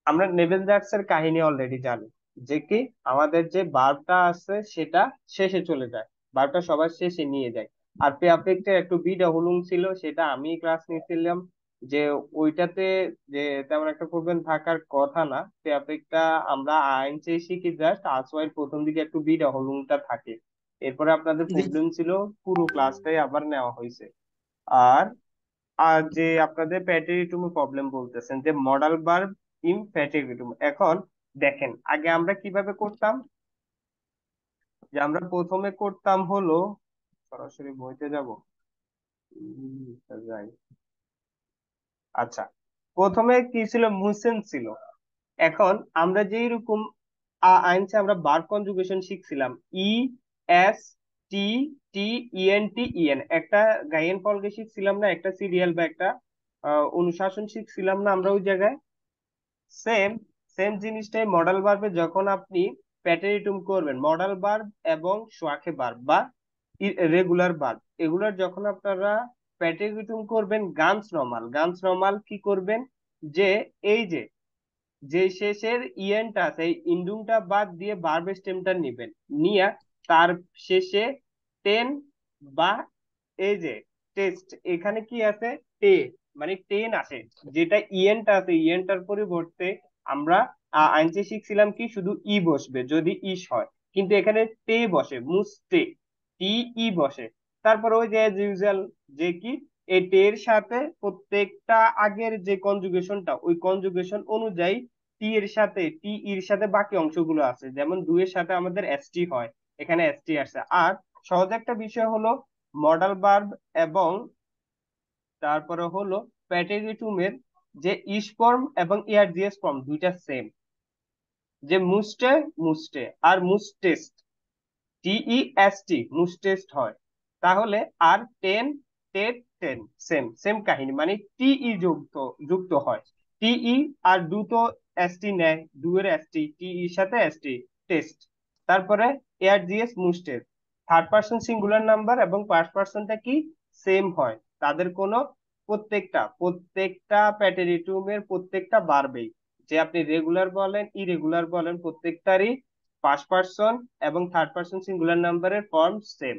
আমরা নেভেল এর কাহিনী অলরেডি জানি, যে কি আমাদের যে বার্বটা আছে সেটা শেষে চলে যায়, বার্বটা সবার শেষে নিয়ে যায়। আর পেয়াপেকটা একটু বিটা হুলুম ছিল, সেটা আমি ক্লাস নিয়েছিলাম, যে ওইটাতে যে তেমন একটা প্রবলেম থাকার কথা না। পেয়াপেকটা আমরা আইন চেয়ে শিখি, জাস্ট আসওয়াইর প্রথম দিকে একটু বিটা হুলুমটা থাকে, এরপরে আপনাদের জি। প্রবলেম ছিল, পুরো ক্লাসটাই আবার নেওয়া হয়েছে। আর আর যে আপনাদের প্যাটেরিটুমে প্রবলেম বলতেছেন, যে মডাল ভার্ব ইন প্যাটেরিটুম, এখন দেখেন আগে আমরা কিভাবে করতাম। যে আমরা প্রথমে করতাম হলো, সরাসরি বইতে যাব, যাই। আচ্ছা, প্রথমে কি ছিল, মুসেন ছিল। এখন আমরা যেই রকম আইনসে আমরা বার কনজুগেশন শিখছিলাম, ই এস টি টি ইএন টি ইএন, একটা গাইয়েন ফলকে শিখছিলাম না, একটা সিরিয়াল বা একটা অনুশাসন শিখছিলাম না আমরা ওই জায়গায়। সেম সেম জিনিসটাই মডাল ভার্বে যখন আপনি প্যাটেরিটুম করবেন, মডাল ভার্ব এবং সোয়াকে ভার্ব বা রেগুলার ভার্ব, এগুলার যখন আপনারা প্যাটেরিটুম করবেন, গানস নর্মাল কি করবেন, যে এই যে যে শেষের ইএনটা আছে এই ইন্ডুংটা বাদ দিয়ে ভার্ব স্টেমটা নিবেন, নিয়ে তার শেষে টেন বা এই যে টেস্ট, এখানে কি আছে, টে, মানে টেন আসে, যেটা ইএনটা আছে ইএনটার পরিবর্তে আমরা আইনসে শিখছিলাম কি শুধু ই বসবে যদি ইস হয়, কিন্তু এখানে তে বসে, মুস্তে, টি ই বসে। তারপর ওই যে ইউজুয়াল, যে কি এই টের সাথে প্রত্যেকটা আগের যে কনজুগেশনটা, ওই কনজুগেশন অনুযায়ী টি এর সাথে টি এর সাথে বাকি অংশগুলো আছে, যেমন দুইয়ের সাথে আমাদের এসটি হয়, এখানে এসটি আসছে। আর সহজ একটা বিষয় হলো, মডাল ভার্ব এবং তারপরে হলো প্যাটেরিটুমের যে ইস ফর্ম এবং ইআরজিএস ফর্ম দুইটা সেম, যে মুস্টে, মুস্টে আর মুস্টেস্ট, টিই এস টি মুস্টেস্ট হয়। তাহলে আর টেন, টেট, টেন, সেম সেম কাহিনী, মানে টিই যুক্ত যুক্ত হয়, টিই আর ডু তো এসটি নেয়, ডু এর এসটি টিইর সাথে এসটি, টেস্ট। তারপরে এআরজিএস মুস্টেড, থার্ড পার্সন সিঙ্গুলার নাম্বার এবং ফার্স্ট পার্সনটা কি সেম হয়, তাদের কোনো প্রত্যেকটা প্যাটেরিটুমের প্রত্যেকটা বাড়বেই, যে আপনি রেগুলার বলেন ইরেগুলার বলেন, প্রত্যেকটারই ফার্স্ট পার্সন এবং থার্ড পার্সন সিঙ্গুলার নাম্বারের ফর্ম সেম।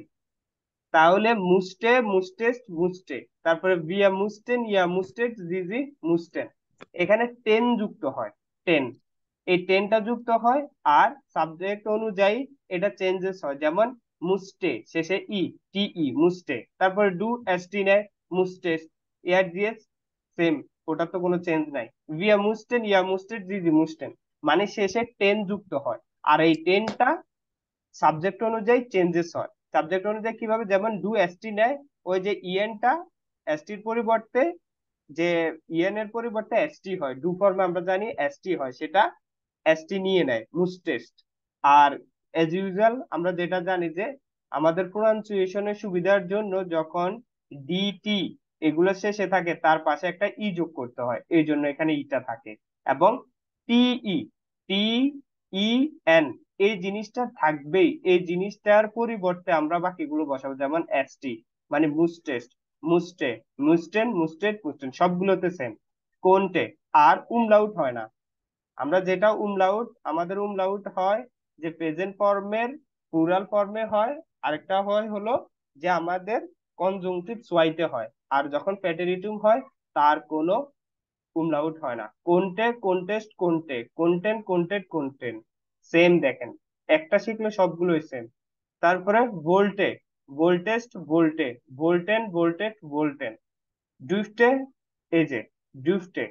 তাহলে মুস্টে, মুস্টেস্ট, মুস্টে, তারপরে ভিয়া মুস্টেন, ইয়া মুস্টেট, জিজি, মুস্টেন, এখানে টেন যুক্ত হয়, টেন, এই টেনটা যুক্ত হয়। আর সাবজেক্ট অনুযায়ী এটা চেঞ্জেস হয়, যেমন মুস্টে শেষে ই, টি ই, মুস্টে, তারপরে ডু এসটি নেয়, মুস্টেস, এয়ার দিয়েস সেম, ওটা তো কোনো চেঞ্জ নাই, ভিয়া মুস্টেন, ইয়া মুস্টেট, জিজি, মুস্টেন, মানে শেষে টেন যুক্ত হয়। আর এই টেনটা সাবজেক্ট অনুযায়ী চেঞ্জেস হয়, সাবজেক্ট অনুযায়ী কিভাবে, যেমন ডু এসটি নেয়, ওই যে ইএনটা এসটির পরিবর্তে, যে ইএন এর পরিবর্তে এসটি হয়, ডু ফর্মে আমরা জানি এসটি হয়, সেটা এসটি নিয়ে নেয়, মুস্টেস্ট। আর এজ ইউজুয়াল আমরা যেটা জানি, যে আমাদের প্রনাউন্সিয়েশনের সুবিধার জন্য যখন ডিটি এগুলো শেষে থাকে, তার পাশে একটা ই যোগ করতে হয়, এই জন্য এখানে ইটা থাকে। এবং টিই, টি ই এন, এই জিনিসটা থাকবেই, এই জিনিসটার পরিবর্তে আমরা বাকিগুলো বসাবো, যেমন এসটি, মানে মুস্টেস্ট, মুস্টে, মুস্টেন, মুস্টেড, মুস্টেন, সবগুলোতে সেম। কোনটে, আর উমলাউট হয় না, আমরা যেটা উমলাউট, আমাদের উমলাউট হয় যে প্রেজেন্ট ফর্মের প্লুরাল ফর্মে হয়, আরেকটা হয় হলো যে আমাদের কনজুংটিভ সোয়াইতে হয়। আর যখন প্যাটেরিটিভ হয় তার কোনো উমলাউট হয় না, কোনটে, কোনটেস্ট, কোনটে, কোনটেন, কোনটেড, কোনটেন, সেম দেখেন, একটা শিখলে সবগুলোই সেম। তারপরে ভোল্টে, ভোল্টেস্ট, ভোল্টে, ভোল্টেন, ভোল্টেড, ভোল্টেন, ডুফটে, এই যে ডুফটে,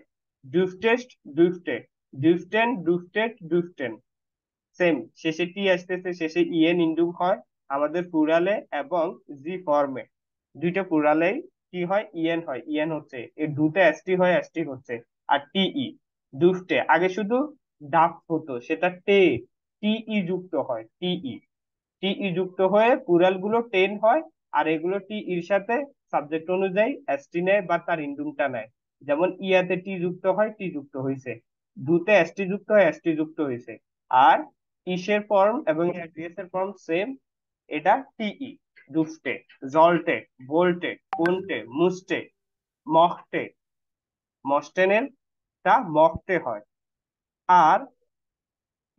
ডুফটেস্ট, ডুফটে, ডুফটেন, ডুফটেড, ডুফটেন, সেম, শেষে টি আসতেছে, শেষে ইএন ইন্ডুক হয় আমাদের প্লুরালে এবং জি ফর্মে, দুইটা প্লুরালেই কি হয়, ইএন হয়, ইএন হচ্ছে, এই দুটো এসটি হয়, এসটি হচ্ছে। আর টিই, ডুফটে, আগে শুধু ডাফ হতো, সেটা টে, টিই যুক্ত হয়, টিই, টিই যুক্ত হয়ে প্লুরাল গুলো টেন হয়। আর এগুলো টি এর সাথে সাবজেক্ট অনুযায়ী এসটি নেয় বা তার ইন্ডুমটা নেয়, যেমন ইয়াতে টি যুক্ত হয়, টি যুক্ত হয়েছে, দুতে এসটি যুক্ত হয়, এসটি যুক্ত হয়েছে। আর ইসের ফর্ম এবং এস এর ফর্ম সেম, এটা টিই, দুফটে, জলটে, বোল্টে, কোনটে, মুস্টে, মখটে, মস্টেনের টা মখটে হয়। আর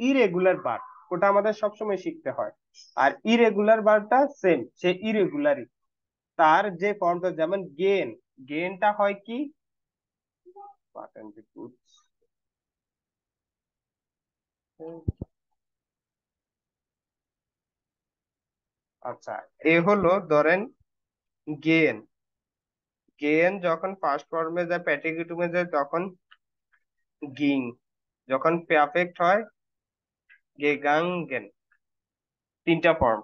ইরেগুলার বার, ওটা আমাদের সবসময় শিখতে হয়। আর ইরেগুলার বারটা সেম, সে ইরেগুলারই। তার যে ফর্মটা, যেমন গেন, গেনটা হয় কি, আচ্ছা, এ হলো ধরেন গেন। গেন যখন ফার্স্ট ফর্মে যায়, প্যাটিকুটুমে যায়, তখন গিং। যখন পারফেক্ট হয়, গেগাঙ্গেন। তিনটা ফর্ম।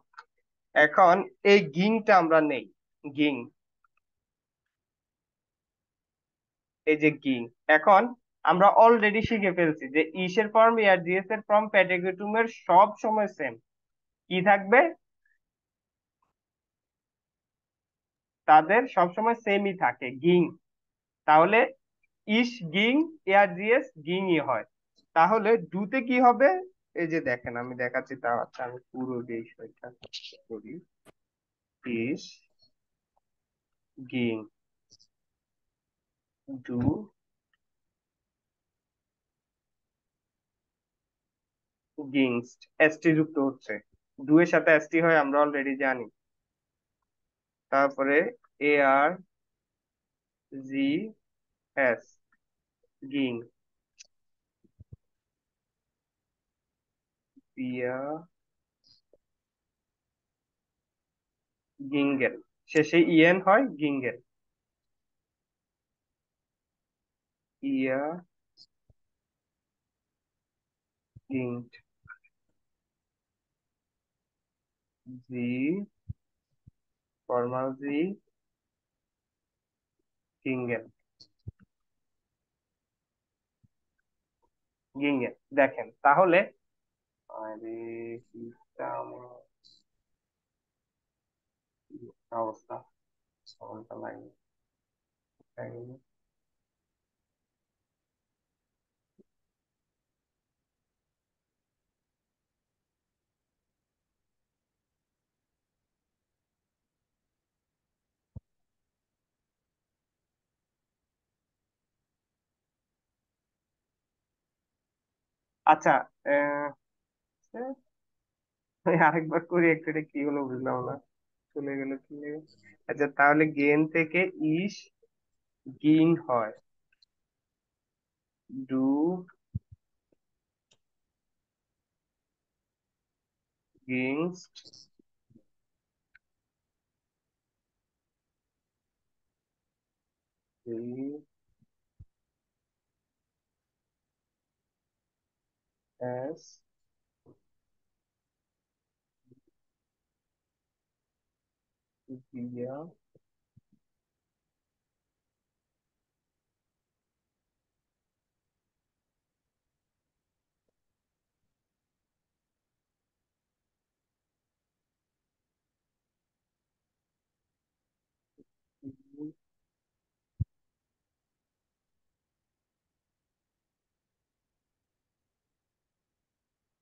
এখন এই গিংটা আমরা নেই। গিং, এই যে গিং। এখন আমরা অলরেডি শিখে ফেলছি যে ইসের ফর্ম আর জিএস এর ফর্ম প্যাটিকুটুমের সব সময় সেম। কি থাকবে? তাদের সবসময় সেমই থাকে, গিং। তাহলে ইস গিং, এয়ার জিএস গিংই হয়। তাহলে ডুতে কি হবে? এই যে দেখেন, আমি দেখাচ্ছি, তাও আচ্ছা আমি পুরো বিষয়টা করি। ইস গিং, ডু গিংস্ট, এসটি যুক্ত হচ্ছে। ডু এর সাথে এসটি হয় আমরা অলরেডি জানি। তারপরে এ আর জি এস, গিং। পিয়া, গিঙ্গেল। শেষে ইএন হয়, গিঙ্গেল। ইয়া, গিংড। জি, ফর্মাল জি, গিঙ্গেল। গিঙ্গেল, দেখেন তাহলে। আরে সিস্টেম, অবস্থা, ফর্মটা লাগে। আচ্ছা, আহ, আমি আরেকবার করি, একটু এটা কি হলো বুঝলাম না। চলে গেল কি? আচ্ছা, তাহলে গেন থেকে ইস গিং হয়। ডু গিংস্ট, এস, দিয়া,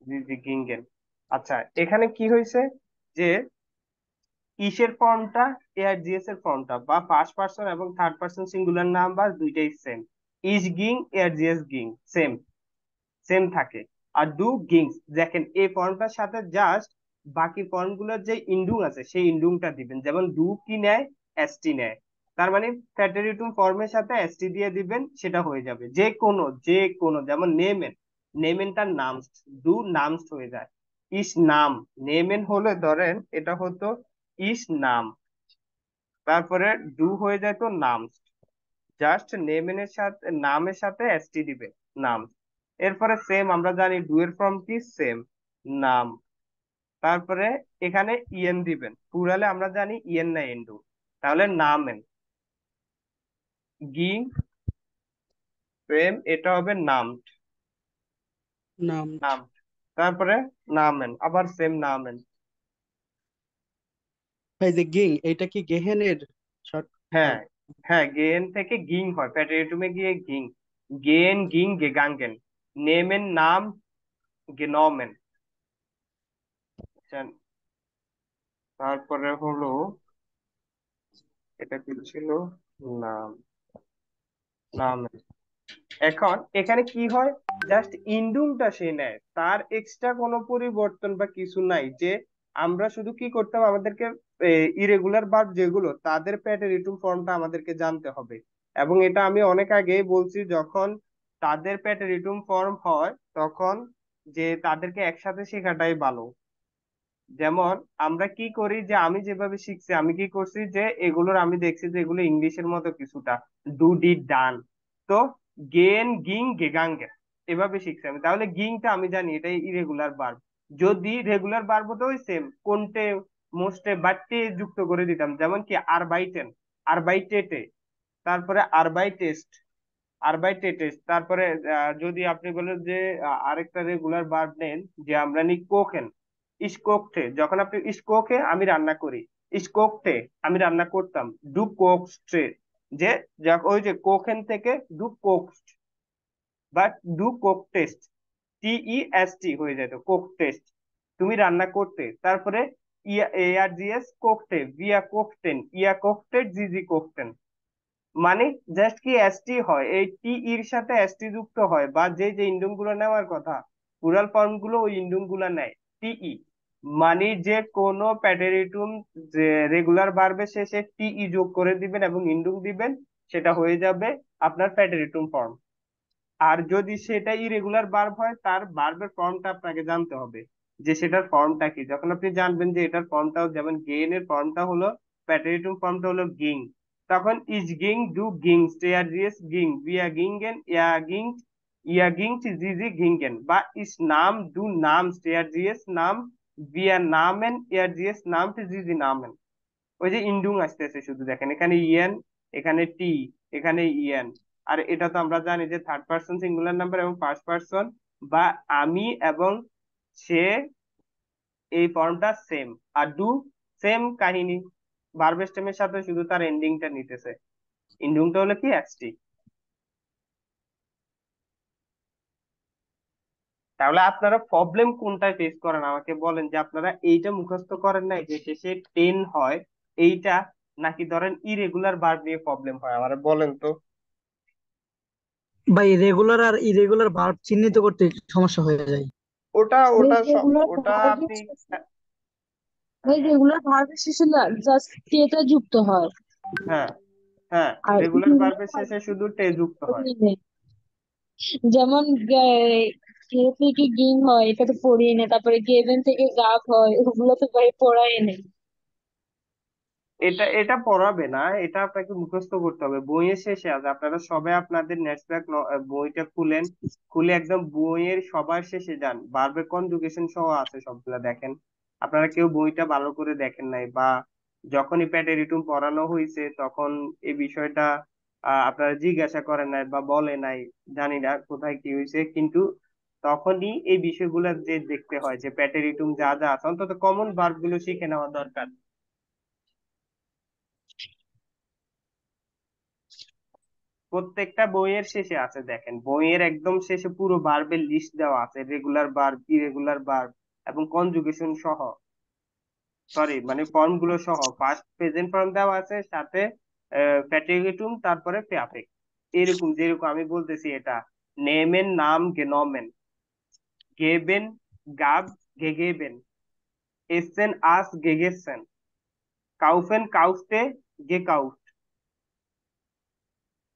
জি জি গিঙ্গেন। আচ্ছা, এখানে কি হয়েছে যে ইসের ফর্মটা এআর জিএস এর ফর্মটা, বা ফার্স্ট পার্সন এবং থার্ড পার্সন সিঙ্গুলার নাম্বার দুইটাই সেম। ইস গিং, এআর জিএস গিং, সেম, সেম থাকে। আর ডু গিংস, দেখেন এই ফর্মটার সাথে জাস্ট বাকি ফর্মগুলোর যে ইন্ডুং আছে সেই ইন্ডুংটা দিবেন। যেমন ডু কি নেয়? এসটি নেয়। তার মানে ফ্যাটারিটুম ফর্মের সাথে এসটি দিয়ে দিবেন, সেটা হয়ে যাবে। যে কোনো যেমন নেমেন, নেমেনটার নামস, ডু নামস হয়ে যায়। ইস নাম, নেমেন হলে ধরেন এটা হতো ইস নাম, তারপরে ডু হয়ে যায় তো নাম। জাস্ট নেমের সাথে, নামের সাথে এসটি দিবে, নাম। এরপরে সেম, আমরা জানি ডু এর ফর্ম কি, সেম, নাম। তারপরে এখানে ইএন দিবেন, প্লুরালে আমরা জানি ইএন না এন্ডু। তাহলে নামেন, গি প্রেম, এটা হবে নাম, নাম। নাম। তারপরে নামেন, আবার সেম নামেন। এই যে গিং, এটা কি গেহেনের শর্ট হ্যাঁ, ফর্ম? হ্যাঁ, গেন থেকে গিং হয়, প্যাটেরিটুমে গিয়ে গিং। গেন গিং গেগাঙ্গেন, নেমেন নাম, গেনমেন। তারপরে হলো, এটা কি ছিল? নাম, নামেন। এখন এখানে কি হয়, জাস্ট ইন্ডুংটা সে নেয়, তার এক্সট্রা কোনো পরিবর্তন বা কিছু নাই, যে আমরা শুধু কি করতাম, আমাদেরকে ইরেগুলার ভার্ব যেগুলো তাদের প্যাটারিটুম ফর্মটা আমাদেরকে জানতে হবে। এবং এটা আমি অনেক আগেই বলছি, যখন তাদের প্যাটারিটুম ফর্ম হয় তখন যে তাদেরকে একসাথে শেখাটাই ভালো। যেমন আমরা কি করি, যে আমি যেভাবে শিখছি, আমি কি করছি যে এগুলোর আমি দেখছি যে এগুলো ইংলিশের মতো কিছুটা, ডু ডিড ডান। তো গেন গিং গেগাঙ্গে এভাবে শিখছি আমি, তাহলে গিংটা আমি জানি এটা ইরেগুলার ভার্ব। যদি রেগুলার ভার্ব হতো ওই সেম কোনটে মোস্টে বাটে যুক্ত করে দিতাম, যেমন কি আরবাইটেন, আরবাইটেটে, তারপরে আরবাইটেস্ট, আরবাইটেটেস্ট, তারপরে যদি আপনি বলেন যে আরেকটা রেগুলার ভার্ব নেন, যে আমরা নি কোকেন, ইসকোকটে, যখন আপনি ইসকোকে আমি রান্না করি, ইসকোকটে আমি রান্না করতাম, ডু কোকস্টে, যে ওই যে কোকেন থেকে ডু কোকস্ট বা ডু কোক টেস্ট, TEST হয়ে যেত কোক টেস্ট, তুমি রান্না করতে। তারপরে ইয়া ARGS কোকটে, ভিয়া কোকটেন, ইয়া কোকটেড, জিজি কোকটেন। মানে জাস্ট কি এসটি হয়, এই টি এর সাথে এসটি যুক্ত হয়, বা যে যে ইন্ডুম গুলো নেওয়ার কথা প্লুরাল ফর্ম গুলো ওই ইন্ডুম গুলা নেয়, টিই। মানে যে কোনো প্যাটেরিটুম যে রেগুলার ভার্বের শেষে টিই যোগ করে দিবেন এবং ইন্ডুম দিবেন, সেটা হয়ে যাবে আপনার প্যাটেরিটুম ফর্ম। আর যদি সেটা ইরেগুলার ভার্ব হয়, তার ভার্বের ফর্মটা আপনাকে জানতে হবে, যে সেটার ফর্মটা কি। যখন আপনি জানবেন যে এটার ফর্মটাও, যেমন গেইন এর ফর্মটা হলো, প্যাটেরিটুম ফর্মটা হলো গিং, তখন ইজ গিং, ডু গিং, স্টেয়ার জিএস গিং, বিয়া গিংগেন, ইয়া গিং, জিজি গিংগেন, বা ইস নাম, ডু নাম, স্টেয়ার জিএস নাম, বিয়া নামেন, ইয়ার জিএস নাম, জিজি নামেন। ওই যে ইন্ডুং আসতেছে শুধু, দেখেন এখানে ইএন, এখানে টি, এখানে ইএন। আর এটা তো আমরা জানি যে থার্ড পার্সন সিঙ্গুলার নাম্বার এবং ফার্স্ট পার্সন, বা আমি এবং সে, এই ফর্মটা সেম। আর ডু সেম কাহিনী, ভার্ব স্টেমের সাথে শুধু তার এন্ডিংটা নিতেছে, ইন্ডুংটা হলো কি এসটি। তাহলে আপনারা প্রবলেম কোনটায় ফেস করেন আমাকে বলেন, যে আপনারা এইটা মুখস্থ করেন নাই যে শেষে টেন হয় এইটা, নাকি ধরেন ইরেগুলার ভার্ব নিয়ে প্রবলেম হয়, আমার বলেন তো। ভাই রেগুলার আর ইরেগুলার ভার্ব চিহ্নিত করতে সমস্যা হয়ে যায়। ওটা ওই ওটা যেগুলোর ওটা ভার্বের আপনি, শেষে হ্যাঁ ওই হ্যাঁ যেগুলোর ভার্বের শেষে জাস্ট টেটা যুক্ত হয়। হ্যাঁ হ্যাঁ, আর রেগুলার ইরেগুলার ভার্বের শেষে ভার্বের শুধু টে শেষে যুক্ত হয়। পড়িয়ে নেই। যেমন গে থেকে গিং হয়, এটা তো পড়িয়ে নেই। তারপরে গেভেন থেকে গাভ হয়, ওগুলো তো ভাই পড়ায় নেই। এটা এটা পড়াবে না, এটা আপনাকে মুখস্থ করতে হবে, বইয়ের শেষে আছে। আপনারা সবাই আপনাদের নেটওয়ার্ক বইটা খুলেন, খুলে একদম বইয়ের সবার শেষে যান, ভার্বের কনজুগেশন সহ আছে সবগুলা দেখেন। আপনারা কেউ বইটা ভালো করে দেখেন নাই, বা যখনই প্যাটেরিটুম পড়ানো হয়েছে তখন এই বিষয়টা আপনারা জিজ্ঞাসা করেন নাই বা বলে নাই, জানি না কোথায় কি হয়েছে, কিন্তু তখনই এই বিষয়গুলো যে দেখতে হয়, যে প্যাটেরিটুম যা যা আছে অন্তত কমন ভার্ব গুলো শিখে নেওয়া দরকার। প্রত্যেকটা বইয়ের শেষে আছে, দেখেন বইয়ের একদম শেষে পুরো ভার্বের লিস্ট দেওয়া আছে, রেগুলার ভার্ব, ইরেগুলার ভার্ব এবং কনজুগেশন সহ, সরি মানে ফর্ম গুলো সহ, ফার্স্ট প্রেজেন্ট ফর্ম দেওয়া আছে, সাথে প্যাটিগেটুম, তারপরে প্যাফেক্ট। এরকম যেরকম আমি বলতেছি, এটা নেমেন নাম গেনমেন, গেবেন গাব গেগেবেন, এসেন আস গেগেসেন, কাউফেন কাউফতে গেকাউফট।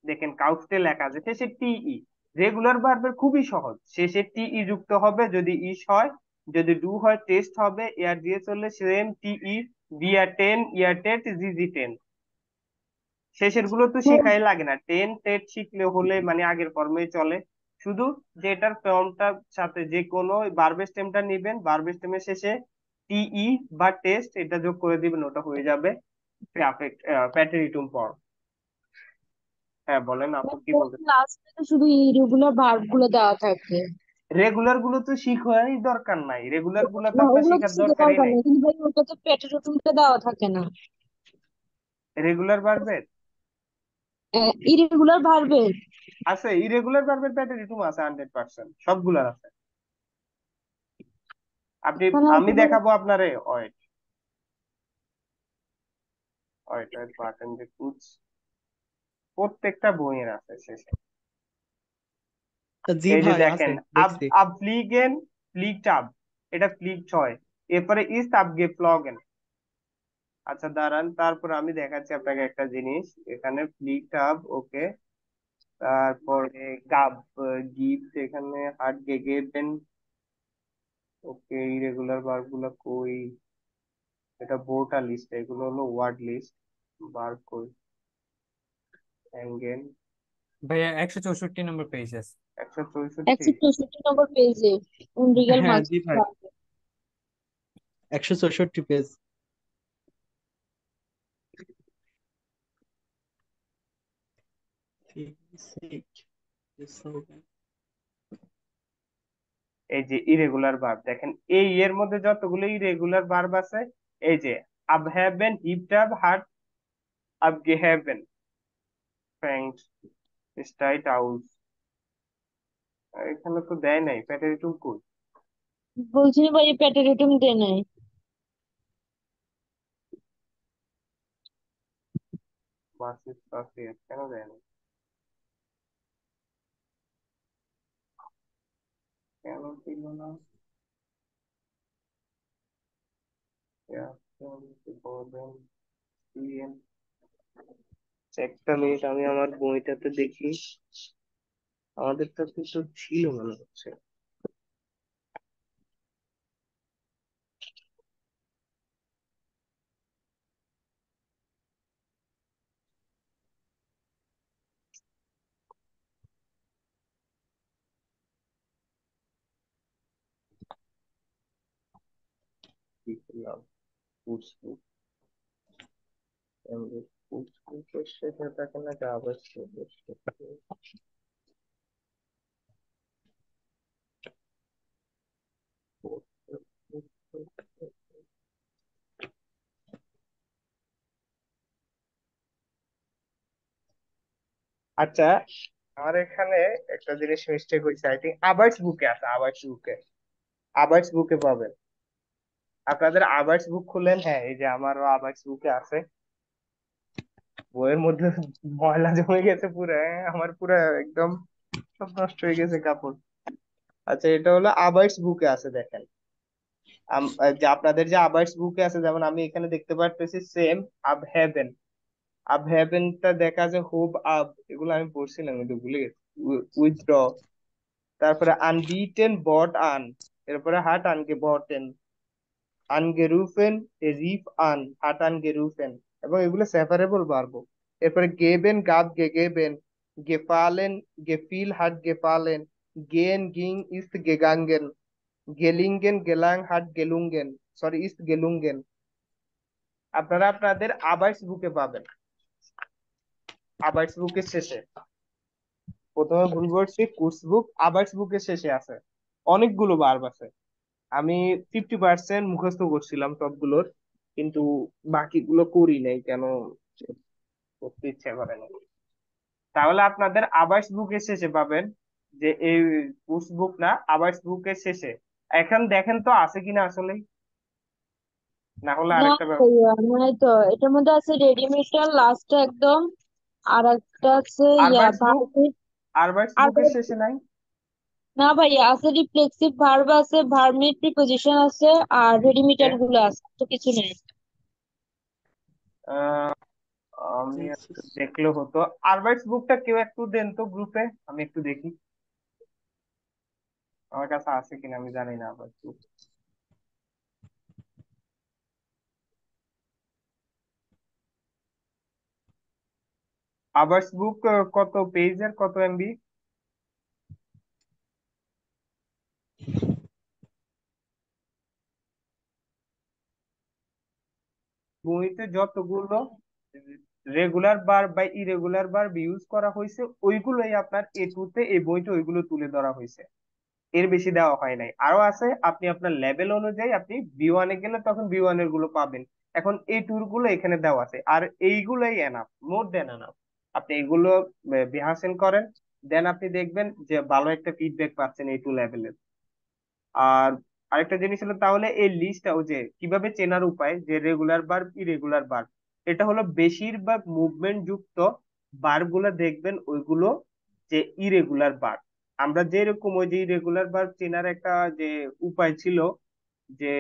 দেখেন কাউফটে লেখা আছে, শেষে টিই। রেগুলার ভার্বের খুবই সহজ, শেষে টিই যুক্ত হবে যদি ইস হয়, যদি ডু হয় টেস্ট হবে, এয়ার দিয়ে চললে সেম টিই, বিয়ার টেন, ইয়ার টেট, জিজি টেন। শেষের গুলো তো শিখাই লাগে না, টেন টেট শিখলে হলে মানে আগের ফর্মেই চলে। শুধু যে এটার ফর্মটার সাথে যে কোনো ভার্বের স্টেমটা নিবেন, ভার্বের স্টেমের শেষে টিই বা টেস্ট এটা যোগ করে দিবেন, ওটা হয়ে যাবে প্যাটেরিটুম ফর্ম। হ্যাঁ বলেন, আপু কি বলতে। লাস্টে তো শুধু ইরেগুলার ভার্ব গুলো দেওয়া থাকে। রেগুলার গুলো তো শিখারই দরকার নাই, রেগুলার গুলো তো না, আপনার ওগুলো তো শেখার শিখে দরকারই দরকার নাই। নেই, কিন্তু ভাই ওটা তো পেটের রুটিনটা দেওয়া থাকে না। রেগুলার ভার্বের ইরেগুলার ভার্বের আছে, ইরেগুলার ভার্বের প্যাটার্ন আছে, 100% সবগুলার আছে। আপনি, মানে আমি একেবারে দেখাবো আপনারে, ওয়েট ওয়েট ওয়েট বাটন যে কুচ, প্রত্যেকটা বইয়ের আছে শেষে। জি এই যে ভাই, আছে দেখেন, আব দেখছি। আবফ্লিগেন, ফ্লিগট আব, এটা ফ্লিগট হয়। এরপরে ইস্ট আবগেফ্লগেন। আচ্ছা দাঁড়ান, তারপর আমি দেখাচ্ছি আপনাকে একটা জিনিস। এখানে ফ্লিগট আব, ওকে। তারপরে গাব, গিফট, এখানে হার্ট গেগেবেন, ওকে। ইরেগুলার বার গুলা কই? এটা বোটা লিস্ট, এগুলো হলো ওয়ার্ড লিস্ট। বার কই? অ্যাঙ্গেল। ভাইয়া 164 নম্বর পেজ আছে। 164। 164 নম্বর পেজে ইন্টিগ্রাল হ্যাঁ জি ভাই, মার্কস। 164 পেজ। এই যে ইরেগুলার ভার্ব দেখেন, এই এর মধ্যে যতগুলো ইরেগুলার ভার্ব আছে, এই যে abhaben, hipped up, hat abgeheben, fängt, steigt aus। এখানে তো দেয় নাই প্যাটারিটুম কই? বলছি না ভাই, পেটের রিটম দেয় নাই। বাসিস বাসিস কেন দেয় নাই? কেন ছিল না? একটা মিনিট, আমি আমার বইটাতে দেখি। আমাদেরটা কিন্তু ছিল মনে হচ্ছে। কি করলাম? কুর্সবুক, কুর্সবুকের শেষে থাকে না, আবার শেষে থাকে। আচ্ছা, আমার এখানে একটা জিনিস মিস্টেক হয়েছে। আই থিঙ্ক আবার্টস বুকে আছে, আবার্টস বুকে। আবার্টস বুকে পাবেন। আপনাদের আবার্টস বুক খুললেন, হ্যাঁ এই যে আমারও আবার্টস বুকে আছে। বইয়ের মধ্যে ময়লা জমে গেছে পুরো, হ্যাঁ, আমার পুরো একদম সব নষ্ট হয়ে গেছে কাপড়। আচ্ছা, এটা হলো আবার্টস বুকে আছে দেখেন। যে আপনাদের যে আবার্টস বুকে আছে, যেমন আমি এখানে দেখতে পারতেছি সেম, আব হ্যাভেন। আব হ্যাভেনটা দেখা যায় হুব আব, এগুলো আমি পড়ছিলাম কিন্তু ভুলে গেছি। উইথড্র, তারপরে আনবিটেন বট আন, এরপরে হাট আনগেবটেন, আনগেরুফেন, রিফ আন, হাট আনগেরুফেন। এবং এগুলো সেপারেবল বারবো। এরপরে গেবেন গাব গেগেবেন, গেফালেন গেফিল হাট গেফালেন, গেন গিং ইস্ট গেগাঙ্গেন, গেলিঙ্গেন গেলাং হাট গেলুঙ্গেন, সরি ইস্ট গেলুঙ্গেন। আপনারা আপনাদের আবাইস বুকে পাবেন। আবাইস বুকের শেষে, প্রথমে ভুল বলছি, কোর্স বুক, আবাইস বুকের শেষে আছে অনেকগুলো ভার্ব আছে। আমি 50% মুখস্থ করছিলাম সবগুলোর, কিন্তু বাকিগুলো করি নাই কেন, করতে ইচ্ছা করে না। তাহলে আপনাদের আবাস বুকের শেষে পাবেন, যে এই কোর্স বুক না, আবাস বুকের শেষে। এখন দেখেন তো আছে কিনা আসলে, না হলে না আরেকটা ভাইয়া, নাই তো। এটার মধ্যে আছে রেডিমেডটা লাস্টে একদম, আর একটা আছে ইয়া আরবাইস বুক, ভার্ব। আরবাইস আর বুকের শেষে নাই? না ভাইয়া, আছে রিফ্লেক্সিভ ভার্ব আছে, ভার্বের প্রিপোজিশন আছে, আর রেডিমেটার গুলো আছে, তো কিছু নেই। ওকে, আমি একটু দেখলে হতো। আরবাইটস বুকটা কেউ একটু দেন তো গ্রুপে, আমি একটু দেখি আমার কাছে আছে কিনা, আমি জানি না আরবাইটস বুক। আরবাইটস বুক কত পেজের, কত এমবি? বইতে যতগুলো রেগুলার বার বা ইরেগুলার বার ইউজ করা হয়েছে, ওইগুলোই আপনার এ টু তে এই বইতে ওইগুলো তুলে ধরা হয়েছে। এর বেশি দেওয়া হয় নাই। আরো আছে, আপনি আপনার লেভেল অনুযায়ী আপনি বি 1 এ গেলে তখন বি 1 এর গুলো পাবেন। এখন এই ট্যুর গুলো এখানে দেওয়া আছে, আর এইগুলোই এনাফ, মোর দেন এনাফ। আপনি এগুলো বিহাসেন করেন, দেন আপনি দেখবেন যে ভালো একটা ফিডব্যাক পাচ্ছেন এই টু লেভেলের। আর আরেকটা জিনিস হলো, তাহলে এই লিস্টটাও যে কিভাবে চেনার উপায় যে রেগুলার ভার্ব ইরেগুলার ভার্ব, এটা হলো বেশিরভাগ মুভমেন্ট যুক্ত ভার্ব গুলো দেখবেন ওইগুলো যে ইরেগুলার ভার্ব। আমরা যেরকম ওই যে ইরেগুলার ভার্ব চেনার একটা যে উপায় ছিল, যে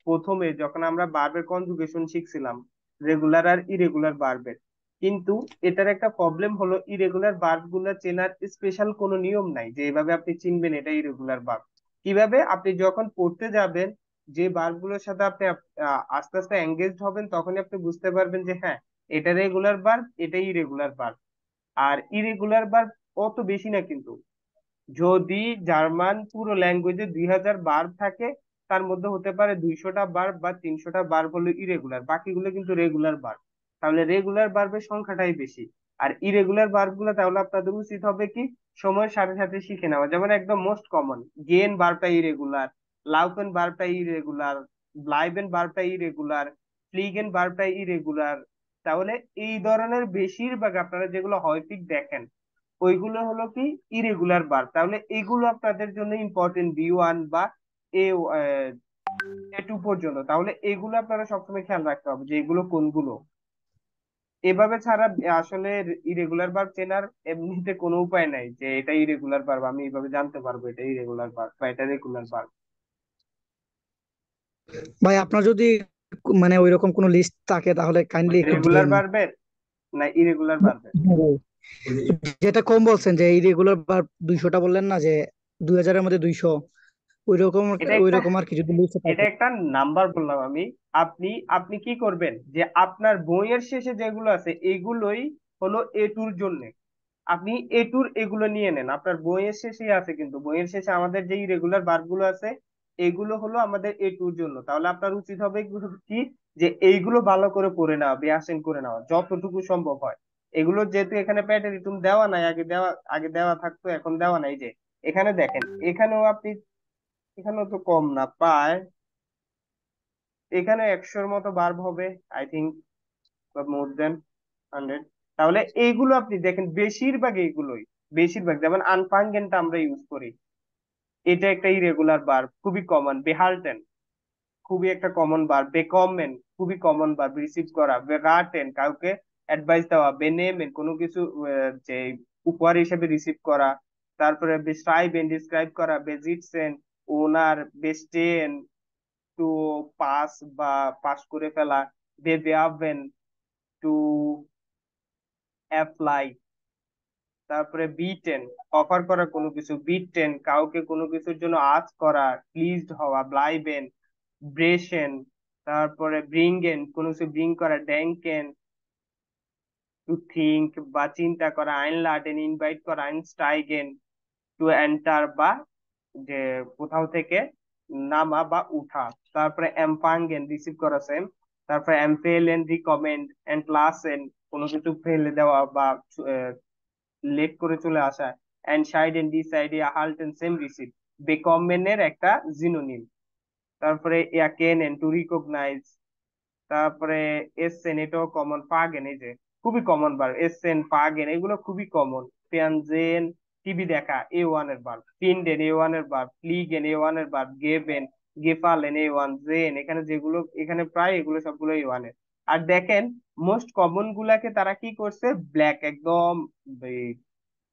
প্রথমে যখন আমরা ভার্বের কনজুগেশন শিখছিলাম রেগুলার আর ইরেগুলার ভার্বের, কিন্তু এটার একটা প্রবলেম হলো ইরেগুলার ভার্ব গুলা চেনার স্পেশাল কোনো নিয়ম নাই যে এভাবে আপনি চিনবেন এটা ইরেগুলার ভার্ব। কিভাবে আপনি যখন পড়তে যাবেন, যে ভার্ব গুলোর সাথে আপনি আস্তে আস্তে এঙ্গেজড হবেন, তখনই আপনি বুঝতে পারবেন যে হ্যাঁ, এটা রেগুলার ভার্ব, এটাই ইরেগুলার ভার্ব। আর ইরেগুলার ভার্ব অত বেশি না কিন্তু। যদি জার্মান পুরো ল্যাঙ্গুয়েজে 2000 বার্ব থাকে, তার মধ্যে হতে পারে 200টা বার্ব বা 300টা বার্ব হলো ইরেগুলার, বাকিগুলো কিন্তু রেগুলার বার্ব। তাহলে রেগুলার বার্বের সংখ্যাটাই বেশি। আর ইরেগুলার বার্ব গুলো তাহলে আপনাদের উচিত হবে কি সময়ের সাথে সাথে শিখে নেওয়া। যেমন একদম মোস্ট কমন, গেন বার্বটা ইরেগুলার, লাউফেন বার্বটা ইরেগুলার, ব্লাইবেন বার্বটা ইরেগুলার, ফ্লিগেন বার্বটা ইরেগুলার। তাহলে এই ধরনের বেশিরভাগ আপনারা যেগুলো হয়ফিক দেখেন, ওইগুলো হলো কি ইরেগুলার বার। তাহলে এগুলো আপনাদের জন্য ইম্পর্টেন্ট, বি1 বা এ এ2 পর্যন্ত। তাহলে এগুলো আপনারা সবসময় খেয়াল রাখতে হবে যে এগুলো কোনগুলো। এভাবে ছাড়া আসলে ইরেগুলার ভার্ব চেনার এমনিতে কোনো উপায় নাই যে এটা ইরেগুলার ভার্ব, আমি এইভাবে জানতে পারবো এটা ইরেগুলার ভার্ব বা এটা রেগুলার ভার্ব। ভাই আপনার যদি মানে ওইরকম কোনো লিস্ট থাকে তাহলে কাইন্ডলি একটু রেগুলার দিয়েন। ভার্বের না ইরেগুলার ভার্বের? হ্যাঁ ভাই। যেটা কম বলছেন যে ইরেগুলার বার 200টা বললেন না, যে 2000-এর মধ্যে 200, ওইরকম এটা একটা ওইরকম আর কি যদি লিস্টে এটা থাকে। একটা নাম্বার বললাম আমি। আপনি আপনি কি করবেন যে আপনার বইয়ের শেষে যেগুলো আছে এগুলোই হলো এ2-র জন্য। আপনি এ2-র এগুলো নিয়ে নেন, আপনার বইয়ের শেষেই আছে, কিন্তু বইয়ের শেষে আমাদের যেই রেগুলার ভার্বগুলো আছে এগুলো হলো আমাদের এ2-র জন্য। তাহলে আপনার উচিত হবে কি যে এইগুলো ভালো করে পড়ে নেওয়া, বেয়াসিন করে নেওয়া যতটুকু সম্ভব হয়। এগুলো যেহেতু এখানে প্যাটার্ন দেওয়া নাই, আগে দেওয়া থাকতো, এখন দেওয়া নাই। যে এখানে দেখেন, এখানেও আপনি, এখানেও তো কম না প্রায়, এখানে 100-র মতো বার্ব হবে আই থিংক, বা মোর দেন 100। তাহলে এইগুলো আপনি দেখেন বেশিরভাগ এইগুলোই, বেশিরভাগ যেমন আনফাঙ্গেনটা আমরা ইউজ করি, এটা একটা ইরেগুলার বার্ব, খুবই কমন। বেহালটেন খুবই একটা কমন বার্ব। বেকমেন খুবই কমন বার্ব, রিসিভ করা। বেগাটেন কাউকে অ্যাডভাইস দেওয়া। বেনেমেন কোনো কিছু যে উপহার হিসেবে রিসিভ করা। তারপরে বেস্ক্রাইবেন ডিসক্রাইব করা। বেজিটসেন ওনার। বেস্টেন টু পাস বা পাস করে ফেলা। বেবেয়াবেন টু অ্যাপ্লাই। তারপরে বিটেন অফার করা কোনো কিছু। বিটেন কাউকে কোনো কিছুর জন্য আজ করা, প্লিজড হওয়া। ব্লাইবেন ব্রেশেন। তারপরে ব্রিঙ্গেন কোনো কিছু ব্রিং করা। ড্যাঙ্কেন টু থিঙ্ক বা চিন্তা করা। আইনলাডেন ইনভাইট করা। আইনস্টাইগেন টু এন্টার বা যে কোথাও থেকে নামা বা উঠা। তারপরে এমপাঙ্গেন রিসিভ করা সেম। তারপরে এমফেলেন রিকমেন্ড। এন্টলাসেন কোনো কিছু ফেলে দেওয়া বা লেট করে চলে আসা। এনসাইডেন ডিসাইডে হাল্টেন সেম রিসিভ। বেকমেনের একটা জিনোনিম। তারপরে ইয়াকেনেন টু রিকগনাইজ। তারপরে এসেন এটাও কমন। পাগেন এই যে খুবই কমন বার। এসেন পাগেন এগুলো খুবই কমন। ফিয়ানজেন টিভি দেখা এ1 এর বার। ফিনডেন এ1 এর বার। ফ্লিগেন এ1 এর বার। গেবেন গেফালেন এ1। জেন এখানে যেগুলো, এখানে প্রায় এগুলো সবগুলো এ1 এর। আর দেখেন মোস্ট কমন গুলাকে তারা কি করছে, ব্ল্যাক একদম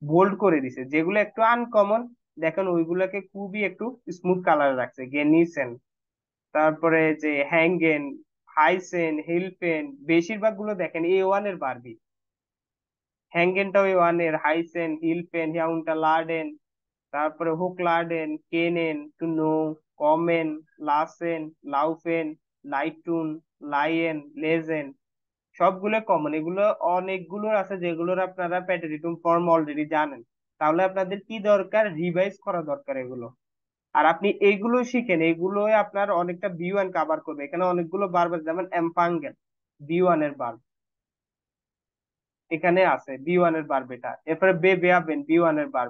বোল্ড করে দিছে। যেগুলো একটু আনকমন দেখেন ওইগুলাকে খুবই একটু স্মুথ কালার রাখছে। গেনিসেন। তারপরে যে হ্যাঙ্গেন হাইসেন হিলপেন বেশিরভাগ গুলো দেখেন এ1 এর বারবি। হ্যাঙ্গেনটাও এ1 এর। হাইসেন হিলপেন হিয়াউন্টা লার্ডেন। তারপরে হুকলার্ডেন কেনেন টু নো। কমেন লাসেন লাউফেন লাইটুন লাইয়েন লেজেন সবগুলো কমন। এগুলো অনেকগুলো আছে যেগুলোর আপনারা প্যাটারিটুম ফর্ম অলরেডি জানেন। তাহলে আপনাদের কি দরকার, রিভাইজ করা দরকার এগুলো। আর আপনি এইগুলো শিখেন, এগুলো আপনার অনেকটা বি1 কাভার করবে। এখানে অনেকগুলো বারবার যেমন এমপাঙ্গেল বি1 এর বার এখানে আছে, বি1 এর বার বেটা। এরপরে বেবেয়াবেন বি1 এর বার।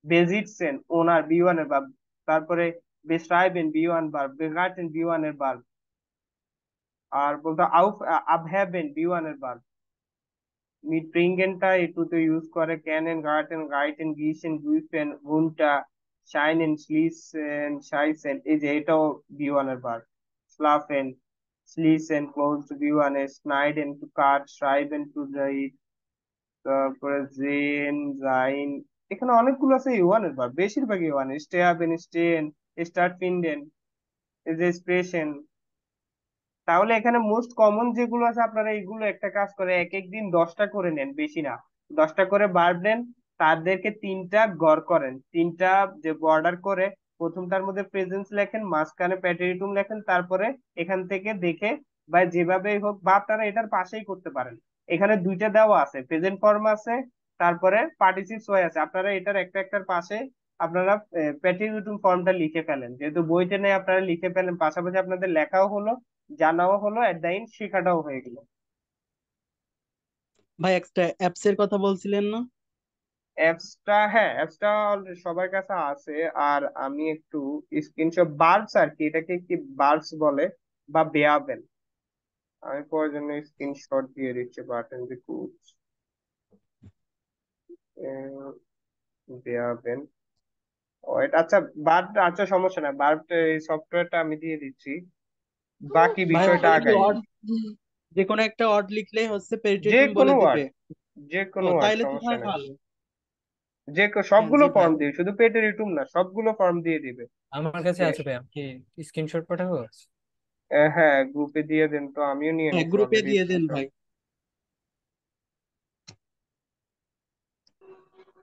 বেজিটসেন ওনার বি1 এর বার। তারপরে বেস্ট্রাইবেন বি1 বার। বেগার্টেন বি1 এর বার। আর বলতো আউফ আবহ্যাবেন বি1 এর বার। মিটব্রিঙ্গেনটা একটু ইউজ করে। ক্যানেন গার্টেন গাইটেন গিসেন গুইফেন গুনটা শাইনেন স্লিসেন শাইসেন এই যে এটাও বি1 এর বার। স্লাফেন স্লিসেন ক্লোজ টু বি1 এর। স্নাইডেন টু কাট। শ্রাইবেন টু রাইট। তারপরে জেন জাইন এখানে অনেকগুলো আছে A1 এর ভার্ব, বেশিরভাগ A1, স্টেয়াবেন, স্টেন, স্টার্ট ফিনডেন, এই যে স্প্রেশন। তাহলে এখানে মোস্ট কমন যেগুলো আছে আপনারা এগুলো একটা কাজ করে এক এক দিন 10টা করে নেন, বেশি না, 10টা করে ভার্ব নেন, তাদেরকে তিনটা গড় করেন, তিনটা যে বর্ডার করে প্রথমটার মধ্যে প্রেজেন্স লেখেন, মাঝখানে প্যাটেরিটুম লেখেন, তারপরে এখান থেকে দেখে বা যেভাবেই হোক বা আপনারা এটার পাশেই করতে পারেন। এখানে দুইটা দেওয়া আছে, প্রেজেন্ট ফর্ম আছে, তারপরে পার্টিসিপস হয়ে আছে, আপনারা এটার একটা একটার পাশে আপনারা প্যাটেরিটুম ফর্মটা লিখে ফেলেন, যেহেতু বইতে নেই আপনারা লিখে ফেলেন, পাশাপাশি আপনাদের লেখাও হলো, জানাও হলো, এট দা এন্ড শেখাটাও হয়ে গেল। ভাই একটা অ্যাপস এর কথা বলছিলেন না? অ্যাপসটা, হ্যাঁ অ্যাপসটা অলরেডি সবার কাছে আছে। আর আমি একটু স্ক্রিনশট, বার্বস আর কি, এটাকে কি বার্বস বলে বা বেয়াবেন, আমি প্রয়োজনে স্ক্রিনশট দিয়ে দিচ্ছি, বাটন দি কুচ বেয়াবেন। আচ্ছা, বার্ব, আচ্ছা সমস্যা না, বার্ব এই সফটওয়্যারটা আমি দিয়ে দিচ্ছি, বাকি ভাই বিষয়টা ওখানে কি আগাই। অড, যে কোনো একটা অড লিখলেই হচ্ছে যে পেরিটেটিউম কোনো বলে ওয়ার্ড, দিবে? যে ও কোনো ওয়ার্ড তাইলে তো সমস্যা ভাই নেই, ভালো। হ্যাঁ সবগুলো জি ভাই। ফর্ম দিবে, শুধু পেটেরিটুম না, সবগুলো ফর্ম দিয়ে দিবে। আমার কাছে আছে ভাই, আমি কি স্ক্রিনশট পাঠাবো? হ্যাঁ গ্রুপে দিয়ে দেন তো, আমিও নিয়ে হ্যাঁ নিচ্ছি গ্রুপে অলরেডি দিয়ে দেন স্ক্রিনশট। ভাই।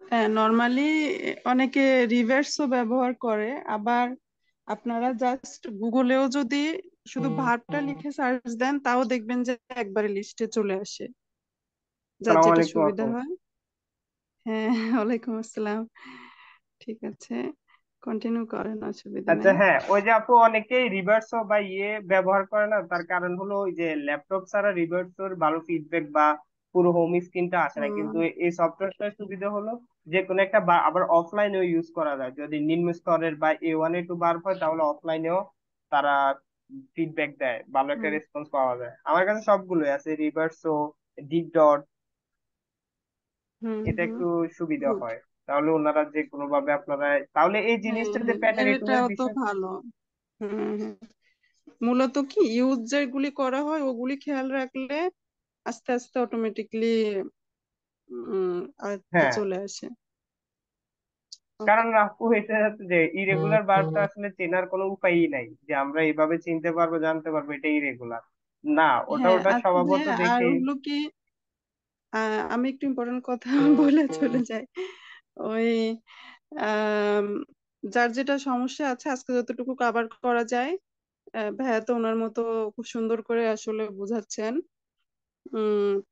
হ্যাঁ, নর্মালি অনেকে রিভার্সও ব্যবহার করে। আবার আপনারা জাস্ট গুগলেও যদি শুধু ভার্বটা লিখে সার্চ দেন, তাও দেখবেন যে একবারে লিস্টে চলে আসে, যার সালাম যেটা আলাইকুম সুবিধা আপু। হয়। হ্যাঁ, ওয়ালাইকুম আসসালাম। ঠিক আছে, কন্টিনিউ করেন, অসুবিধা আচ্ছা নেই। হ্যাঁ, ওই যে আপু অনেকেই রিভার্সো বা ব্যবহার করে না, তার কারণ হলো ওই যে ল্যাপটপ ছাড়া রিভার্সোর ভালো ফিডব্যাক বা পুরো হোম স্ক্রিনটা আসে না, হুম কিন্তু এই সফটওয়্যারটার সুবিধা হলো যে কোনো একটা আবার অফলাইনেও ইউজ করা যায়, যদি নিম্ন স্তরের বা A1 A2 বার হয় তাহলে অফলাইনেও তারা ফিডব্যাক দেয়, ভালো একটা হুম রেসপন্স পাওয়া যায়। আমার কাছে সবগুলোই আছে, রিভার্সো, ডিপ ডট, হুম এটা হুম একটু সুবিধা গুড। হয়। তাহলে ওনারা যে কোনো ভাবে আপনারা, তাহলে এই হ্যাঁ জিনিসটা যে হ্যাঁ, প্যাটার্ন এটাও তো বিষয়। ভালো। হুম হুম, মূলত কি ইউজ যেগুলি করা হয় ওগুলি খেয়াল রাখলে আস্তে আস্তে অটোমেটিকলি আয়ত্তে হ্যাঁ, চলে আসে। ওকে। কারণ আপু এটা হচ্ছে যে ইরেগুলার বারটা আসলে চেনার কোনো উপায়ই নাই যে আমরা এইভাবে চিনতে পারবো জানতে পারবো এটা ইরেগুলার, না ওটা হ্যাঁ ওটা আচ্ছা স্বভাবত ভাইয়া, আর দেখেই। হলো কি, আমি একটু ইম্পর্টেন্ট কথা বলে চলে যাই। ওই আম, যার যেটা সমস্যা আছে আজকে যতটুকু কভার করা যায়, ভাইয়া তো ওনার মতো খুব সুন্দর করে আসলে বুঝাচ্ছেন।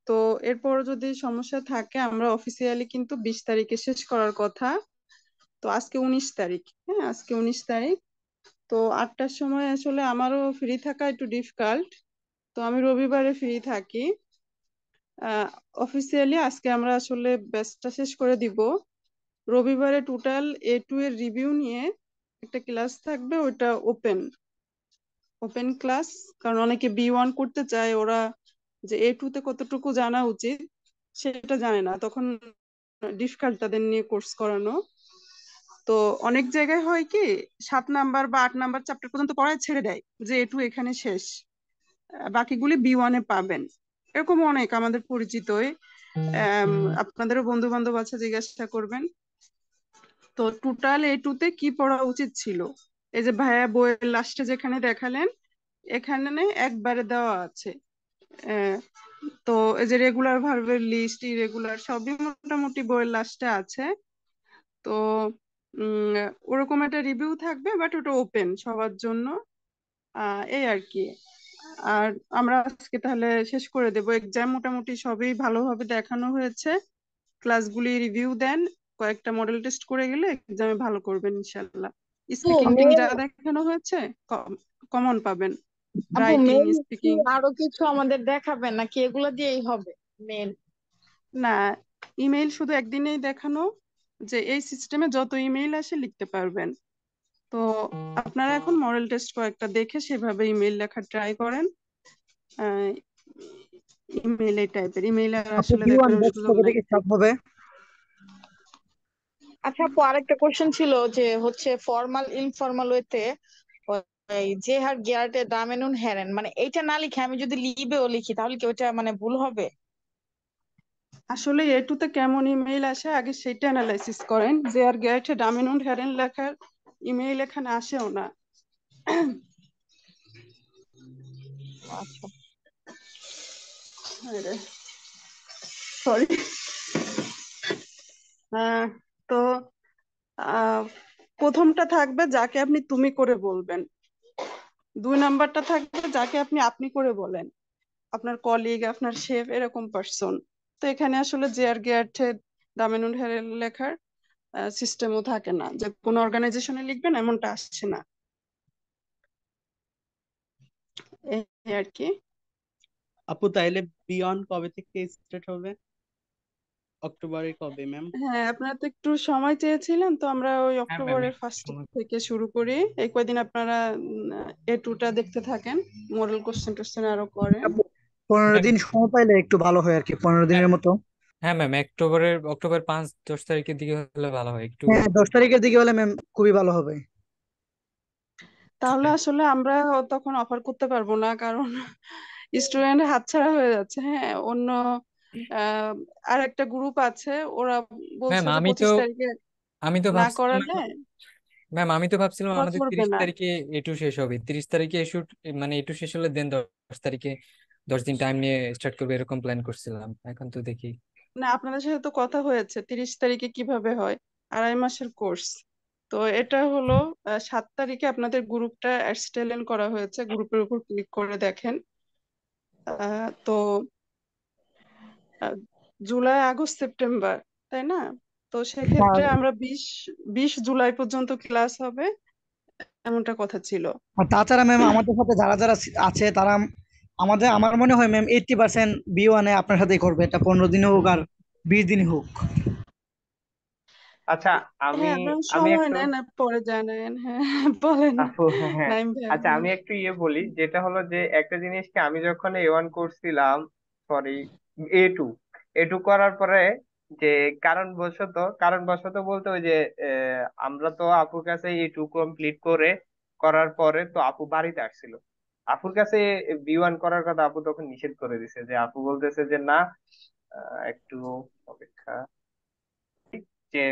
তো এরপর যদি সমস্যা থাকে, আমরা অফিসিয়ালি কিন্তু 20 তারিখে শেষ করার কথা। তো আজকে 19 তারিখ, হ্যাঁ আজকে 19 তারিখ। তো 8টার সময় আসলে আমারও ফ্রি থাকা একটু ডিফিকাল্ট। তো আমি রবিবারে ফ্রি থাকি। অফিসিয়ালি আজকে আমরা আসলে ব্যাচটা শেষ করে দিব। রবিবারে টোটাল A2 এর রিভিউ নিয়ে একটা ক্লাস থাকবে, ওটা ওপেন ওপেন ক্লাস। কারণ অনেকে B1 করতে চায়, ওরা যে A2 তে কতটুকু জানা উচিত সেটা জানে না, তখন ডিফিকাল্ট তাদের নিয়ে কোর্স করানো। তো অনেক জায়গায় হয় কি, 7 নাম্বার বা 8 নাম্বার চ্যাপ্টার পর্যন্ত পড়ায় ছেড়ে দেয়, যে A2 এখানে শেষ, বাকিগুলি B1 এ পাবেন। এরকম অনেক আমাদের পরিচিতই, আপনাদেরও বন্ধু বান্ধব আছে, জিজ্ঞাসা করবেন। তো টোটাল A2 তে কি পড়া উচিত ছিল, এই যে ভাইয়া বইয়ের লাস্টে যেখানে দেখালেন, এখানে একবারে দেওয়া আছে। আহ, তো এই যে রেগুলার ভার্বের লিস্ট, ইরেগুলার সবই মোটামুটি বইয়ের লাস্টে আছে। তো উম ওরকম একটা রিভিউ থাকবে, বাট ওটা ওপেন সবার জন্য। এই আর কি। আর আমরা আজকে তাহলে শেষ করে দেব, এক্সাম মোটামুটি সবই ভালোভাবে দেখানো হয়েছে। ক্লাসগুলি রিভিউ দেন, কয়েকটা মডেল টেস্ট করে গেলে এক্সামে ভালো করবেন ইনশাল্লাহ। আপু স্পিকিং মেল, যা দেখানো হয়েছে কমন পাবেন, আপু রাইটিং, মেল কি স্পিকিং। আরো কিছু আমাদের দেখাবেন নাকি এগুলো দিয়েই হবে মেল? না, ইমেইল শুধু একদিনেই দেখানো, যে এই সিস্টেমে যত ইমেইল আসে লিখতে পারবেন। তো আপনারা এখন মডেল টেস্ট কয়েকটা দেখে সেভাবে ইমেইল লেখার ট্রাই করেন। ইমেইল এই টাইপের ইমেইল আর আপু আসলে B1 দেখানোর ব্যাচ সুযোগ কবে নাই। থেকে স্টার্ট হবে? আচ্ছা আপু, আরেকটা কোশ্চেন ছিল যে হচ্ছে ফর্মাল ইনফর্মাল ওয়েতে এই যে হার গিয়ারটে দামেন উন হেরেন, মানে এইটা না লিখে আমি যদি লিবেও লিখি তাহলে কি ওইটা মানে ভুল হবে? আসলে এটুতে কেমন ইমেইল আসে আগে সেটা অ্যানালাইসিস করেন। যে আর গেটে ডামিন und হেরেন লেখার ইমেইল এখানে আসেও না। আচ্ছা। সরি। তো আহ, প্রথমটা থাকবে যাকে আপনি তুমি করে বলবেন, 2 নাম্বারটা থাকবে যাকে আপনি আপনি করে বলেন, আপনার কলিগ, আপনার শেফ, এরকম পার্সন। তো এখানে আসলে যে আর গেটে ডামিন und হেরেন লেখার সিস্টেমও থাকে না, যে কোন অর্গানাইজেশনে লিখবেন এমনটা আসছে না, এই আর কি। আপু তাইলে বিয়ন্ড কবে থেকে স্টার্ট হবে? অক্টোবরে কবে ম্যাম? হ্যাঁ, আপনারা তো একটু সময় চেয়েছিলেন, তো আমরা ওই হ্যাঁ ম্যাম অক্টোবরের একটু ফার্স্ট সময়। থেকে শুরু করি। এই কয়দিন আপনারা A2টা দেখতে থাকেন, মডেল কোশ্চেন টোশ্চেন আরো করেন। 15 দিন সময় পাইলে একটু ভালো হয় আর কি, 15 দিনের মতো। হ্যাঁ ম্যাম অক্টোবর 5-10 তারিখের দিকে হলে ভালো হয় একটু। হ্যাঁ, 10 তারিখের দিকে হলে ম্যাম খুবই ভালো হবে। তাহলে আসলে আমরা তখন অফার করতে পারবো না, কারণ স্টুডেন্ট হাতছাড়া হয়ে যাচ্ছে। হ্যাঁ, অন্য আহ আর একটা গ্রুপ আছে, ওরা ম্যাম বলছে যে আমি তো 25 তারিখে আমি তো না ভাবছিলাম করালে ভাবছিলাম ওরা আমাদের করবে 30 না। তারিখে এটু শেষ হবে, 30 তারিখে এটু শেষ হলে দেন 10 তারিখে 10 দিন টাইম নিয়ে স্টার্ট করবে এরকম প্ল্যান করছিলাম, এখন তো দেখি। না, আপনাদের সাথে তো কথা হয়েছে 30 তারিখে কিভাবে হয়, 2.5 মাসের কোর্স। তো এটা হলো 7 তারিখে আপনাদের গ্রুপটা এক্সটেন্ড করা হয়েছে, গ্রুপের উপর ক্লিক করে দেখেন। তো আহ, জুলাই, আগস্ট, সেপ্টেম্বর, তাই না? তো সেক্ষেত্রে আর আমরা 20 জুলাই পর্যন্ত ক্লাস হবে, এমনটা কথা ছিল। আর তাছাড়া ম্যাম আমাদের সাথে যারা যারা আছে তারা আমার মনে হয় ম্যাম 80% B1 আপনার সাথেই করবে, এটা 15 দিন হোক আর 20 দিন হোক। আচ্ছা, আমি হ্যাঁ, আপনারা আমি সময় একটু নেন আর পরে জানেন। হ্যাঁ, বলেন আপু, হ্যাঁ, নাইম ভাই, আচ্ছা হ্যাঁ। আমি একটু বলি, যেটা হলো যে একটা জিনিসকে আমি যখন A1 করছিলাম, সরি, A2 A2 করার পরে যে কারণবশত বলতে ওই যে আমরা তো আপুর কাছে A2 কমপ্লিট করার পরে তো আপু বাড়িতে আসছিল। আপুর কাছে B1 করার কথা আপু তখন নিষেধ করে দিছে, যে আপু বলতেছে যে না, একটু অপেক্ষা, যে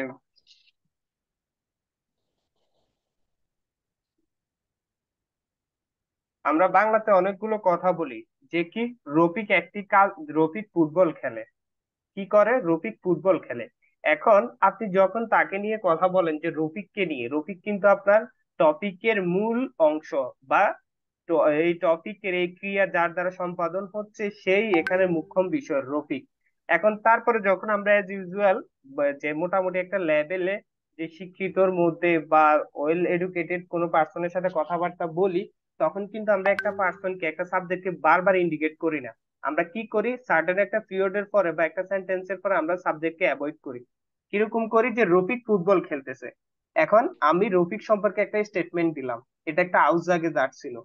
আমরা বাংলাতে অনেকগুলো কথা বলি, যে কি রফিক একটি কাজ, রফিক ফুটবল খেলে, কি করে রফিক ফুটবল খেলে। এখন আপনি যখন তাকে নিয়ে কথা বলেন যে রফিককে নিয়ে, রফিক কিন্তু আপনার টপিকের মূল অংশ, বা এই টপিকের এই ক্রিয়া যার দ্বারা সম্পাদন হচ্ছে সেই এখানে মুখ্য বিষয় রফিক। এখন তারপরে যখন আমরা অ্যাজ ইউজুয়াল যে মোটামুটি একটা লেভেলে যে শিক্ষিতর মধ্যে বা ওয়েল এডুকেটেড কোনো পার্সনের সাথে কথাবার্তা বলি, তখন কিন্তু আমরা একটা পার্সনকে, একটা সাবজেক্টকে বারবার ইন্ডিকেট করি না। আমরা কি করি, সার্টেন একটা পিরিয়ডের পরে বা একটা সেন্টেন্সের পরে আমরা সাবজেক্টকে অ্যাভয়েড করি। কিরকম করি, যে রফিক ফুটবল খেলতেছে। এখন আমি রফিক সম্পর্কে একটা স্টেটমেন্ট দিলাম, এটা একটা আউটসাগে ছিল।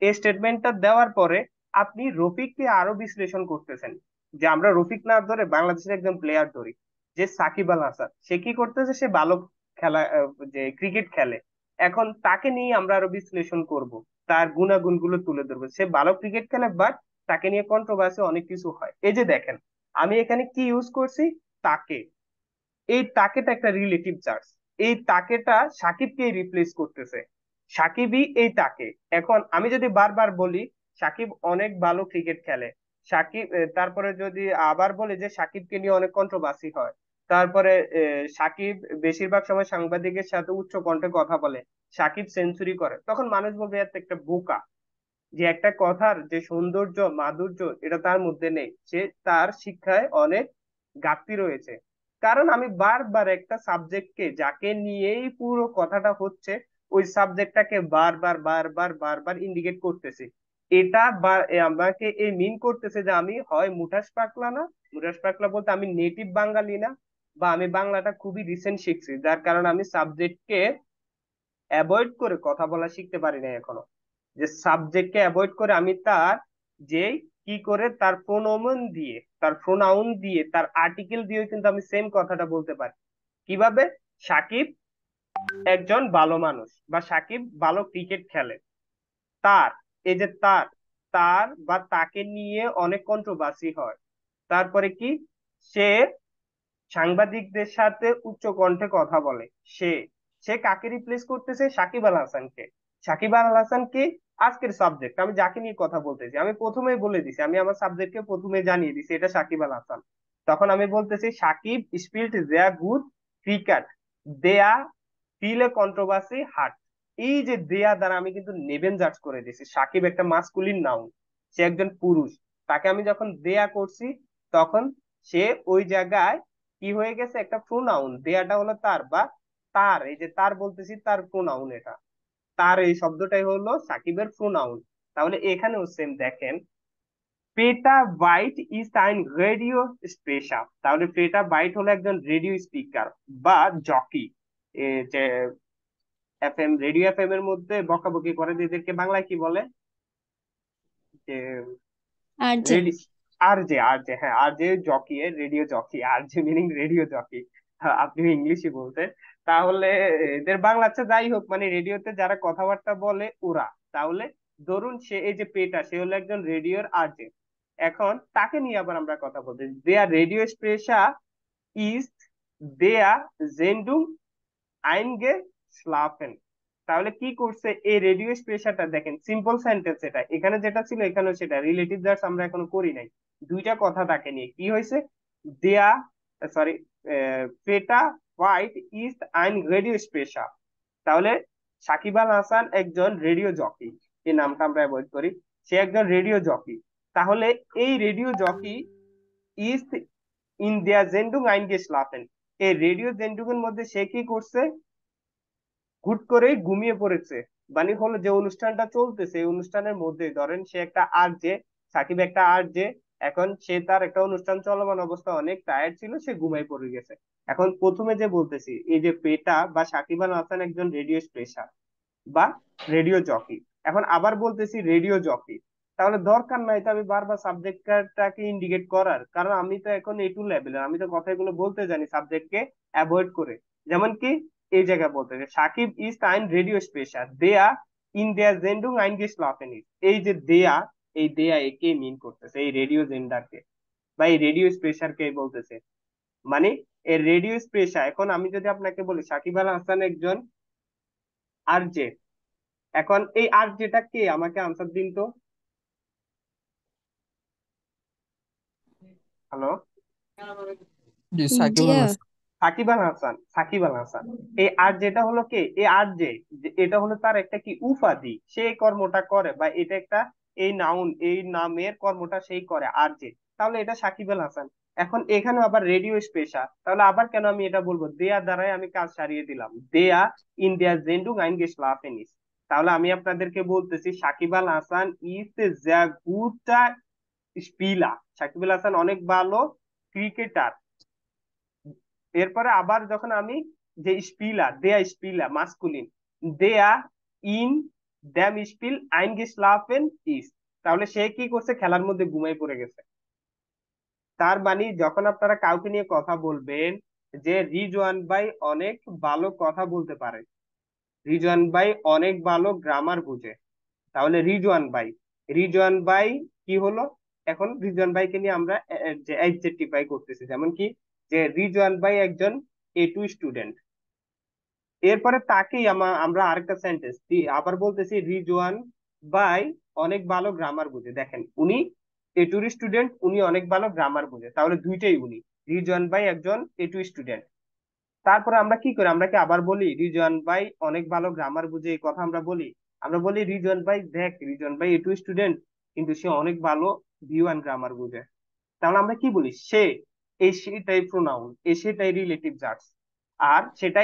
এই স্টেটমেন্টটা দেওয়ার পরে আপনি রফিককে আরো বিশ্লেষণ করতেছেন, যে আমরা রফিক না ধরে বাংলাদেশের একজন প্লেয়ার ধরি, যে সাকিব আল হাসান, সে কি করতেছে, সে ভালো খেলা, যে ক্রিকেট খেলে। এখন তাকে নিয়ে আমরা আরো বিশ্লেষণ করব, তার গুণাগুণ গুলো তুলে ধরবো, সে ভালো ক্রিকেট খেলে, বাট তাকে নিয়ে কন্ট্রোভার্সি অনেক কিছু হয়। এই যে দেখেন, আমি এখানে কি ইউজ করছি, তাকে। এই তাকেটা একটা রিলেটিভ চার্জ, এই তাকেটা সাকিবকে রিপ্লেস করতেছে, সাকিবই এই তাকে। এখন আমি যদি বারবার বলি সাকিব অনেক ভালো ক্রিকেট খেলে, সাকিব তারপরে যদি আবার বলি যে সাকিবকে নিয়ে অনেক কন্ট্রোভার্সি হয়, তারপরে সাকিব বেশিরভাগ সময় সাংবাদিকের সাথে উচ্চ কণ্ঠে কথা বলে, সাকিব সেঞ্চুরি করে, তখন মানুষ বলবে এত একটা বোকা, যে একটা কথার যে সৌন্দর্য মাধুর্য এটা তার মধ্যে নেই, সে তার শিক্ষায় অনেক ঘাটতি রয়েছে। কারণ আমি বারবার একটা সাবজেক্টকে, যাকে নিয়েই পুরো কথাটা হচ্ছে, ওই সাবজেক্টটাকে বারবার বারবার বারবার ইন্ডিকেট করতেছি। এটা আমাকে এই মিন করতেছে যে আমি হয় মুঠাস পাকলা না, মুঠাস পাকলা বলতে আমি নেটিভ বাঙালি না, বা আমি বাংলাটা খুবই রিসেন্ট শিখছি, যার কারণে আমি সাবজেক্টকে অ্যাভয়েড করে কথা বলা শিখতে পারি না এখনো। যে সাবজেক্টকে অ্যাভয়েড করে আমি তার, যে কি করে তার প্রোনোমেন দিয়ে, তার প্রোনাউন দিয়ে, তার আর্টিকেল দিয়ে কিন্তু আমি সেম কথাটা বলতে পারি। কিভাবে, সাকিব একজন ভালো মানুষ, বা সাকিব ভালো ক্রিকেট খেলে, তার, এই যে তার, তার বা তাকে নিয়ে অনেক কন্ট্রোভার্সি হয়। তারপরে কি, সে সাংবাদিকদের সাথে উচ্চ কণ্ঠে কথা বলে। সে সে কাকে রিপ্লেস করতেছে? সাকিব আল হাসানকে। সাকিব আল হাসান কি? আজকের সাবজেক্ট, আমি যাকে নিয়ে কথা বলতেছি আমি প্রথমেই বলে দিছি, আমি আমার সাবজেক্টকে প্রথমে জানিয়ে দিছি এটা সাকিব আল হাসান। তখন আমি বলতেছি সাকিব স্পিল্ড দেয়া গুড ক্রিকেট, দেয়া ফিল এ কন্ট্রোভার্সি হার্ট। এই যে দেয়া দ্বারা আমি কিন্তু নেবেন জাজ করে দিছি, সাকিব একটা মাস্কুলিন নাউন, সে একজন পুরুষ। তাকে আমি যখন দেয়া করছি তখন সে ওই জায়গায় কি হয়ে গেছে? একটা প্রোনাউন, দেয়াটা হলো তার বা তার, এই যে তার বলতেছি তার প্রোনাউন, এটা তার এই শব্দটাই হলো সাকিবের প্রোনাউন। তাহলে এখানেও সেম দেখেন, পেটা বাইট ইজ আইন রেডিও স্পেশাল। তাহলে পেটা বাইট হলো একজন রেডিও স্পিকার বা জকি, যে এফএম, রেডিও এফএম এর মধ্যে বকাবকি করে, এদেরকে বাংলায় কি বলে? যে আর যে রেডি আরজে, আরজে, হ্যাঁ RJ jockey, radio jockey, RJ meaning radio jockey. আপনি ইংলিশই বলতেন। তাহলে এদের বাংলা, আচ্ছা যাই হোক, মানে রেডিওতে যারা কথাবার্তা বলে ওরা। তাহলে ধরুন সে এই যে পেটা, সে হলো একজন রেডিওর আরজে। এখন তাকে নিয়ে আবার আমরা কথা বলতে, দেয়ার রেডিও স্পেশা ইজ দেয়া জেন্ডুম আইনগে স্লাফেন। তাহলে কি করছে এই রেডিও স্পেশালটা? দেখেন সিম্পল সেন্টেন্স, এটা এখানে যেটা ছিল এখানেও সেটা, রিলেটিভ দ্যাটস আমরা এখনো করি নাই। দুইটা কথা তাকে নিয়ে কি হয়েছে? দেয়া, সরি, পেটা হোয়াইট ইজ আইন রেডিও স্পেশাল। তাহলে সাকিব আল হাসান একজন রেডিও জকি, এই নামটা আমরা অ্যাভয়েড করি, সে একজন রেডিও জকি। তাহলে এই রেডিও জকি ইজ ইন দেয়ার জেন্ডুং আইনগে স্লাফেন, এই রেডিও জেন্ডুং এর মধ্যে সে কি করছে? হুট করে ঘুমিয়ে পড়েছে। মানে হলো যে অনুষ্ঠানটা চলতেছে এই অনুষ্ঠানের মধ্যে, ধরেন সে একটা আরজে, সাকিব একটা আরজে, এখন সে তার একটা অনুষ্ঠান চলমান অবস্থা অনেক টায়ার্ড ছিল, সে ঘুমাই পড়ে গেছে। এখন প্রথমে যে বলতেছি এই যে পেটা বা সাকিব আল হাসান একজন রেডিও স্পেশাল বা রেডিও জকি, এখন আবার বলতেছি রেডিও জকি। তাহলে দরকার নাই তো আমি বারবার সাবজেক্টটাকে ইন্ডিকেট করার, কারণ আমি তো এখন এ টু লেভেলের, আমি তো কথাগুলো বলতে জানি সাবজেক্টকে অ্যাভয়েড করে। যেমন কি এই জায়গায় বলতে যে সাকিব ইজ আইন রেডিও স্পেশাল দেয়া ইন দেয়ার জেন্ডুং আইন গেস্লাফেন ইজ, এই যে দেয়া, এই দেয়া একে মিন করতেছে, এই রেডিও জেন্ডারকে বা এই রেডিও স্পেশালকে বলতেছে। মানে এই রেডিও স্পেশাল, এখন আমি যদি আপনাকে বলি সাকিব আল হাসান একজন আরজে, এখন এই আরজেটা কে? আমাকে আনসার দিন তো। হ্যালো? জি, সাকিব আল জিয়া হাসান। সাকিব আল হাসান, সাকিব আল হাসান। এই আর যেটা হলো কে? এই আর যে, এটা হলো তার একটা কি উপাধি, সে এই কর্মটা করে বা এটা একটা, এই নাউন, এই নামের কর্মটা সেই করে আর যে। তাহলে এটা সাকিব আল হাসান। এখন এখানে আবার রেডিও স্পেশাল, তাহলে আবার কেন আমি এটা বলবো? দেয়া দ্বারাই আমি কাজ সারিয়ে দিলাম, দেয়া ইন দেয়ার জেন্ডুং আইন গেস্লাফেনিস। তাহলে আমি আপনাদেরকে বলতেছি সাকিব আল হাসান ইজ দ্য গুড স্পিলার, সাকিব আল হাসান অনেক ভালো ক্রিকেটার। এরপরে আবার যখন আমি যে স্পিলার, দেয়া স্পিলার মাস্কুলিন, দেয়া ইন দ্যাম স্পিল আইন গেস্লাফেন ইস, তাহলে সে কি করছে? খেলার মধ্যে ঘুমাই পড়ে গেছে। তার মানে যখন আপনারা কাউকে নিয়ে কথা বলবেন যে রিজওয়ান ভাই অনেক ভালো কথা বলতে পারে, রিজওয়ান ভাই অনেক ভালো গ্রামার বুঝে, তাহলে রিজওয়ান ভাই, রিজওয়ান ভাই কি হলো? এখন রিজওয়ান ভাইকে নিয়ে আমরা যে অ্যাডজেক্টিফাই করতেছি, যেমন কি যে রিজওয়ান ভাই একজন এ টু স্টুডেন্ট। এরপরে তাকেই আমরা আরেকটা সেন্টেন্স আবার বলতেছি রিজওয়ান ভাই অনেক ভালো গ্রামার বুঝে। দেখেন উনি এ টু স্টুডেন্ট, উনি অনেক ভালো গ্রামার বুঝে, তাহলে দুইটাই উনি। রিজওয়ান ভাই একজন এ টু স্টুডেন্ট। তারপরে আমরা কি করি? আমরা কি আবার বলি রিজওয়ান ভাই অনেক ভালো গ্রামার বুঝে, এই কথা আমরা বলি? আমরা বলি রিজওয়ান ভাই, দেখ রিজওয়ান ভাই এ টু স্টুডেন্ট কিন্তু সে অনেক ভালো ভিউ অ্যান্ড গ্রামার বুঝে। তাহলে আমরা কি বলি? সে, এই সেটাই প্রোনাউন, এই সেটাই রিলেটিভ জার্স। আর সেটা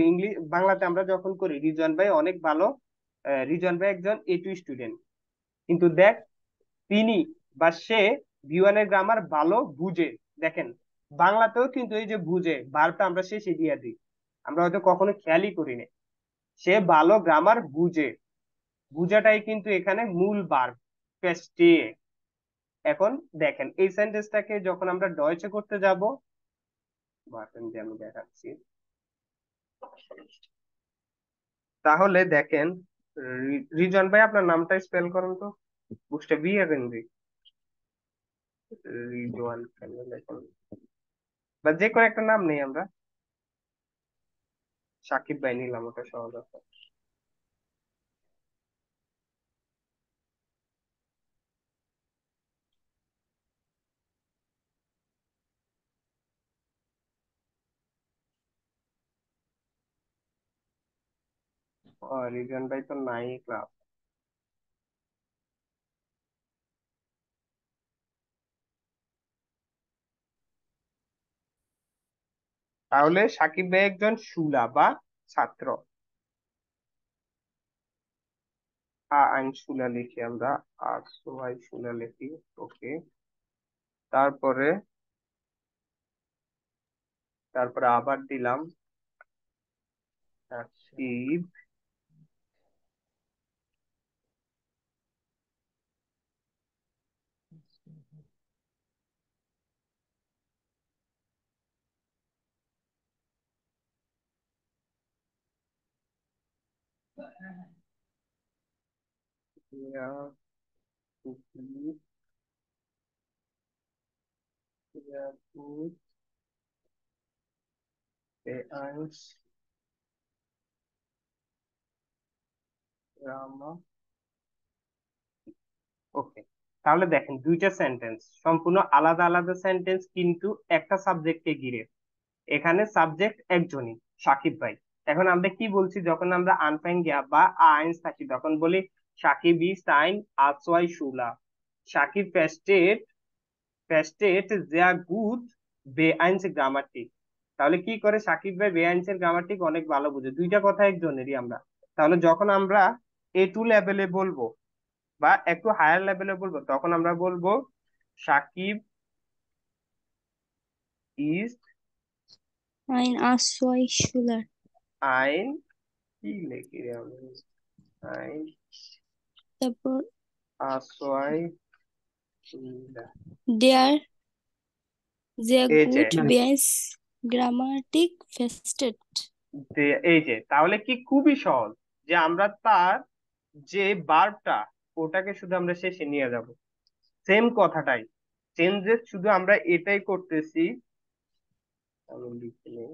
ইংলিশ বাংলাতে আমরা যখন করি রিজন ভাই অনেক ভালো, রিজন ভাই একজন এ টু স্টুডেন্ট, কিন্তু দেখ তিনি বা সে ভিওয়ানের গ্রামার ভালো বুঝে। দেখেন বাংলাতেও কিন্তু এই যে বুঝে ভার্বটা আমরা শেষে দিয়ে দিই, আমরা হয়তো কখনো খেয়ালই করি না। সে ভালো গ্রামার বুঝে, বুঝাটাই কিন্তু এখানে মূল ভার্ব পেস্টিয়ে। এখন দেখেন এই সেন্টেন্সটাকে যখন আমরা ডয়েচে করতে যাব, বাটন দিয়ে আমি দেখাচ্ছি, তাহলে দেখেন রিজন ভাই আপনার নামটা স্পেল করেন তো, বুঝতে বি এবং রি, রিজওয়ান কেন লেখেন? বা যে কোনো একটা নাম নেই আমরা, সাকিব ভাই নিলাম, ওটা সহজ আছে। ও, রিজন ভাই তো নাই ক্লাস। তাহলে সাকিব ভাই একজন শুলা বা ছাত্র। আইন শুলা লিখি আমরা, আর সোয়াই শুলা লিখি। ওকে, তারপরে তারপরে আবার দিলাম সাকিব ইয়াকুব ইয়াকুব আইন রামা। ওকে, তাহলে দেখেন দুইটা সেন্টেন্স সম্পূর্ণ আলাদা আলাদা সেন্টেন্স, কিন্তু একটা সাবজেক্টকে ঘিরে। এখানে সাবজেক্ট একজনই, সাকিব ভাই। এখন আমরা কি বলছি, যখন আমরা আনফাইন গিয়া বা আইনস থাকি তখন বলি সাকিব ইজ আইন আসওয়াই শুলা। সাকিব ফেস্টেট sehr gut বেআইনস গ্রামাটিক। তাহলে কি করে, সাকিব ভাই বেআইনসের গ্রামাটিক অনেক ভালো বুঝে। দুইটা কথা একজনেরই আমরা। তাহলে যখন আমরা A2 লেভেলে বলবো বা একটু হায়ার লেভেলে বলবো, তখন আমরা বলবো সাকিব ইজ Ein Ausweichschüler. আইন, কি লিখি রে আমি, আইন তারপর আসওয়াই শুলা। der sehr এই যে gut beis Grammatik versteht. এই যে, তাহলে কি খুবই সহজ যে আমরা তার যে ভার্বটা, ওটাকে শুধু আমরা শেষে নিয়ে যাব। সেম কথাটাই, চেঞ্জেস শুধু আমরা এটাই করতেছি। আমি লিখে নিই।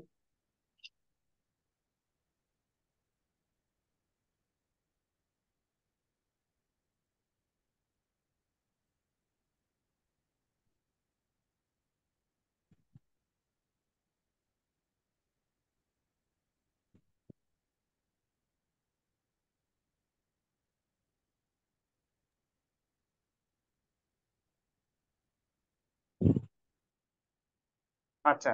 আচ্ছা,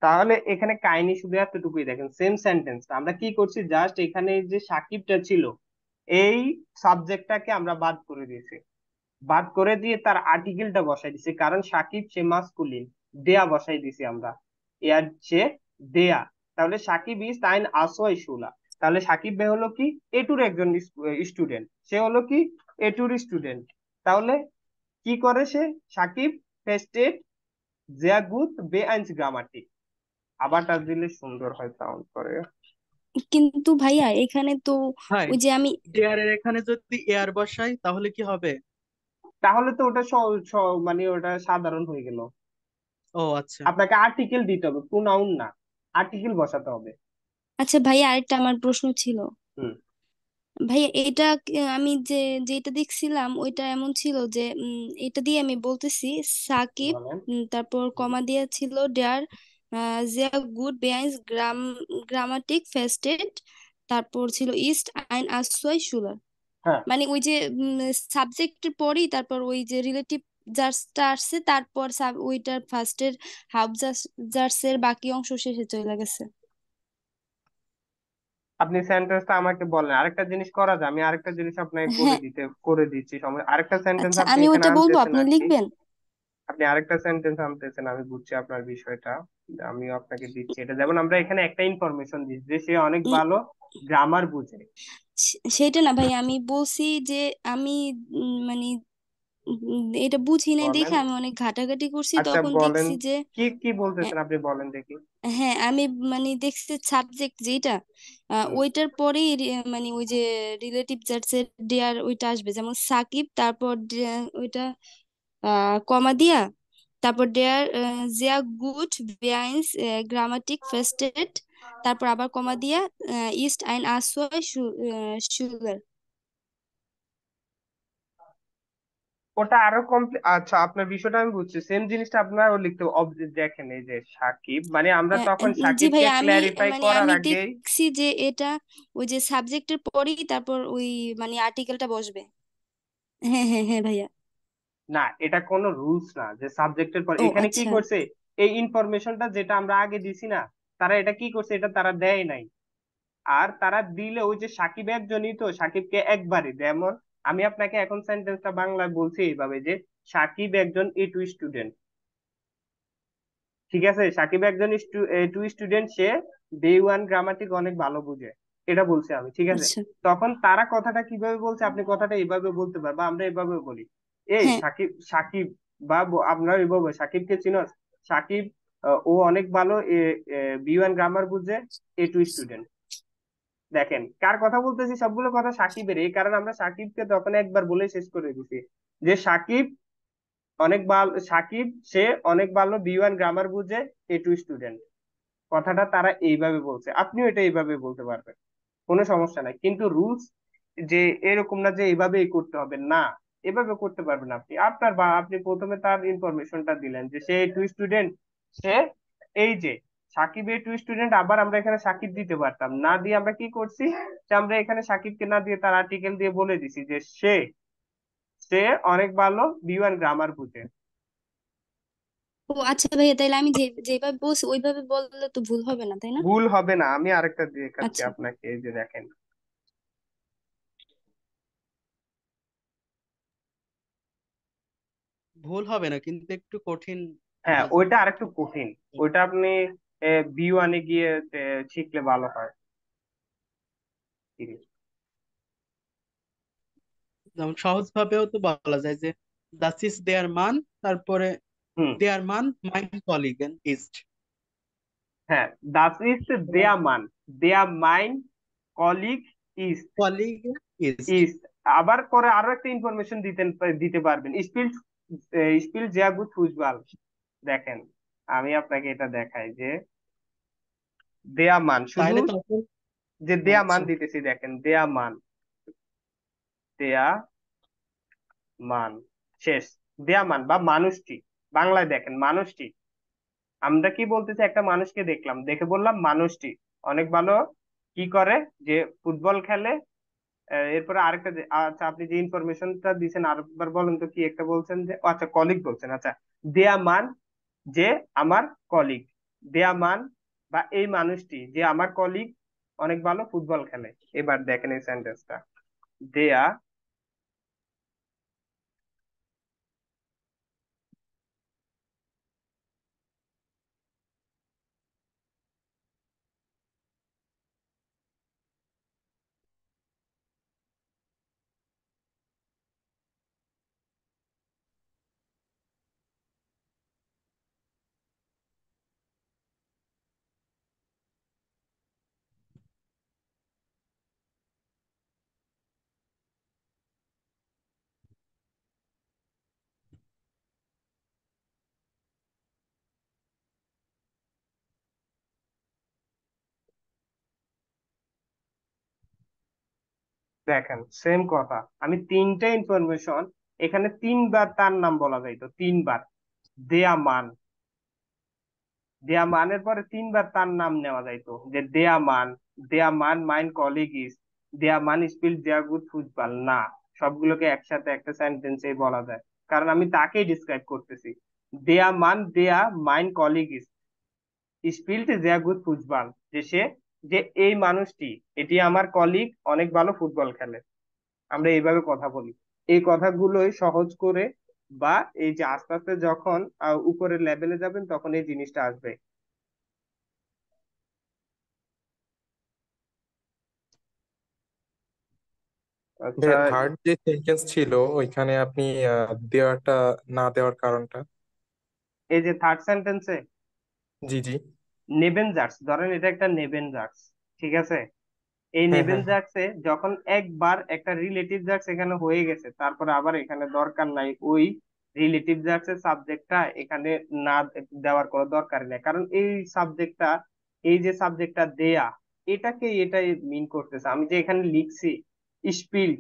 তাহলে এখানে কাহিনী শুধু এতটুকুই, দেখেন সেম সেন্টেন্স। আমরা কি করছি, জাস্ট এখানে যে সাকিবটা ছিল, এই সাবজেক্টটাকে আমরা বাদ করে দিয়েছি। বাদ করে দিয়ে তার আর্টিকেলটা বসাই দিছি, কারণ সাকিব সে মাসকুলিন, দেয়া বসাই দিছি আমরা, এর সে দেয়া। তাহলে সাকিব ইজ আইন আসওয়াই শুলা। তাহলে সাকিব ভাই হলো কি এটুর একজন স্টুডেন্ট, সে হলো কি এটুর স্টুডেন্ট। তাহলে কি করে সে, সাকিব ফেস্টেড sehr gut B1 গ্রামাটিক। আবারটা দিলে সুন্দর হয়, সাউন্ড করে। কিন্তু ভাইয়া এখানে তো ভাই, ওই যে আমি এয়ার এর এখানে যদি এয়ার বসাই তাহলে কি হবে? তাহলে তো ওটা মানে ওটা সাধারণ হয়ে গেল। ও আচ্ছা। আপনাকে আর্টিকেল দিতে হবে, প্রোনাউন না, আর্টিকেল বসাতে হবে। আচ্ছা ভাইয়া, আরেকটা আমার প্রশ্ন ছিল। হুম, ভাইয়া এটা আমি যেটা দেখছিলাম ওইটা এমন ছিল যে এটা দিয়ে আমি বলতেছি সাকিব, বলেন। তারপর কমা দিয়া ছিল ডেয়ার sehr gut beeins গ্রামাটিক ফেস্টেড, তারপর ছিল ইস্ট আইন আসওয়াই শুলার। হ্যাঁ, মানে ওই যে সাবজেক্টের পরেই তারপর ওই যে রিলেটিভ জার্সটা আসছে, তারপর ওইটার ফার্স্টের হাফ জার্সের বাকি অংশ শেষে চলে গেছে। আপনি সেন্টেন্সটা আমাকে বলেন। আরেকটা জিনিস করা যায়, আমি আরেকটা জিনিস আপনাকে হ্যাঁ, করে দিচ্ছি সময়। আরেকটা সেন্টেন্স আচ্ছা আপনি আমি এখানে ওইটা বলবো, আনতেছেন আপনি আর কি। লিখবেন। আপনি আরেকটা সেন্টেন্স আনতেছেন, আমি বুঝছি আপনার বিষয়টা। আমিও আপনাকে দিচ্ছি এটা। যেমন আমরা এখানে একটা ইনফরমেশন দিচ্ছি যে সে অনেক উম, ভালো গ্রামার বুঝে। সেটা না ভাই, আমি বলছি যে আমি মানে এটা বুঝি নাই বলেন। দেখে আমি অনেক ঘাটাঘাটি করছি, আচ্ছা তখন বলেন, দেখছি যে কি কি আহ, বলতেছেন আপনি, বলেন দেখি। হ্যাঁ আমি মানে দেখছি সাবজেক্ট যেটা হুম, ওইটার পরেই মানে ওই যে রিলেটিভ জার্সের ডেয়ার ওইটা আসবে, যেমন সাকিব, তারপর ওইটা কমা দিয়া তারপর দেয়ার গুড বেআইনস গ্রামাটিক ফেস্টেড, তারপর আবার কমা দিয়া ইস্ট আইন আসওয়াই সুগার। ওটা আরো কমপ্লিট। আচ্ছা, আপনার বিষয়টা আমি বুঝছি, সেম জিনিসটা আপনারও লিখতে হবে। দেখেন, এই যে সাকিব, মানে আমরা তখন জি সাকিবকে ভাইয়া, আমি ক্ল্যারিফাই মানে করার আমি আগেই। দেখছি যে এটা ওই যে সাবজেক্টের পরেই তারপর ওই মানে আর্টিকেলটা বসবে। হ্যাঁ হ্যাঁ হ্যাঁ ভাইয়া। না, এটা কোনো রুলস না যে সাবজেক্টের পর। ও এখানে কি আচ্ছা। করছে, এই ইনফরমেশনটা যেটা আমরা আগে দিছি না, তারা এটা কি করছে, এটা তারা দেয় নাই। আর তারা দিলে ওই যে সাকিব একজনই, তো সাকিবকে একবারই, যেমন আমি আপনাকে এখন সেন্টেন্সটা বাংলায় বলছি এইভাবে যে সাকিব একজন A2 স্টুডেন্ট। ঠিক আছে, সাকিব একজন A2 স্টুডেন্ট, সে B1 গ্রামাটিক অনেক ভালো বুঝে, এটা বলছি আমি। ঠিক আছে, আচ্ছা। তখন তারা কথাটা কিভাবে বলছে, আপনি কথাটা এইভাবে বলতে পারবা, আমরা এইভাবে বলি, এই হ্যাঁ। সাকিব সাকিব, বা আপনারা এইভাবে, সাকিবকে চিনস, সাকিব ও অনেক ভালো B1 গ্রামার বুঝে, A2 স্টুডেন্ট। দেখেন কার কথা বলতেছি, সবগুলো কথা সাকিবের, এই কারণে আমরা সাকিবকে তখন একবার বলে শেষ করে দিছি যে সাকিব অনেক ভালো, সাকিব সে অনেক ভালো B1 গ্রামার বুঝে, A2 স্টুডেন্ট। কথাটা তারা এইভাবে বলছে, আপনিও এটা এইভাবে বলতে পারবেন, কোনো সমস্যা নাই। কিন্তু রুলস যে এরকম না যে এইভাবেই করতে হবে, না, এভাবে করতে পারবেন আপনি। আপনার বা আপনি প্রথমে তার ইনফরমেশনটা দিলেন যে সে A2 স্টুডেন্ট, সে এই যে সাকিব A2 স্টুডেন্ট, আবার আমরা এখানে সাকিব দিতে পারতাম, না দিয়ে আমরা কি করছি, যে আমরা এখানে সাকিবকে না দিয়ে তার আর্টিকেল দিয়ে বলে দিছি যে সে সে অনেক ভালো B1 গ্রামার বুঝে। ও আচ্ছা ভাইয়া, তাইলে আমি যেভাবে বলছি ওইভাবে বললে তো ভুল হবে না, তাই না? ভুল হবে না, আমি আরেকটা দেখাচ্ছি আচ্ছা। আপনাকে, এই যে দেখেন। ভুল হবে না, কিন্তু একটু কঠিন হ্যাঁ, মাঝে ওইটা মধ্যে আরেকটু একটু। কঠিন। ওইটা আপনি B1-এ গিয়ে শিখলে ভালো হয়। যেমন সহজ ভাবেও তো বলা যায় যে দ্যাট ইজ দেয়ার মান, তারপরে হুম। দেয়ার মান মাই কলিগ ইস্ট। হ্যাঁ, দাস ইজ দেয়া মান, দেয়া mine colleague is, colleague east. Is. আবার পরে আরো একটা ইনফরমেশন দিতে পারবেন, স্পিল, স্পিল জিয়া গুড ফুসবাল। দেখেন, আমি আপনাকে এটা দেখাই যে দেয়া মান, শুধু তাহলে তখন যে দেয়া মান আচ্ছা, দিতেছি, দেখেন দেয়া মান, দেয়া মান শেষ, দেয়া মান বা মানুষটি, বাংলায় দেখেন মানুষটি। আমরা কি বলতেছি, একটা মানুষকে দেখলাম, দেখে বললাম মানুষটি অনেক ভালো কি করে, যে ফুটবল খেলে। এরপরে আরেকটা আচ্ছা, আপনি যে ইনফরমেশনটা দিয়েছেন আরেকবার বলেন তো, কি একটা বলছেন যে, আচ্ছা কলিগ বলছেন, আচ্ছা। দেয়া মান যে আমার কলিগ, দেয়া মান বা এই মানুষটি যে আমার কলিগ অনেক ভালো ফুটবল খেলে। এবার দেখেন এই সেন্টেন্সটা, দেয়া দেখেন সেম কথা, আমি তিনটা ইনফরমেশন, এখানে তিনবার তার নাম বলা যাইতো, তিনবার। দেয়া মান, দেয়া মানের পরে তিনবার তার নাম নেওয়া যাইতো, যে দেয়া মান, দেয়া মান মাইন কলিগ ইজ, দেয়া মান স্পিল দেয়া গুড ফুটবল, না, সবগুলোকে একসাথে একটা সেন্টেন্সে বলা যায়, কারণ আমি তাকেই ডিসক্রাইব করতেছি। দেয়া মান দেয়া মাইন কলিগ ইজ স্পিল্ট দেয়া গুড ফুটবল, যে সে, যে এই মানুষটি, এটি আমার কলিগ, অনেক ভালো ফুটবল খেলে। আমরা এইভাবে কথা বলি, এই কথাগুলোই সহজ করে, বা এই যে আস্তে আস্তে যখন উপরের লেভেলে যাবেন তখন এই জিনিসটা আসবে। আচ্ছা, ভাইয়া থার্ড যে সেন্টেন্স ছিল ওইখানে আপনি দেওয়াটা না দেওয়ার কারণটা। এই যে থার্ড সেন্টেন্সে জি জি। নেবেনজার্স, ধরেন এটা একটা নেবেনজার্স, ঠিক আছে, এই হ্যাঁ হ্যাঁ হ্যাঁ। নেবেনজার্সে যখন একবার একটা রিলেটিভ জার্স এখানে হয়ে গেছে, তারপরে আবার এখানে দরকার নাই ওই রিলেটিভ জার্সের সাবজেক্টটা এখানে না দেওয়ার কোনো দরকার নেই, কারণ এই সাবজেক্টটা, এই যে সাবজেক্টটা দেয়া, এটাই মিন করতেছে। আমি যে এখানে লিখছি স্পিল,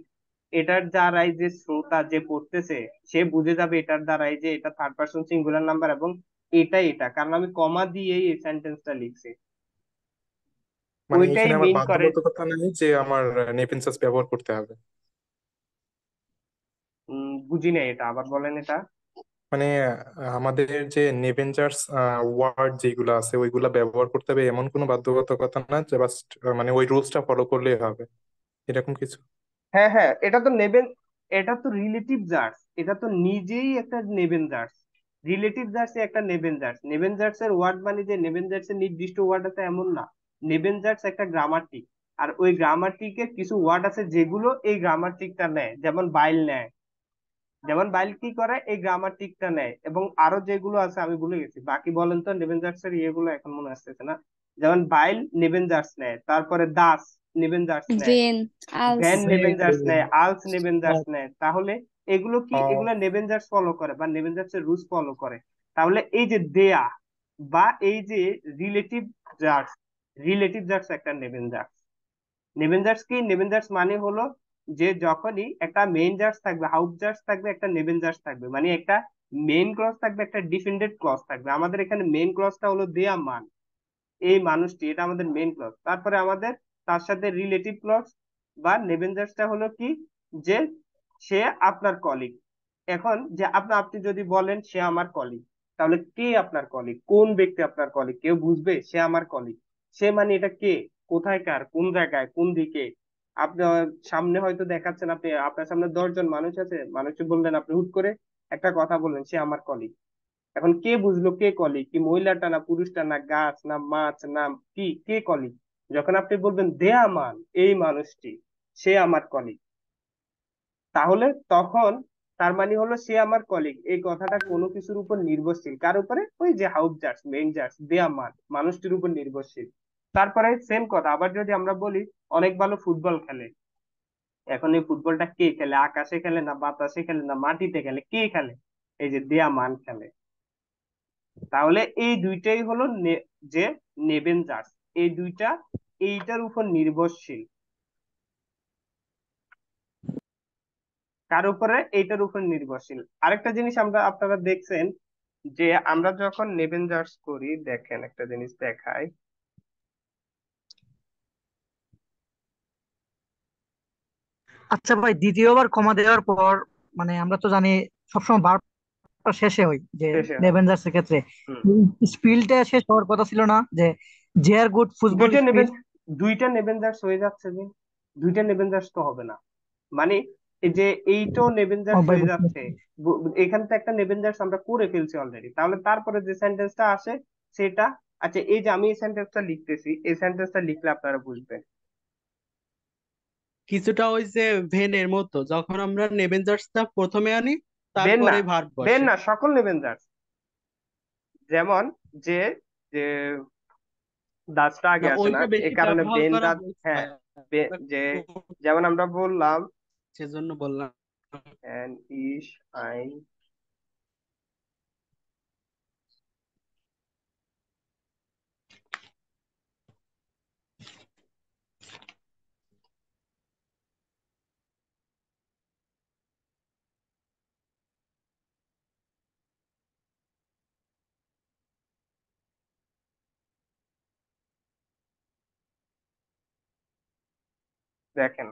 এটার দ্বারাই যে শ্রোতা যে পড়তেছে সে বুঝে যাবে এটার দ্বারাই যে এটা থার্ড পারসন সিঙ্গুলার নাম্বার, এবং এটা কারণ আমি কমা দিয়েই এই সেন্টেন্সটা লিখছি। মানে ওইটাই এখানে আমার মিন করে। বাধ্যবাধকতা নেই যে আমার নেপেনসাস ব্যবহার করতে হবে। বুঝি নাই, এটা আবার বলেন এটা। মানে আমাদের যে নেভেঞ্জার্স ওয়ার্ড যেগুলো আছে ওইগুলা ব্যবহার করতে হবে এমন কোনো বাধ্যবাধকতা না, যে বাস মানে ওই রুলসটা ফলো করলেই হবে, এরকম কিছু? হ্যাঁ হ্যাঁ, এটা তো নেবেন, এটা তো রিলেটিভ জার্স, এটা তো নিজেই একটা নেবেন জার্স। রিলেটিভ জার্স একটা নেবেন জার্স, নেবেন জার্স এর ওয়ার্ড মানে যে নেবেন জার্স এর নির্দিষ্ট ওয়ার্ড আছে এমন না। নেবেন জার্স একটা গ্রামাটিক, আর ওই গ্রামাটিকের কিছু ওয়ার্ড আছে যেগুলো এই গ্রামাটিকটা নেয়, যেমন বাইল নেয়। যেমন বাইল কি করে, এই গ্রামাটিকটা নেয়, এবং আরো যেগুলো আছে আমি ভুলে গেছি, বাকি বলেন তো নেবেনজার্স এর ইয়েগুলো এখন মনে আসতেছে না। যেমন বাইল নেবেনজার্স নেয়, তারপরে দাস নেবেনজার্স নেয়, ভেন, আলস। ভ্যান নেবেনজার্স When নেয়, আলস নেবেনজার্স নেয়। তাহলে এগুলো কি, এগুলো নেবেনজার্স ফলো করে বা নেবেনজার্স এর রুলস ফলো করে। তাহলে এই যে দেয়া বা এই যে রিলেটিভ জার্স, রিলেটিভ জার্স একটা নেবেনজার্স। নেবেনজার্স কি, নেবেনজার্স মানে হলো যে যখনই একটা মেইন জার্স থাকবে, হাউস জার্স থাকবে, একটা নেবেনজার্স থাকবে, মানে একটা মেইন ক্লজ থাকবে, একটা ডিফেন্ডেড ক্লজ থাকবে। আমাদের এখানে মেইন ক্লজটা হলো দেয়া মান, এই মানুষটি, এটা আমাদের মেইন ক্লজ। তারপরে আমাদের তার সাথে রিলেটিভ ক্লজ বা নেবেনজার্সটা হলো কি, যে সে আপনার কলিগ। এখন যে আপনি যদি বলেন সে আমার কলিগ, তাহলে কে আপনার কলিগ, কোন ব্যক্তি আপনার কলিগ, কেউ বুঝবে সে আমার কলিগ। সে মানে এটা কে, কোথায়কার, কোন জায়গায়, কোন দিকে। আপনি সামনে হয়তো দেখাচ্ছেন, আপনি আপনার সামনে 10 জন মানুষ আছে, মানুষকে বললেন, আপনি হুট করে একটা কথা বললেন সে আমার কলিগ। এখন কে বুঝলো কে কলিগ, কি মহিলাটা না পুরুষটা, না গাছ না মাছ না কি, কে কলিগ? যখন আপনি বলবেন দেয়া মান, এই মানুষটি সে আমার কলিগ, তাহলে তখন তার মানে হলো সে আমার কলিগ, এই কথাটা কোনো কিছুর উপর নির্ভরশীল, কার উপরে, ওই যে হাউস জার্স মেইন জার্স দেয়া মান মানুষটির উপর নির্ভরশীল। তারপরে সেম কথা আবার যদি আমরা বলি, অনেক ভালো ফুটবল খেলে, এখন এই ফুটবলটা কে খেলে, আকাশে খেলে না বাতাসে খেলে না মাটিতে খেলে, কে খেলে, এই যে দেয়া মান খেলে। তাহলে এই দুইটাই হলো যে নেবেন জার্স, এই দুইটা এইটার উপর নির্ভরশীল, কার উপরে, এইটার উপর নির্ভরশীল। আরেকটা জিনিস আমরা, আপনারা দেখছেন যে আমরা যখন নেবেন জার্স করি, দেখেন একটা জিনিস দেখাই। আচ্ছা ভাই, দ্বিতীয়বার কমা দেওয়ার পর মানে আমরা তো জানি সবসময় বারটা শেষে হয় যে শেষে হয়। নেভেনজার্স এর ক্ষেত্রে হুম। স্পিলটা শেষ হওয়ার কথা ছিল না, যে যে আর গুড ফুটবল দুইটা স্পিল। নেবেন, দুইটা নেবেন জার্স হয়ে যাচ্ছে যে, দুইটা নেবেন জার্স তো হবে না, মানে এই যে এইটাও নেবেন ও জার্স ভাই, হয়ে বুঝতে যাচ্ছে। পারছি। এখানে তো একটা নেবেন জার্স আমরা করে ফেলছি অলরেডি, তাহলে তারপরে যে সেন্টেন্সটা আসে সেটা, আচ্ছা এই যে আমি এই সেন্টেন্সটা লিখতেছি, এই সেন্টেন্সটা লিখলে আপনারা বুঝবেন। কিছুটা ওই যে ভেনের মতো, যখন আমরা নেভেঞ্জার্সটা প্রথমে আনি বেন না, তারপরে ভার্ব বেন বসে। না, সকল নেবেন জার্স, যেমন যে যে দাসটা আগে না, আসে না, ওইটা এই বেশি কারণে ব্যবহার বেন করা দাস। বলছে হ্যাঁ, ভাই, আমরা যে যেমন আমরা বললাম সেজন্য বললাম। এন ইস আইন, দেখেন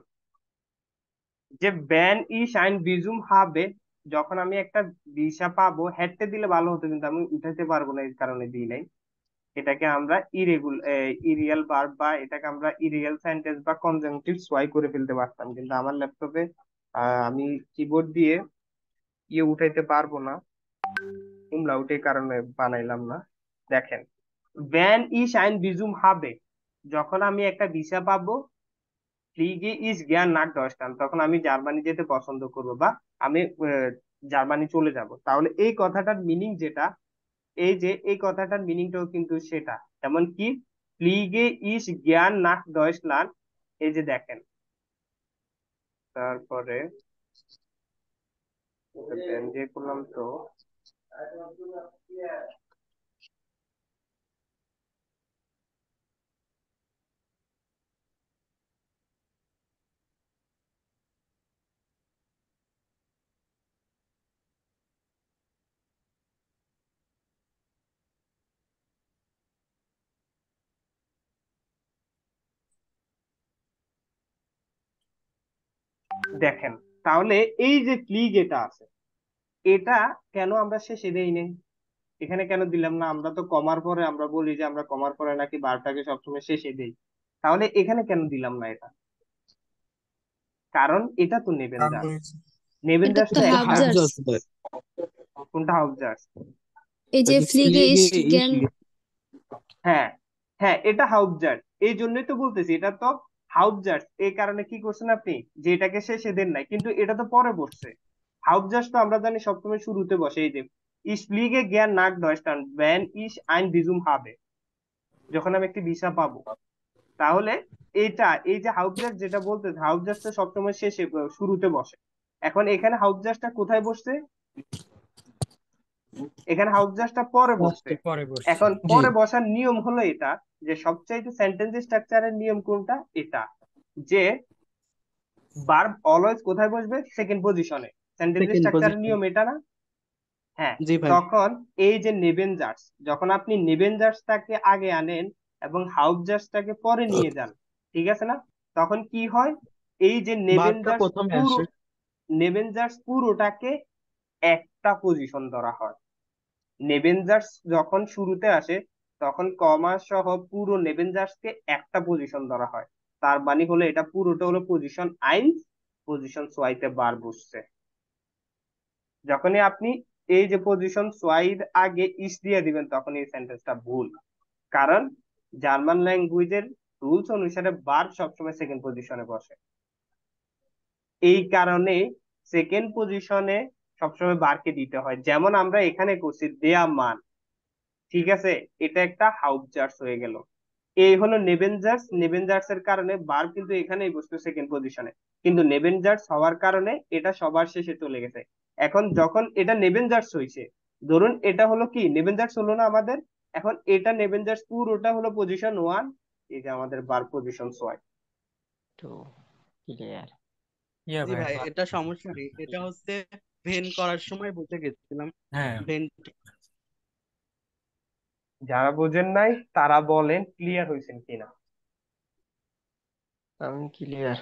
যে ব্যান ইস আইন বিজুম হবে, যখন আমি একটা দিশা পাবো, হেডতে দিলে ভালো হতো কিন্তু আমি উঠাইতে পারবো না, এই কারণে দিই নাই। এটাকে আমরা ইরিয়াল ভার্ব বা এটাকে আমরা ইরিয়াল সেন্টেন্স বা কনজাংটিভ সোয়াই করে ফেলতে পারতাম, কিন্তু আমার ল্যাপটপে আমি কিবোর্ড দিয়ে ইয়ে উঠাইতে পারবো না, umlaut এই কারণে বানাইলাম না। দেখেন, ভ্যান ইস আইন বিজুম হবে, যখন আমি একটা ভিসা পাবো, ফ্লিগে ইস জ্ঞান নাক দশটান, তখন আমি জার্মানি যেতে পছন্দ করব বা আমি জার্মানি চলে যাব। তাহলে এই কথাটার মিনিং যেটা, এই যে এই কথাটার মিনিংটাও কিন্তু সেটা, যেমন কি ফ্লিগে ইস জ্ঞান নাক দশলান, এই যে দেখেন। তারপরে দেন দিয়ে করলাম তো। দেখেন, তাহলে এই যে ক্লিক এটা আছে, এটা কেন আমরা শেষে দেই নাই? এখানে কেন দিলাম না? আমরা তো কমার পরে আমরা বলি যে আমরা কমার পরে নাকি বারটাকে সবসময় শেষে দেই। তাহলে এখানে কেন দিলাম না এটা? কারণ এটা তো নেবেন কারণ জার্স। হচ্ছে নেবেন এটা জার্স তো তো এটা হাফ একটা। Half jars. জজ হয়। কোনটা হাফ জার্স? এই ওই যে যে ফ্লিগে ফ্লেগে ইস্টগেন। হ্যাঁ, হ্যাঁ, এটা হাউপজার্ড। এই জন্যই তো বলতেছি এটা তো হাউপজার্ড। এই কারণে কি করছেন আপনি, যে এটাকে শেষে দেন নাই, কিন্তু এটা তো পরে বসছে। হাউপজার্ড তো আমরা জানি সবসময় শুরুতে বসে। এই যে ich fliege gern nach Deutschland wenn ich ein Visum habe, যখন আমি একটি ভিসা পাবো। তাহলে এটা, এই যে হাউপজার্ড যেটা বলতেছে, হাউপজার্ড তো সবসময় শেষে শুরুতে বসে। এখন এখানে হাউপজার্ডটা কোথায় বসছে? এখানে হাউপজার্ডটা পরে বসছে। লাস্টে। পরে বসছে। এখন জি। পরে বসার নিয়ম হলো এটা, যে সবচাইতে সেন্টেন্স স্ট্রাকচারের নিয়ম কোনটা? এটা, যে ভার্ব অলওয়েজ কোথায় বসবে? সেকেন্ড পজিশনে। সেন্টেন্স সেকেন্ড স্ট্রাকচারের পজিশন। নিয়ম এটা না? হ্যাঁ। জি ভাই। তখন এই যে নেবেনজার্স, যখন আপনি নেবেনজার্সটাকে আগে আনেন এবং হাউপজার্সটাকে পরে নিয়ে যান, ঠিক আছে না? তখন কি হয়? এই যে ভার্বটা নেবেনজার্স প্রথমে পুরো, আসে। নেবেনজার্স পুরোটাকে একটা পজিশন ধরা হয়। নেবেনজার্স যখন শুরুতে আসে, তখন কমা সহ পুরো নেবেনজার্সকে একটা পজিশন ধরা হয়। তার মানে হলো এটা পুরোটা হলো পজিশন আইন, পজিশন সোয়াইতে বার বসছে। যখনই আপনি এই যে পজিশন সোয়াইর আগে ইস দিয়ে দিবেন, তখন এই সেন্টেন্সটা ভুল। কারণ জার্মান ল্যাঙ্গুয়েজের রুলস অনুসারে ভার্ব সবসময় সেকেন্ড পজিশনে বসে। এই কারণে সেকেন্ড পজিশনে সবসময় বারকে দিতে হয়। যেমন আমরা এখানে করছি দেয়া মান, ঠিক আছে, এটা একটা হাউপজার্স হয়ে গেল। এই হলো নেবেনজার্স। নেবেনজার্স এর কারণে ভার্ব কিন্তু এখানেই বসতো সেকেন্ড পজিশনে, কিন্তু নেবেনজার্স হওয়ার কারণে এটা সবার শেষে চলে গেছে। এখন যখন এটা নেবেনজার্স হয়েছে, ধরুন এটা হলো কি নেবেনজার্স হলো না আমাদের, এখন এটা নেবেনজার্স পুরোটা হলো পজিশন ওয়ান, এই যে আমাদের ভার্ব পজিশন ওয়াই। তো ক্লিয়ার। ইয়া জি ভাই। ভাই, এটা সমস্যা নেই, এটা হচ্ছে ভেন করার সময় বুঝে গেছিলাম। হ্যাঁ, ভেন। যারা বোঝেন নাই তারা বলেন ক্লিয়ার হয়েছেন কিনা। আমি ক্লিয়ার।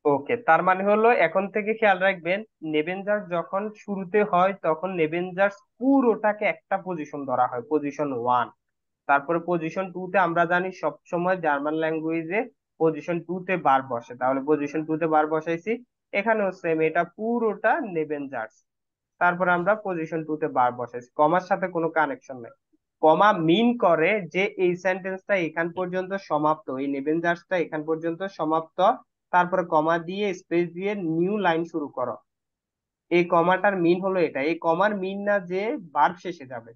ওকে, তার মানে হলো এখন থেকে খেয়াল রাখবেন, নেবেনজার্স যখন শুরুতে হয় তখন নেবেনজার্স পুরোটাকে একটা পজিশন ধরা হয়, পজিশন ওয়ান। তারপরে পজিশন টু তে আমরা জানি সব সময় জার্মান ল্যাঙ্গুয়েজে পজিশন টু তে বার বসে, তাহলে পজিশন টু তে বার বসাইছি। এখানেও সেম, এটা পুরোটা নেবেনজার্স। তারপরে আমরা পজিশন টু তে বার বসাইছি, কমার সাথে কোনো কানেকশন নেই। কমা মিন করে যে এই সেন্টেন্সটা এখান পর্যন্ত সমাপ্ত, এই নেবেনজার্সটা এখান পর্যন্ত সমাপ্ত, তারপরে কমা দিয়ে স্পেস দিয়ে নিউ লাইন শুরু করো। এই কমাটার মিন হলো এটা। এই কমার মিন না যে ভার্ব শেষে যাবে।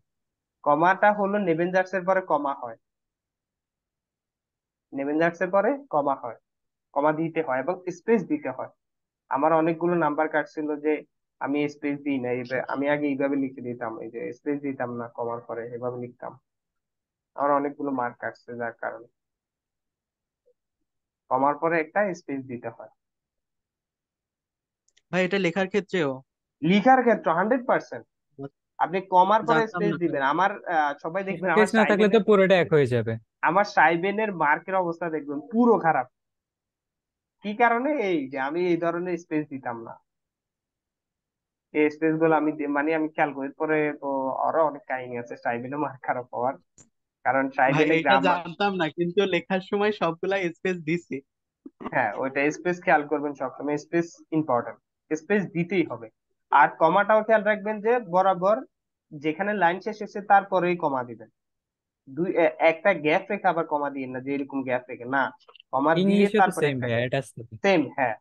কমাটা হলো নেবেনজার্সের পরে কমা হয়, নেবেনজার্সের পরে কমা হয়, কমা দিতে হয় এবং স্পেস দিতে হয়। আমার অনেকগুলো নাম্বার কাটছিল যে আমি স্পেস দিই না, আমি আগে এইভাবে লিখে দিতাম, এই যে স্পেস দিতাম না, কমার পরে এভাবে লিখতাম। আমার অনেকগুলো মার্ক কাটছে যার কারণে কমার পরে একটা স্পেস দিতে হয়। ভাই, এটা লেখার ক্ষেত্রেও লিখার ক্ষেত্রে 100%। আপনি কমার পরে জানতাম স্পেস না তো। দিবেন। আমার সবাই দেখবেন আমার স্পেস না থাকলে তো সাইবেনের, পুরোটা এক হয়ে যাবে। আমার সাইবেনের মার্কের অবস্থা দেখবেন পুরো খারাপ। কি কারণে? এই যে আমি এই ধরনের স্পেস দিতাম না। এই স্পেস গুলো আমি মানে আমি খেয়াল করি পরে তো। আরো অনেক কাহিনী আছে সাইবেনে মার্ক খারাপ হওয়ার, কারণ ভাই, সাইবেনে এটা গ্রামার। জানতাম না, কিন্তু লেখার সময় সবগুলা স্পেস দিছি। হ্যাঁ, ওইটা স্পেস খেয়াল করবেন সবসময়, স্পেস ইম্পর্টেন্ট, স্পেস দিতেই হবে। আর কমাটাও খেয়াল রাখবেন যে বরাবর যেখানে লাইন শেষ হচ্ছে তারপরেই কমা দিবেন। একটা গ্যাপ রেখে আবার কমা দিন না, যে এরকম গ্যাপ রেখে না, কমা দিয়ে ইংলিশে তো তারপরে সেম একটা ভাই, গ্যাপ। এটা সেম, হ্যাঁ।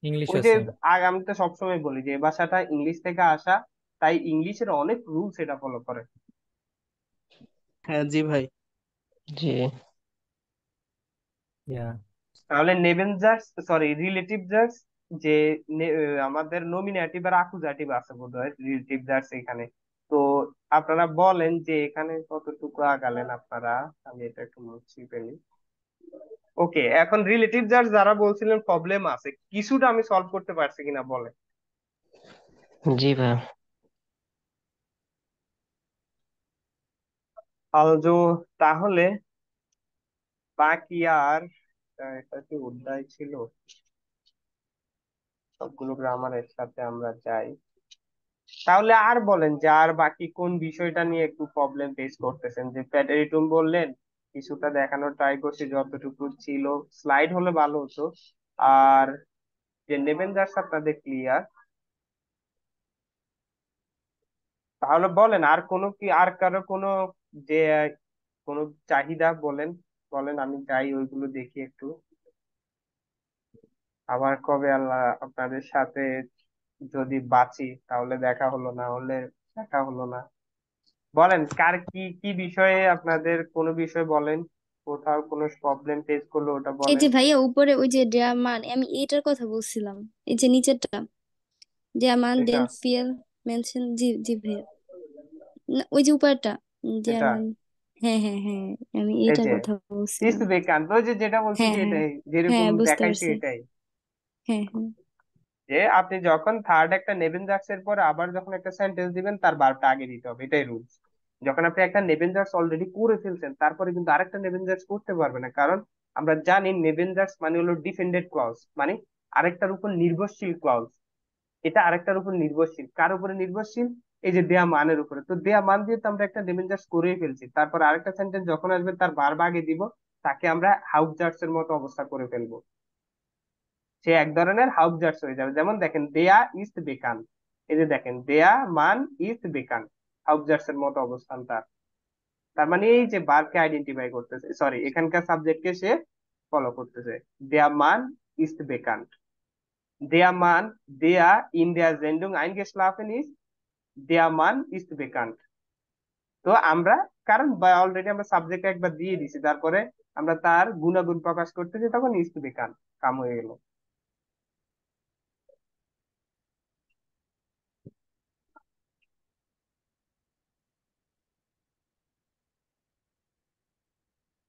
ওই ইংলিশও যে সেম। আমি তো সবসময় বলি যে এই ভাষাটা ইংলিশ থেকে আসা, তাই ইংলিশের অনেক রুলস এটা ফলো করে। হ্যাঁ জি ভাই। জি। ইয়া। তাহলে নেবেন জার্স, সরি রিলেটিভ জার্স যে আমাদের নমিনেটিভ আর আকুজাটিভ আছে বোধহয় রিলেটিভ জার্স এখানে। তো আপনারা বলেন যে এখানে কতটুকু আগালেন আপনারা। আমি এটা একটু মুছি ফেলি। ওকে, এখন রিলেটিভ জার্স যারা বলছিলেন প্রবলেম আছে, কিছুটা আমি সলভ করতে পারছি কিনা বলেন। জি ভাইয়া। অলজো তাহলে বাকি আর এটা কি অধ্যায় ছিল, সবগুলো গ্রামার একসাথে আমরা যাই। তাহলে আর বলেন যে আর বাকি কোন বিষয়টা নিয়ে একটু প্রবলেম ফেস করতেছেন। যে প্যাটারিটুম বললেন, কিছুটা দেখানোর ট্রাই করছি যতটুকু ছিল, স্লাইড হলে ভালো হতো। আর যে নেবেন যার আপনাদের ক্লিয়ার, তাহলে বলেন আর কোনো কি, আর কারো কোনো যে কোনো চাহিদা বলেন। বলেন, আমি যাই ওইগুলো দেখি একটু। আবার কবে আল্লাহ আপনাদের সাথে যদি বাঁচি তাহলে দেখা হলো, না হলে দেখা হলো না। বলেন কার কি কি বিষয়ে, আপনাদের কোনো বিষয় বলেন, কোথাও কোনো প্রবলেম ফেস করলো ওটা এই বলেন। যে ভাইয়া উপরে ওই যে ডেয়ামান, আমি এটার কথা বলছিলাম, এই যে নিচেরটা, ডেয়ামান এটা ডেলফিয়াল মেনশন, জি জি ভাইয়া, না, ওই যে উপরেরটা, এটা ডেয়ামান। হ্যাঁ হ্যাঁ হ্যাঁ, আমি এই এইটার যে কথা বলছিলাম। ইস্ট বেকান, তো যে যেটা বলছি হ্যাঁ হ্যাঁ সেটাই, যেরকম হ্যাঁ, বুঝতে দেখাইছি পারছি। এটাই। হ্যাঁ হ্যাঁ। যে আপনি যখন থার্ড একটা নেবেন জার্স এর পরে আবার যখন একটা সেন্টেন্স দিবেন, তার ভার্বটা আগে দিতে হবে, এটাই রুলস। যখন আপনি একটা নেবেন জার্স অলরেডি করে ফেলছেন, তারপরে কিন্তু আরেকটা নেবেন জার্স করতে পারবে না, কারণ আমরা জানি নেবেন জার্স মানে হলো ডিপেন্ডেন্ট ক্লজ, মানে আরেকটার উপর নির্ভরশীল ক্লজ। এটা আরেকটার উপর নির্ভরশীল, কার উপরে নির্ভরশীল? এই যে দেয়া মানের উপরে। তো দেয়া মান দিয়ে তো আমরা একটা নেবেন জার্স করেই ফেলছি, তারপর আরেকটা সেন্টেন্স যখন আসবে তার ভার্ব আগে দিব, তাকে আমরা হাউস জার্স এর মতো অবস্থা করে ফেলবো। সে এক ধরনের হাউকজার্স হয়ে যাবে। যেমন দেখেন দেয়া ইস্ট বেকান, এই যে দেখেন দেয়া মান ইস্ট বেকান, হাউকজার্স এর মতো অবস্থান তার। তার মানে এই যে বারকে আইডেন্টিফাই করতেছে, সরি এখানকার সাবজেক্টকে সে ফলো করতেছে। দেয়া মান ইস্ট বেকান, দেয়া মান, দেয়া ইন দেয়া জেন্ডুং আইনgeschlafen ist, দেয়া মান ইস্ট বেকান। তো আমরা, কারণ অলরেডি আমরা সাবজেক্ট একবার দিয়ে দিছি, তারপরে আমরা তার গুণাগুণ প্রকাশ করতেছি, তখন ইস্ট বেকান কাম হয়ে গেল।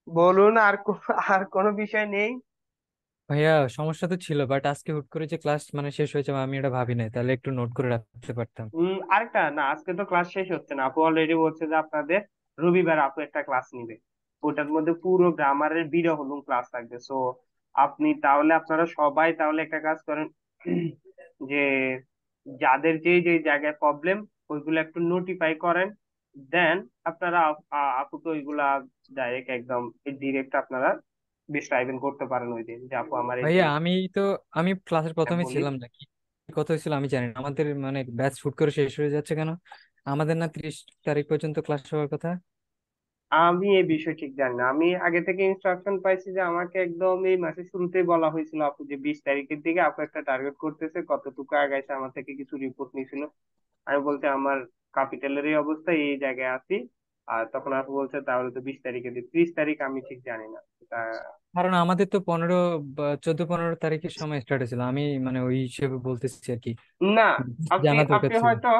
বলুন আর আর কোনো বিষয় নেই? ভাইয়া সমস্যা তো ছিল, বাট আজকে হুট করে যে ক্লাস মানে শেষ হয়েছে আমি এটা ভাবি নাই, তাহলে একটু নোট করে রাখতে পারতাম। আরেকটা না, আজকে তো ক্লাস শেষ হচ্ছে না, আপু অলরেডি বলছে যে আপনাদের রবিবার আপু একটা ক্লাস নিবে, ওটার মধ্যে পুরো গ্রামারের বিড়া হলুম ক্লাস থাকবে। সো আপনি তাহলে, আপনারা সবাই তাহলে একটা কাজ করেন, যে যাদের যে যে জায়গায় প্রবলেম ওইগুলো একটু নোটিফাই করেন। দেন আপনারা আপুকে ওইগুলা ডাইরেক্ট একদম ডিরেক্ট আপনারা ডিসক্রাইবেন করতে পারেন ওই দিন, যে আপু আমার এই ভাইয়া যে। আমি ক্লাসের প্রথমে বলি, ছিলাম নাকি, কি কথা হয়েছিল আমি জানি না। আমাদের মানে ব্যাচ হুট করে শেষ হয়ে যাচ্ছে কেন? আমাদের না 30 তারিখ পর্যন্ত ক্লাস হওয়ার কথা। আমি এই বিষয় ঠিক জানি না। আমি আগে থেকে ইনস্ট্রাকশন পাইছি যে আমাকে একদম এই মাসের শুরুতেই বলা হয়েছিল আপু, যে 20 তারিখের দিকে আপু একটা টার্গেট করতেছে, কতটুকু আগাইছে আমার থেকে কিছু রিপোর্ট নিছিল। আমি বলছি আমার ক্যাপিটালের এই অবস্থা, এই জায়গায় আছি। আর তখন আপু বলছে তাহলে তো 20 তারিখে দিই, 30 তারিখ আমি ঠিক জানি না এটা। কারণ আমাদের তো 14 15 তারিখের সময় স্টার্ট হয়েছিল, আমি মানে ওই হিসেবে বলতেছি আর কি। না, আপনি জানা দরকার আপনি ছিল। হয়তো,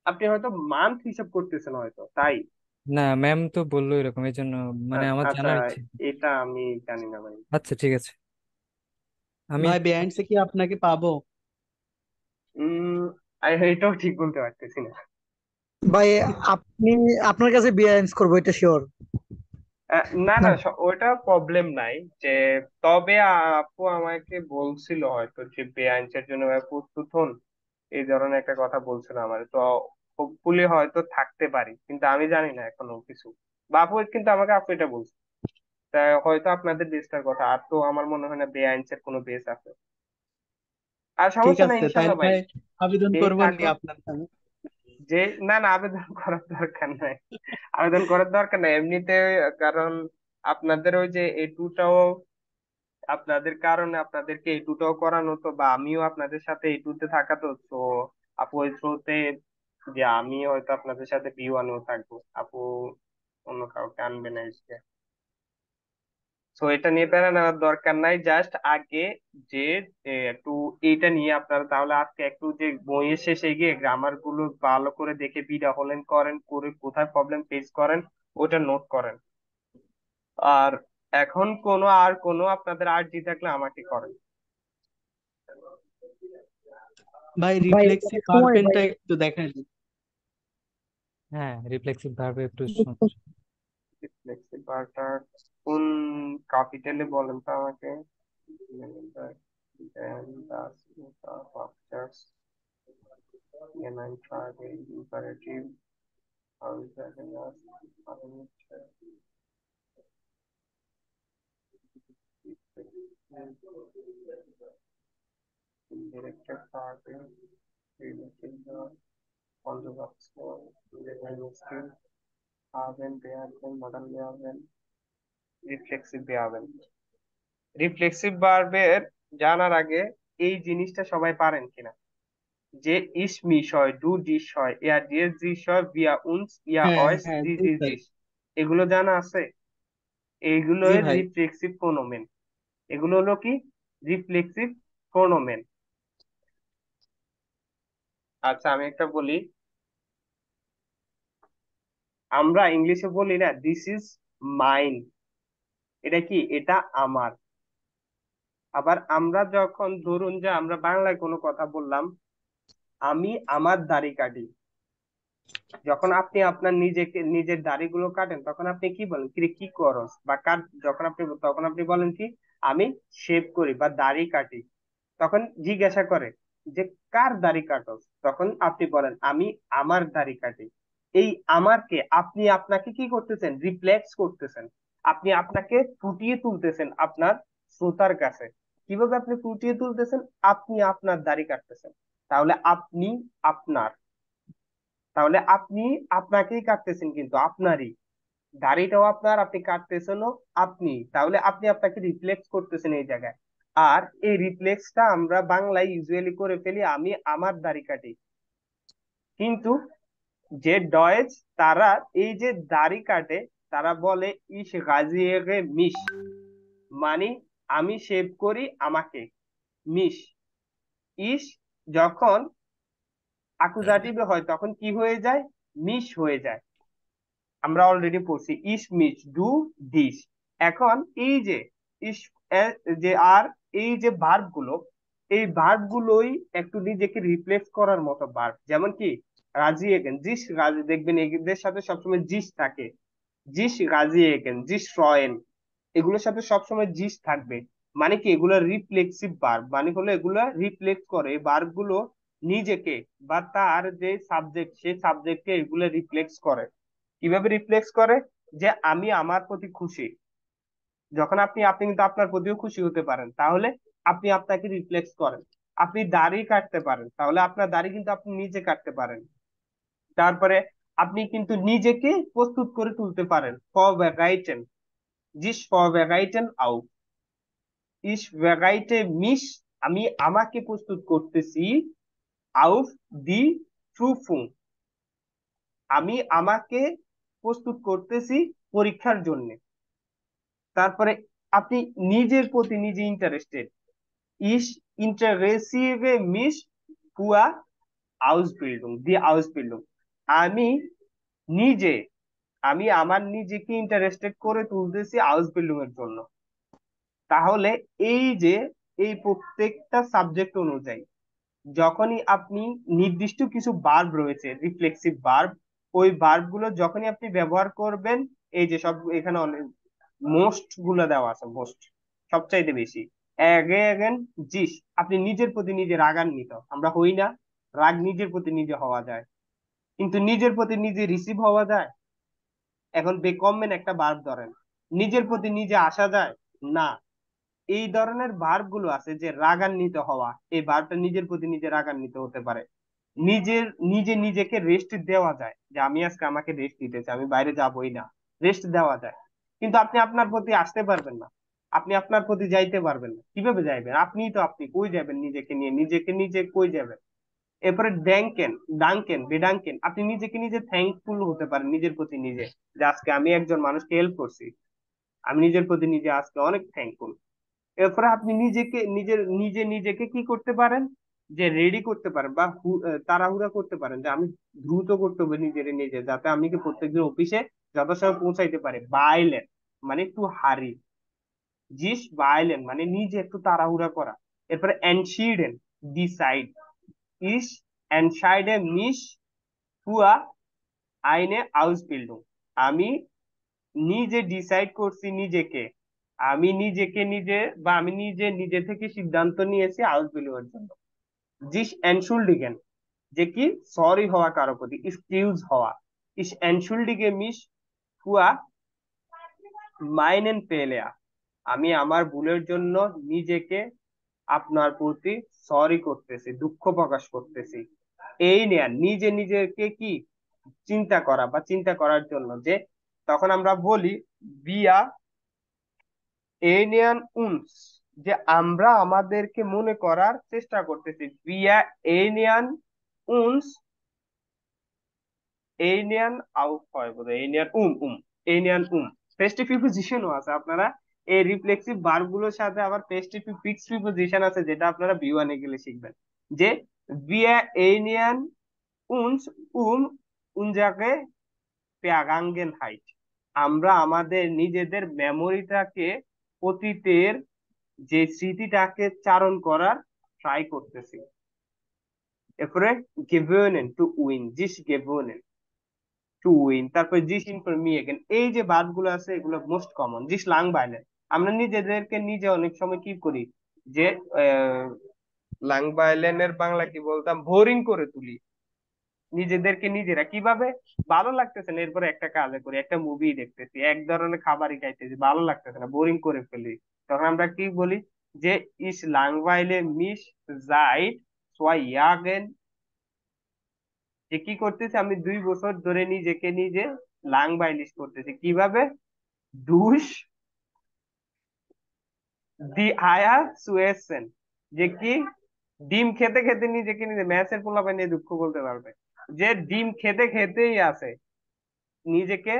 আপনি হয়তো মান্থ হিসাব করতেছেন হয়তো, তাই। না, ম্যাম তো বললো এরকম, এই জন্য মানে আমার আচ্ছা, জানার ইচ্ছে। এটা আমি জানি না ভাই। আচ্ছা ঠিক আছে। আমি ভাই বেআইনসে কি আপনাকে পাবো? উম এটাও ঠিক বলতে পারতেছি না। ভাই আপনি, আপনার কাছে বিআইএনস করবো এটা শিওর। না না, না, ওটা প্রবলেম নাই। যে তবে আপু আমাকে বলছিল হয়তো যে বেআইনসের জন্য ভাই প্রস্তুত হন, এই ধরনের একটা কথা বলছিল আমার। তো হোপফুলি হয়তো থাকতে পারি, কিন্তু আমি জানি না এখনো কিছু। বা আপু কিন্তু আমাকে আপু এটা বলছে, তা হয়তো আপনাদের বেসটার কথা, আর তো আমার মনে হয় না বেআইনসের কোনো বেস আছে। আর ঠিক সমস্যা নাই আছে, ইনশাল্লাহ তাইলে ভাই, ভাই আবেদন যেই করবো নি থাকুক। আপনার নামে। যে না না, আবেদন করার দরকার নাই, আবেদন করার দরকার নাই এমনিতে। কারণ আপনাদের ওই যে এটুটাও, আপনাদের কারণে আপনাদেরকে এটুটাও করানো তো, বা আমিও আপনাদের সাথে এটুতে থাকা, তো তো আপু ওই থ্রুতে, যে আমি হয়তো আপনাদের সাথে বি ওয়ানেও থাকবো, আপু অন্য কাউকে আনবে না এসে। তো এটা নিয়ে প্যারা নেওয়ার দরকার নাই, জাস্ট আগে যে একটু এইটা নিয়ে আপনারা তাহলে আজকে একটু যে বইয়ের শেষে গিয়ে গ্রামার গুলো ভালো করে দেখে বিটা হলেন করেন করে কোথায় প্রবলেম ফেস করেন ওটা নোট করেন। আর এখন কোনো আপনাদের আর্জি থাকলে আমাকে করেন। ভাই ভাই রিফ্লেক্সিভ সময় ভাই, ভার্বেনটা একটু দেখাই দিন। হ্যাঁ, রিফ্লেক্সিভ ভার্বে একটু সমস্যা। রিফ্লেক্সিভ ভার্বটা কোন ক্যাপিটালে বলেন তো আমাকে। Then the structures in imperative, how is that in us? Directed party, relating the conjugal skill, haben, werden, modern werden, reflexive বেহাবেন। রিফ্লেক্সিভ ভার্বের জানার আগে এই জিনিসটা সবাই পারেন কিনা, যে ইস মিস হয়, ডু ডিস হয়, এয়া ডিএস ডিস হয়, বিয়া উনস, ইয়া হ্যাঁ অয়স, হ্যাঁ, দিস জি ইজ ভাই। দিস, এগুলো জানা আছে? এইগুলো জি ভাই। রিফ্লেক্সিভ প্রোনোমেন। এগুলো হলো কি? রিফ্লেক্সিভ প্রোনোমেন। আচ্ছা আমি একটা বলি, আমরা ইংলিশে বলি না দিস ইজ মাইন, এটা কি? এটা আমার। আবার আমরা যখন ধরুন যে আমরা বাংলায় কোনো কথা বললাম, আমি আমার দাড়ি কাটি, যখন আপনি আপনার নিজের দাড়িগুলো কাটেন তখন আপনি কি বলেন? কিরে কি করস বা কাট, যখন আপনি তখন আপনি বলেন কি? আমি শেভ করি বা দাড়ি কাটি। তখন জিজ্ঞাসা করে যে কার দাড়ি কাটস, তখন আপনি বলেন আমি আমার দাড়ি কাটি। এই আমারকে আপনি আপনাকে কি করতেছেন? রিফ্লেক্স করতেছেন। আপনি আপনাকে ফুটিয়ে তুলতেছেন আপনার শ্রোতার কাছে। কিভাবে আপনি ফুটিয়ে তুলতেছেন? আপনি আপনার দাড়ি কাটতেছেন। তাহলে আপনি আপনার, তাহলে আপনি আপনাকেই কাটতেছেন, কিন্তু আপনারই দাড়িটাও আপনার, আপনি কাটতেছেনও আপনি, তাহলে আপনি আপনাকে রিফ্লেক্স করতেছেন এই জায়গায়। আর এই রিফ্লেক্সটা আমরা বাংলায় ইউজুয়ালি করে ফেলি আমি আমার দাড়ি কাটি, কিন্তু যে ডয়েজ তারা এই যে দাড়ি কাটে তারা বলে ইস গাজিয়ে মিশ, মানে আমি শেভ করি আমাকে। মিশ, ইস যখন আকুজাটিভ হয় তখন কি হয়ে যায়? মিশ হয়ে যায়। আমরা অলরেডি পড়ছি ইস মিস ডু দিস। এখন এই যে ইস যে আর এই যে ভার্ব গুলো, এই ভার্ব গুলোই একটু নিজেকে রিপ্লেস করার মতো ভার্ব। যেমন কি রাজি এগেন, জিস রাজি, দেখবেন এদের সাথে সবসময় জিস থাকে। জিস রাজি এগেন, জিস রয়েন, এগুলোর সাথে সবসময় জিস থাকবে। মানে কি? এগুলো রিফ্লেক্সিভ ভার্ব, মানে হলো এগুলো রিফ্লেক্ট করে ভার্ব গুলো নিজেকে বা তার যে সাবজেক্ট সেই সাবজেক্টকে এগুলো রিফ্লেক্স করে। কিভাবে রিফ্লেক্স করে? যে আমি আমার প্রতি খুশি, যখন আপনি আপনি কিন্তু আপনার প্রতিও খুশি হতে পারেন, তাহলে আপনি আপনাকে রিফ্লেক্স করেন। আপনি দাড়ি কাটতে পারেন, তাহলে আপনার দাড়ি কিন্তু আপনি নিজে কাটতে পারেন। তারপরে আপনি কিন্তু নিজেকে প্রস্তুত করে তুলতে পারেন, vorbereiten, sich vorbereiten auf, ich bereite mich, আমি আমাকে প্রস্তুত করতেছি, auf die Prüfung, আমি আমাকে প্রস্তুত করতেছি পরীক্ষার জন্য। তারপরে আপনি নিজের প্রতি নিজে interested, ich interessiere mich für Ausbildung, die Ausbildung, আমি নিজে, আমি আমার নিজেকে ইন্টারেস্টেড করে তুলতেছি আউসবিল্ডিং এর জন্য। তাহলে এই যে এই প্রত্যেকটা সাবজেক্ট অনুযায়ী যখনই আপনি নির্দিষ্ট কিছু ভার্ব রয়েছে রিফ্লেক্সিভ ভার্ব, ওই ভার্ব গুলো যখনই আপনি ব্যবহার করবেন, এই যে সব এখানে মোস্ট গুলো দেওয়া আছে, মোস্ট সবচাইতে বেশি, এগেন জিস, আপনি নিজের প্রতি নিজে রাগান্বিত। আমরা হই না? রাগ নিজের প্রতি নিজে হওয়া যায়, কিন্তু নিজের প্রতি নিজে রিসিভ হওয়া যায়? এখন বেকমেন একটা ভার্ব ধরেন, নিজের প্রতি নিজে আসা যায় না। এই ধরনের ভার্ব গুলো আছে যে রাগান্বিত হওয়া, এই ভার্বটা নিজের প্রতি নিজে রাগান্বিত হতে পারে। নিজের নিজে নিজেকে রেস্ট দেওয়া যায়, যে আমি আজকে আমাকে রেস্ট দিতে চাই, আমি বাইরে যাবই না, রেস্ট দেওয়া যায়। কিন্তু আপনি আপনার প্রতি আসতে পারবেন না, আপনি আপনার প্রতি যাইতে পারবেন না। কিভাবে যাইবেন? আপনিই তো আপনি, কই যাবেন নিজেকে নিয়ে? নিজেকে নিজে কই যাবেন? এরপরে ড্যাঙ্কেন, ডাঙ্কেন, বেডাঙ্কেন, আপনি নিজেকে নিজে থ্যাঙ্কফুল হতে পারেন নিজের প্রতি নিজে, যে আজকে আমি একজন মানুষকে হেল্প করছি। আমি নিজের প্রতি নিজে আজকে অনেক থ্যাঙ্কফুল। এরপরে আপনি নিজেকে কি করতে পারেন, যে রেডি করতে পারেন বা তাড়াহুড়া করতে পারেন, যে আমি দ্রুত করতে হবে নিজের নিজে, যাতে আমি কি প্রত্যেকদিন অফিসে যথাসময়ে পৌঁছাইতে পারি। বাইলেন মানে টু হারি, জিস বাইলেন মানে নিজে একটু তাড়াহুড়া করা। এরপরে এনশিডেন ডিসাইড, ইস এনশাইডে মিস হুয়া আইনে আউসবিল্ডুং, আমি নিজে ডিসাইড করছি নিজেকে, আমি নিজেকে নিজে বা আমি নিজে নিজে থেকে সিদ্ধান্ত নিয়েছি আউসবিল্ডিং এর জন্য। জিস এনশুল্ডিগেন যে কি সরি হওয়া কারো প্রতি, এক্সকিউজ হওয়া। ইস এনশুল্ডিগে মিস হুয়া মাইনেন পেলেয়া, আমি আমার ভুলের জন্য নিজেকে আপনার প্রতি সরি করতেছি, দুঃখ প্রকাশ করতেছি। এই নিয়ে নিজে নিজেকে কি চিন্তা করা বা চিন্তা করার জন্য, যে তখন আমরা বলি বিয়া এনিয়ান উনস, যে আমরা আমাদেরকে মনে করার চেষ্টা করতেছি। বিয়া এনিয়ান উনস, এনিয়ান আউট হয় বোধহয়, এনিয়ান এনিয়ান পেস্টিভ প্রিপোজিশনও আছে। আপনারা এই রিফ্লেক্সিভ ভার্ব গুলোর সাথে আবার পেস্টিভ ফিক্সড প্রিপোজিশন আছে, যেটা আপনারা বি1 এ গেলে শিখবেন। যে বিয়া এনিয়ান উনস উনজাকে পেগাঙ্গেন হাইট, আমরা আমাদের নিজেদের মেমোরিটাকে, অতীতের যে স্মৃতিটাকে চারণ করার ট্রাই করতেছি। এরপরে গেভেনেন টু উইন, জিস গেভেনেন টু উইন। তারপরে জিস ইন ফর মি এগেন, এই যে বাদ গুলো আছে এগুলো মোস্ট কমন। জিস লাং বাইলেন, আমরা নিজেদেরকে নিজে অনেক সময় কি করি, যে লাং বাইলেনের বাংলা কি বলতাম, বোরিং করে তুলি নিজেদেরকে নিজেরা। কিভাবে? ভালো লাগতেছে না, এরপরে একটা কাজে করি, একটা মুভি দেখতেছি, এক ধরনের খাবারই খাইতেছি, ভালো লাগতেছে না, বোরিং করে ফেলি। তখন আমরা কি বলি, যে ইস লাংওয়াইলে মিস জাইড সোয়াইয়াগেন, যে কি করতেছি, আমি 2 বছর ধরে নিজেকে নিজে লাংবাইলিশ করতেছি। কিভাবে? দুষ দি আয়া সুয়েসেন, যে কি ডিম খেতে খেতে নিজেকে নিজে, ম্যাচের পোলাপান নিয়ে দুঃখ বলতে পারবে, যে ডিম খেতে খেতেই আছে নিজেকে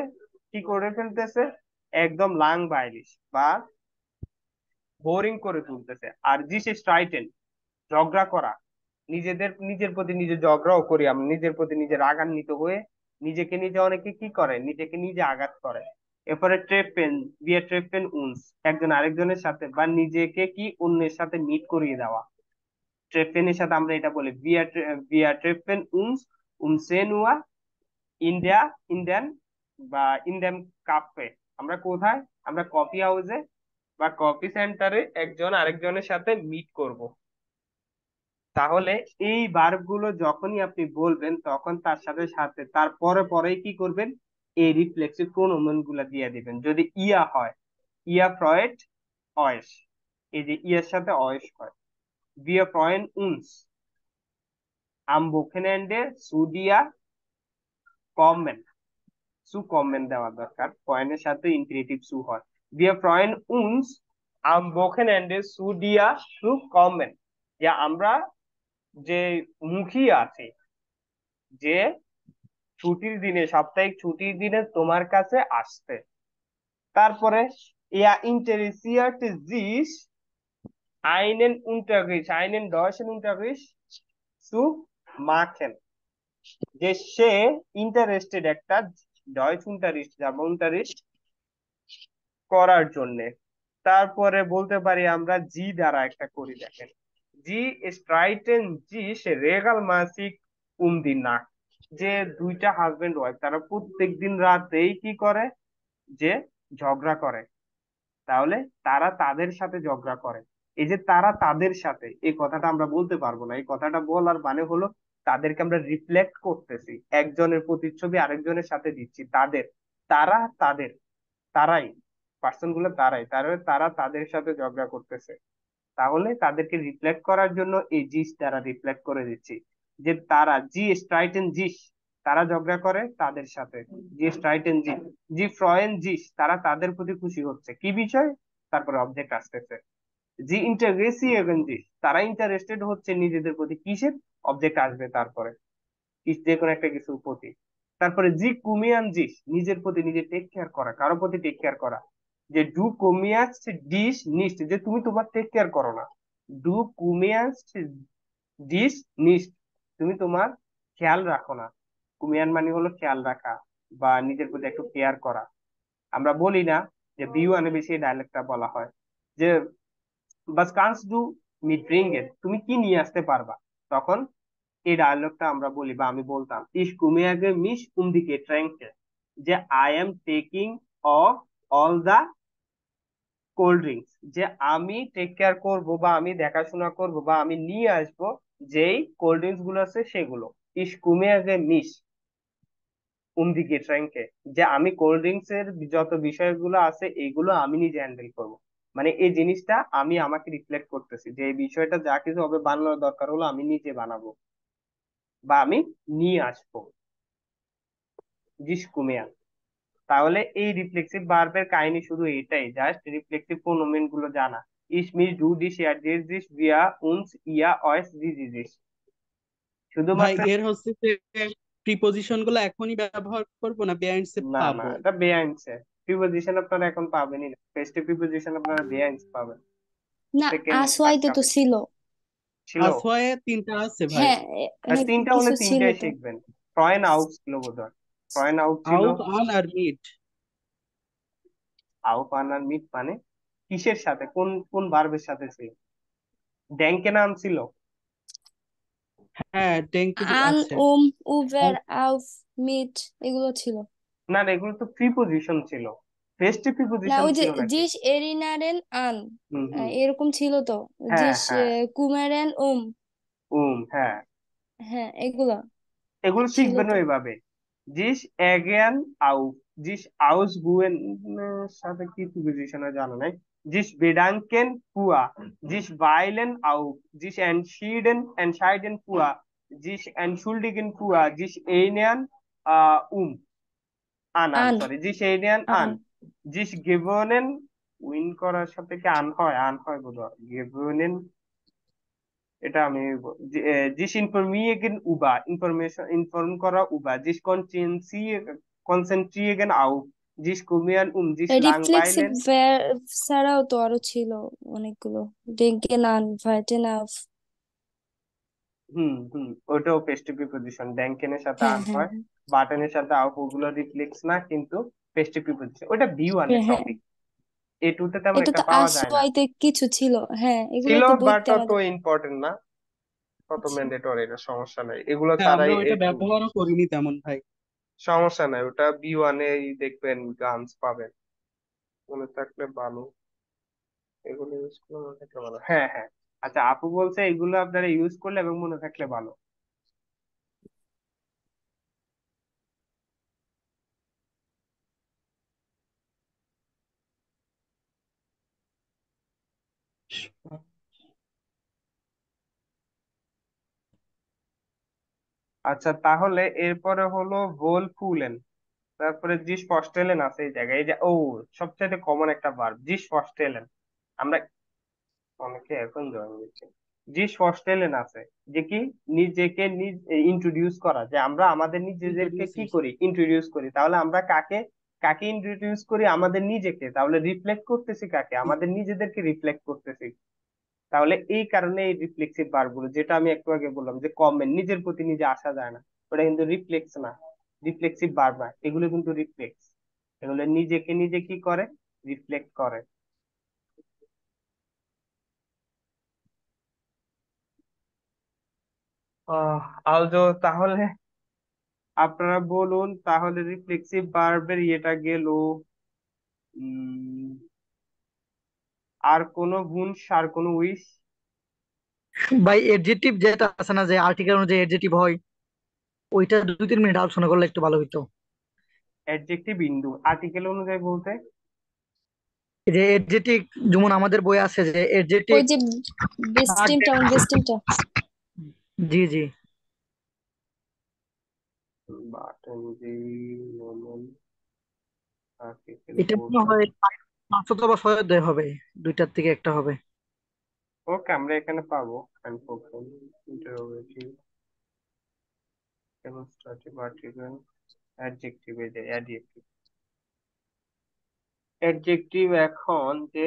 কি করে ফেলতেছে, একদম লাং বাইলিশ বা বোরিং করে তুলতেছে। আর জিস স্ট্রাইটেন, ঝগড়া করা, নিজের প্রতি নিজে ঝগড়াও করি আমরা, নিজের প্রতি নিজে রাগান্বিত হয়ে নিজেকে নিজে অনেকে কি করে, নিজেকে নিজে আঘাত করে। এরপরে ট্রেপেন, বিয়ে ট্রেপেন উনস, একজন আরেকজনের সাথে বা নিজেকে কি অন্যের সাথে মিট করিয়ে দেওয়া। ট্রেপেনের সাথে আমরা এটা বলি বিয়া ট্রেপেন উনস উনসেনুয়া ইন্ডিয়া ইন্ডিয়ান বা ইন্ডিয়ান কাফে, আমরা কোথায়, আমরা কফি হাউসে বা কফি সেন্টারে একজন আরেকজনের সাথে মিট করব। তাহলে এই ভার্ব গুলো যখনই আপনি বলবেন, তখন তার সাথে সাথে তার পরে পরেই কি করবেন, এই রিফ্লেক্সিভ প্রোনোমেন গুলা দিয়ে দিবেন। যদি ইয়া হয়, ইয়া ফ্রয়েড অয়েস, এই যে ইয়ার সাথে অয়েস হয়। wir freuen uns am Wochenende zu dir kommen, সু কমেন্ট দেওয়া দরকার, পয়েন্টের সাথে ইনফিনিটিভ সু হয়। wir freuen uns am Wochenende zu dir zu kommen, যে আমরা যে মুখী আছি, যে ছুটির দিনে, সাপ্তাহিক ছুটির দিনে তোমার কাছে আসতে। তারপরে er interessiert sich einen Unterricht, einen deutschen Unterricht zu machen, যে সে ইন্টারেস্টেড একটা ডয়েচ উন্টারিস্ট জার্মান উন্টারিস্ট করার জন্য। তারপরে বলতে পারি আমরা জি দ্বারা একটা করি, দেখেন জি স্ট্রাইটেন জি সে রেগাল মাসিক দি নাক, যে দুইটা হাজবেন্ড ওয়াইফ তারা প্রত্যেকদিন রাতেই কি করে, যে ঝগড়া করে। তাহলে তারা তাদের সাথে ঝগড়া করে, এই যে তারা তাদের সাথে, এই কথাটা আমরা বলতে পারবো না। এই কথাটা বলার মানে হলো তাদেরকে আমরা রিফ্লেক্ট করতেছি, একজনের প্রতিচ্ছবি আরেকজনের সাথে দিচ্ছি। তাদের, তারা তাদের, তারাই, পার্সন গুলো তারাই, তারা তারা তাদের সাথে ঝগড়া করতেছে। তাহলে তাদেরকে রিফ্লেক্ট করার জন্য এই জিস দ্বারা রিফ্লেক্ট করে দিচ্ছি, যে তারা জি স্ট্রাইটেন জিস, তারা ঝগড়া করে তাদের সাথে, জি স্ট্রাইটেন জি, জি ফ্রয়েন জিস, তারা তাদের প্রতি খুশি হচ্ছে, কি বিষয়, তারপরে অবজেক্ট আসতেছে। জি ইন্টারেসিয়েগেন জিস, তারা ইন্টারেস্টেড হচ্ছে নিজেদের প্রতি, কিসের, অবজেক্ট আসবে তারপরে, যে কোনো একটা কিছুর প্রতি। তারপরে জি কুমিয়ান জিস, নিজের প্রতি নিজে টেক কেয়ার করা, কারো প্রতি টেক কেয়ার করা। যে ডু কুমিয়াস্ট ডিস নিস্ট, যে তুমি তোমার টেক কেয়ার করো না। ডু কুমিয়াস্ট ডিস নিস্ট, তুমি তোমার খেয়াল রাখো না। কুমিয়ান মানে হলো খেয়াল রাখা বা নিজের প্রতি একটু কেয়ার করা। আমরা বলি না যে বি ওয়ানে বেশি ডায়লগটা বলা হয় যে বাস কান্স ডু মি ব্রিং ইট, তুমি কি নিয়ে আসতে পারবা। তখন এই ডায়লগটা আমরা বলি বা আমি বলতাম, ইস কুমে আগে মিস উমদিকে ট্র্যাঙ্কে, যে I am taking off all the cold drinks, যে আমি টেক কেয়ার করব বা আমি দেখাশোনা করব বা আমি নিয়ে আসবো যেই কোল্ড ড্রিঙ্কস গুলো আছে সেগুলো। ইস কুমে আগে মিস উমদিকে ট্র্যাঙ্কে, যে আমি কোল্ড ড্রিঙ্কস এর যত বিষয়গুলো আছে এইগুলো আমি নিজে হ্যান্ডেল করব। মানে এই জিনিসটা আমি আমাকে রিফ্লেক্ট করতেছি যে এই বিষয়টা যা কিছু হবে বানানোর দরকার হলো আমি নিজে বানাবো বা আমি নিয়ে আসবো। জিস কুমিয়া। তাহলে এই রিফ্লেক্সিভ ভার্বের কাহিনী শুধু এটাই, জাস্ট রিফ্লেক্সিভ প্রোনোমেন গুলো জানা। ইস মিস ডু দিস ইয়ার দিস দিস বিয়া উনস ইয়া অয়েস দিস দিস, ভাই শুধুমাত্র। এর হচ্ছে যে প্রিপোজিশন গুলো এখনই ব্যবহার করবো না বেআইনসে না না, পাবো? এটা বেআইনসে। প্রিপোজিশন আপনারা এখন পাবেনই না, ফেস্টিভ প্রিপোজিশন আপনারা বেআইনস পাবেন। না, সেকেন্ড থার্ড আসওয়াইতে তো কাপে ছিল। ছিল। আসোয়ায় তিনটা আছে ভাই। হ্যাঁ, আর হ্যাঁ, তিনটা হলে কিছু ছিল তিনটাই তো। শিখবেন। ফ্রয়েন আউট ছিল বোধহয়, ফ্রয়েন আউট ছিল। আউফ আন আর মিট। আউপ আনার মিট মানে কিসের সাথে, কোন কোন ভার্বের সাথে ছিল? ড্যাংকে নাম ছিল। হ্যাঁ ডেঙ্কে আন, আছে। উভার, আউফ, মিট, এগুলো ছিল। না না, এগুলো তো প্রিপোজিশন ছিল, ফেস্টিভ না, প্রিপোজিশন ওই যে ছিল নাকি? জিস এরিনারেন আন, হুম হুম। এরকম ছিল তো। হ্যাঁ জিস হ্যাঁ। কুমেরেন হ্যাঁ, হ্যাঁ, এগুলা এগুলো ছিল শিখবেন তো। ওইভাবে। জিস এগেন আউ, জিস আউস গুয়েন সাথে কি প্রিপোজিশন জানা নাই। জিস বেডাঙ্কেন পুয়া, জিস বাইলেন আউ, জিস এনশাইডেন পুয়া, জিস এনশুল্ডিগেন পুয়া, জিস এইনিয়ান উম আন আন আন, সরি, জিস এইনিয়ান আন, আন। জিস গেভনেন উইন করার সাথে কি আন হয় বোধহয়, গেভনেন। এটা আমি জিস ইনফরমিয়েগেন উবা, ইনফরমেশন ইনফর্ম করা উবা, জিস কনসেন্ট্রিয়েগেন আউ, জিস কুমিয়ান জিস রিফ্লেক্সিভ লাংবাইলেন। ভার্ব ছাড়াও তো আরো ছিল অনেকগুলো। ডেঙ্কেন আন, ভার্টেন আফ। হুম হুম, ওটাও পেস্টিভ প্রিপোজিশন, ড্যাঙ্কেনের সাথে হ্যাঁ, আন হ্যাঁ, হয়, বাটনের সাথে আউট, ওগুলো রিফ্লেক্স না কিন্তু পেস্টিভ প্রিপোজিশন। ওটা বি হ্যাঁ, ওয়ানের হ্যাঁ। টপিক, এ টু তে তেমন এটা একটা তো পাওয়া যায় না। আসওয়াইতে কিছু ছিল, হ্যাঁ, এগুলো ছিল তো বাট বইতে অত আমাদের। ইম্পর্টেন্ট না, কত আচ্ছা। ম্যান্ডেটরি, এটা সমস্যা নাই, এগুলো হ্যাঁ আমরা ছাড়াই ওইটা একটু ব্যবহারও করিনি তেমন ভাই। সমস্যা নাই। ওটা বি ওয়ানে দেখবেন গানস পাবেন, মনে থাকলে ভালো। এগুলো ইউজ করলে মনে থাকলে ভালো, হ্যাঁ হ্যাঁ। আচ্ছা, আপু বলছে এগুলো আপনারা ইউজ করলে এবং মনে থাকলে ভালো। আচ্ছা, তাহলে এরপরে হলো ভোল ফুলেন, তারপরে জিস ফস্টেলেন আছে এই জায়গায়, এই যে ও সবচেয়ে কমন একটা ভার্ব জিস ফস্টেলেন। আমরা অনেকে এখন জয়েন দিচ্ছে। জিস ফস্টেলেন আছে, যে কি নিজেকে ইন্ট্রোডিউস করা, যে আমরা আমাদের নিজেদেরকে কি ইন্ট্রোডিউস। করি, ইন্ট্রোডিউস করি। তাহলে আমরা কাকে কাকে ইন্ট্রোডিউস করি, আমাদের নিজেকে। তাহলে রিফ্লেক্ট করতেছি কাকে, আমাদের নিজেদেরকে রিফ্লেক্ট করতেছি। তাহলে এই কারণে এই রিফ্লেক্সিভ ভার্ব গুলো, যেটা আমি একটু আগে বললাম যে কমেন্ট, নিজের প্রতি নিজে আসা যায় না, ওটা কিন্তু রিফ্লেক্স না, রিফ্লেক্সিভ ভার্ব না, এগুলো কিন্তু রিফ্লেক্স। এগুলো নিজেকে নিজে কি করে, রিফ্লেক্ট করে। আলজো, তাহলে আপনারা বলুন, তাহলে রিফ্লেক্সিভ ভার্বের ইয়েটা গেল। উম, আর কোনো গুণ, আর কোনো উইশ? ভাই এডজেক্টিভ যেটা আছে না, যে আর্টিকেল অনুযায়ী এডজেক্টিভ হয়, ওইটা 2-3 মিনিট আলোচনা করলে একটু ভালো হইতো। অ্যাডজেক্টিভ ইন্দু আর্টিকেল অনুযায়ী বলতে? এই যে এডজেক্টিভ, যেমন আমাদের বই আছে যে এডজেক্টিভ। ওই যে বেস্টিমটা, বেস্টিমটা। জি জি। বাটন জি, নোমান, আর্টিকেল এটা মনে বলতে। হয় 5 অথবা 6 অধ্যায় হবে, দুইটার থেকে একটা হবে। ওকে, আমরা এখানে পাবো confirm, interrogative, demonstrative, article, adjective, এই যে অ্যাডজেক্টিভ। অ্যাডজেক্টিভ এখন যে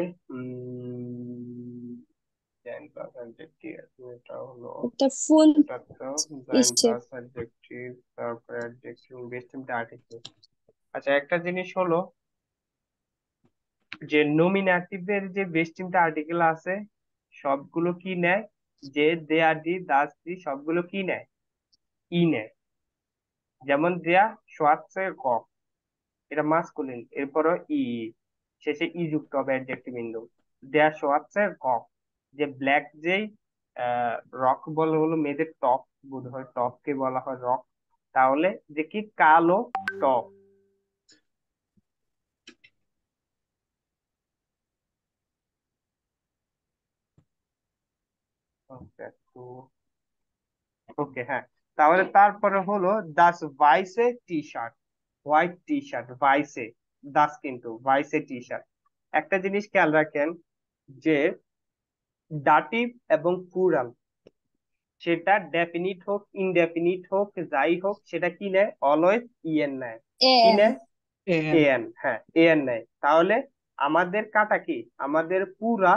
জেন প্লাস অ্যাডজেক্টিভ, এটা হলো, একটা ফুল এটা তো জেন স্টেপ। প্লাস অ্যাডজেক্টিভ, তারপরে অ্যাডজেক্টিভ বেস্ট আর্টিকেল। আচ্ছা, একটা জিনিস হলো যে নমিনেটিভের যে বেস্ট তিনটা আর্টিকেল আছে সবগুলো কি নেয়, যে দে আর দি দাস দি সবগুলো কি নেয়, ই নেয়। যেমন দেয়া সোয়াটসে কক, এটা মাস্কুলিন, এরপরও ই, শেষে ই যুক্ত হবে অ্যাডজেক্টিভ ইন্ডু। দেয়া সোয়াটসে কক, যে ব্ল্যাক যেই রক বলা হলো মেয়েদের টপ, বোধ হয় টপকে বলা হয় রক, তাহলে যে কি কালো টপ। ওকে, তো ওকে, হ্যাঁ, তাহলে তারপরে হলো দাস ভাইসে T shirt, white T shirt, ভাইসে, দাস কিন্তু ভাইসে টি শার্ট। একটা জিনিস খেয়াল রাখেন যে ডাটিভ এবং প্লুরাল, সেটা ডেফিনিট হোক ইনডেফিনিট হোক যাই হোক, সেটা কি নেয়, অলওয়েজ ইএন নেয়। কি এন। নেয়, এন। এএন, হ্যাঁ এএন নেয়। তাহলে আমাদের কাটা কি, আমাদের পুরা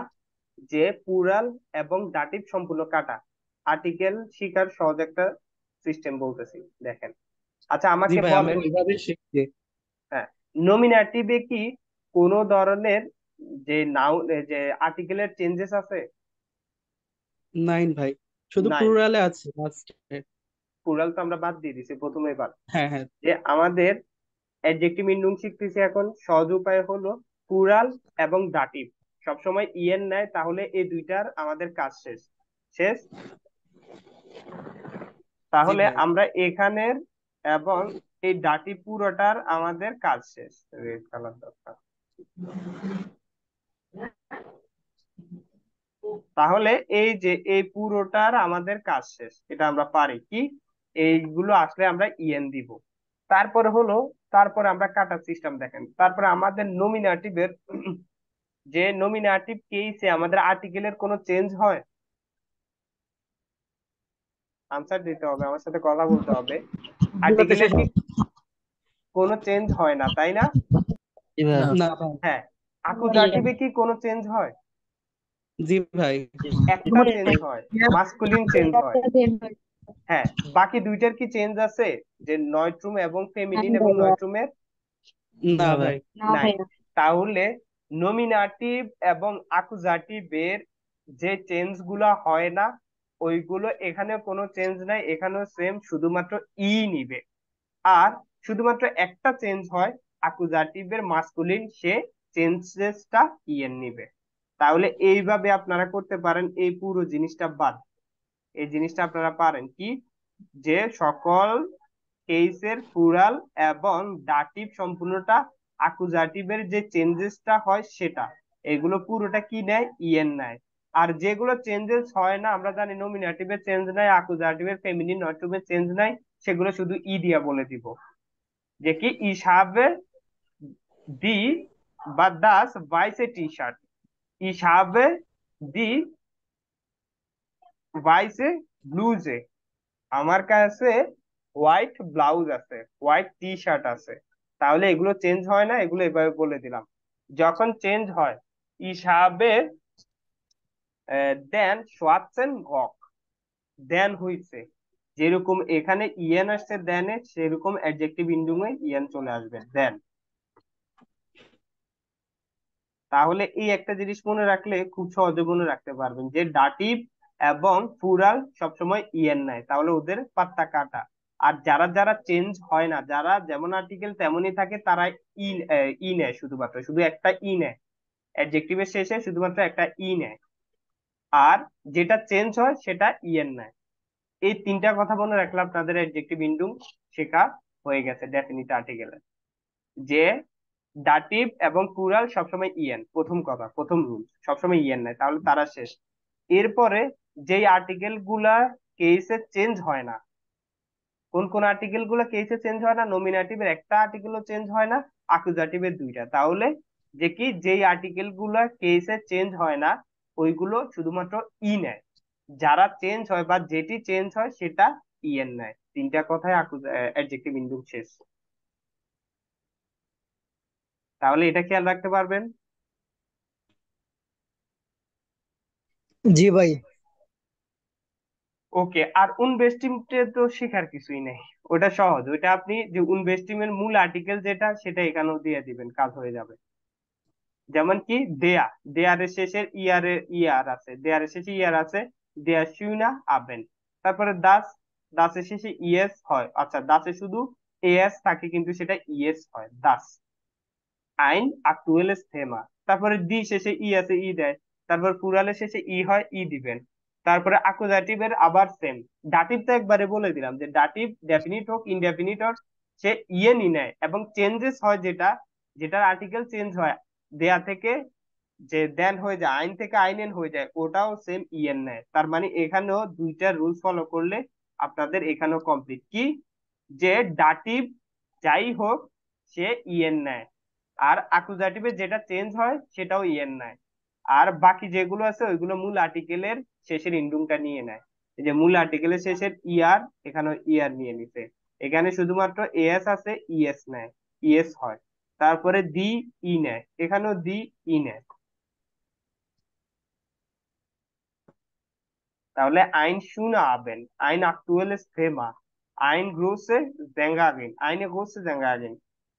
যে প্লুরাল এবং ডাটিভ সম্পূর্ণ কাটা, আর্টিকেল শিখার সহজ একটা সিস্টেম বলতেছি, দেখেন। আচ্ছা, জি আমাকে ভাই, আমরা বলেন, ওইভাবে শিখছি। হ্যাঁ, নমিনেটিভে কি কোনো ধরনের যে নাউন যে আর্টিকেলের চেঞ্জেস আছে? নাইন ভাই, শুধু নাই, প্লুরালে আছে লাস্টে। প্লুরাল তো আমরা বাদ দিয়ে দিছি প্রথমে বার। হ্যাঁ হ্যাঁ। যে আমাদের অ্যাডজেক্টিভ ইন্ডুং শিখতেছি এখন, সহজ উপায় হলো প্লুরাল এবং ডাটিভ সবসময় ইএন নেয়, তাহলে এই দুইটার আমাদের কাজ শেষ। শেষ। জি তাহলে ভাই। আমরা এখানের এবং এই ডাটিভ পুরোটার আমাদের কাজ শেষ। রেড কালার দরকার। তাহলে এই যে এই পুরোটার আমাদের কাজ শেষ, এটা আমরা পারি কি, এইগুলো আসলে আমরা ইএন দিব। তারপরে হলো, তারপরে আমরা কাটার সিস্টেম দেখেন, তারপরে আমাদের নমিনেটিভের যে নমিনেটিভ কেসে আমাদের আর্টিকেলের কোনো চেঞ্জ হয়, আনসার দিতে হবে, আমার সাথে কথা বলতে হবে। গুলোতে আর্টিকেলের শেষ কি হয়। কোনো চেঞ্জ হয় না, তাই না? জি ভাইয়া। না ভাই। হ্যাঁ। আকুজাটিভে কি কোনো চেঞ্জ হয়? জি ভাই। একটা চেঞ্জ হয়, মাস্কুলিন চেঞ্জ হয়। একটা দেন ভাই। হ্যাঁ, বাকি দুইটার কি চেঞ্জ আছে, যে নয়ট্রুম এবং নাই ফেমিনিন এবং ভাইয়া। নয়ট্রুমের? না না ভাই। ভাই। না নাই। ভাইয়া। তাহলে নমিনেটিভ এবং আকুজাটিভের যে চেঞ্জ গুলা হয় না, ওইগুলো এখানে কোনো চেঞ্জ নাই, এখানেও সেম, শুধুমাত্র ই নিবে। আর শুধুমাত্র একটা চেঞ্জ হয়, আকুজাটিভের মাস্কুলিন, সে চেঞ্জেসটা ইএন নিবে। তাহলে এইভাবে আপনারা করতে পারেন, এই পুরো জিনিসটা বাদ, এই জিনিসটা আপনারা পারেন কি, যে সকল কেসের প্লুরাল এবং ডাটিভ সম্পূর্ণটা আকুজাটিভের যে চেঞ্জেসটা হয় সেটা, এগুলো পুরোটা কি নেয়, ইএন নেয়। আর যেগুলো চেঞ্জেস হয় না, আমরা জানি নমিনেটিভের চেঞ্জ নাই, আকুজাটিভের ফেমিনিন নয়ট্রুমের চেঞ্জ নাই, সেগুলো শুধু ই দিয়া বলে দিব, যে কি হিসাবে দি বা দাস বাইসে টি শার্ট, হিসাবে দি বাইসে ব্লুজে, আমার কাছে হোয়াইট ব্লাউজ আছে, হোয়াইট টি শার্ট আছে। তাহলে এগুলো চেঞ্জ হয় না, এগুলো এভাবে বলে দিলাম। যখন চেঞ্জ হয়, হিসাবে দেন সোয়াটসেন গক, দেন হইছে, যেরকম এখানে ইএন আসছে দেনে, সেরকম অ্যাডজেক্টিভ ইন্ডুমে ইএন চলে আসবে, দেন। তাহলে এই একটা জিনিস মনে রাখলে খুব সহজে মনে রাখতে পারবেন, যে ডাটিভ এবং প্লুরাল সবসময় ইএন নেয়, তাহলে ওদের পাত্তা কাটা। আর যারা যারা চেঞ্জ হয় না, যারা যেমন আর্টিকেল তেমনই থাকে, তারা ই ই নেয়, শুধুমাত্র শুধু একটা ই নেয়, অ্যাডজেক্টিভের শেষে শুধুমাত্র একটা ই নেয়। আর যেটা চেঞ্জ হয় সেটা ইএন নেয়। এই তিনটা কথা মনে রাখলে আপনাদের অ্যাডজেক্টিভ ইন্ডুম শেখা হয়ে গেছে ডেফিনিট আর্টিকেলের, যে ডাটিভ এবং প্লুরাল সবসময় ইএন, প্রথম কথা, প্রথম রুল সবসময় ইএন নেয়, তাহলে তারা শেষ। এরপরে যেই আর্টিকেল গুলা কেসে চেঞ্জ হয় না, কোন কোন আর্টিকেল গুলা কেসে চেঞ্জ হয় না, নমিনেটিভের একটা আর্টিকেলও চেঞ্জ হয় না, আকুজাটিভের দুইটা, তাহলে যে কি যেই আর্টিকেল গুলা কেসে চেঞ্জ হয় না, ওইগুলো শুধুমাত্র ই নেয়। যারা চেঞ্জ হয় বা যেটি চেঞ্জ হয় সেটা ইএন নেয়। তিনটা কথায় অ্যাডজেক্টিভ ইন্ডুম শেষ। তাহলে এটা খেয়াল রাখতে পারবেন। জি ভাই। ওকে, আর উনবেস্টিমে তো শেখার কিছুই নেই, ওটা সহজ। ওইটা আপনি যে উনবেস্টিমের মূল আর্টিকেল যেটা, সেটা এখানেও দিয়ে দিবেন, কাজ হয়ে যাবে। যেমন কি দেয়া, দেয়ারের শেষের ইয়ার আছে, দেয়ারের শেষে ইয়ার আছে, দেয়া শুনা আবেন। তারপরে দাস, দাসের শেষে ইএস হয়, আচ্ছা দাসে শুধু এএস থাকে কিন্তু সেটা ইএস হয়, দাস। আইন আকটুয়েলেস থেমা, তারপরে দি শেষে ই আছে, ই দেয়। তারপর প্লুরালের শেষে ই হয়, ই দিবেন। তারপরে akuzative আবার সেম। ডাটিভ তো একবারে বলে দিলাম যে ডাটিভ ডেফিনিট হোক ইনডেফিনিট হোক, সে ইয়ে নেয়, এবং চেঞ্জেস হয় যেটা, যেটার আর্টিকেল চেঞ্জ হয় দেয়া থেকে, যে দেন হয়ে যায়, আইন থেকে আইনেন হয়ে যায়, ওটাও সেম ইএন নেয়। তার মানে এখানেও দুইটা রুলস ফলো করলে আপনাদের এখানেও কমপ্লিট কি, যে ডাটিভ যাই হোক সে ইএন নেয়, আর অ্যাকুজাটিভে যেটা চেঞ্জ হয় সেটাও ইএন নেয়। আর বাকি যেগুলো আছে ওইগুলো মূল আর্টিকেলের শেষের ইন্ডুংটা নিয়ে নেয়। এই যে মূল আর্টিকেলের শেষের ইয়ার, এখানে ইয়ার নিয়ে নিছে। এখানে শুধুমাত্র এএস আছে, ইএস নেয়, ইএস হয়। তারপরে দি ই নেয়, এখানেও দি ই নেয়। তাহলে আইন শুনা আবেন, আইন aktuelles Thema, ein große Sängerin, eine große Sängerin,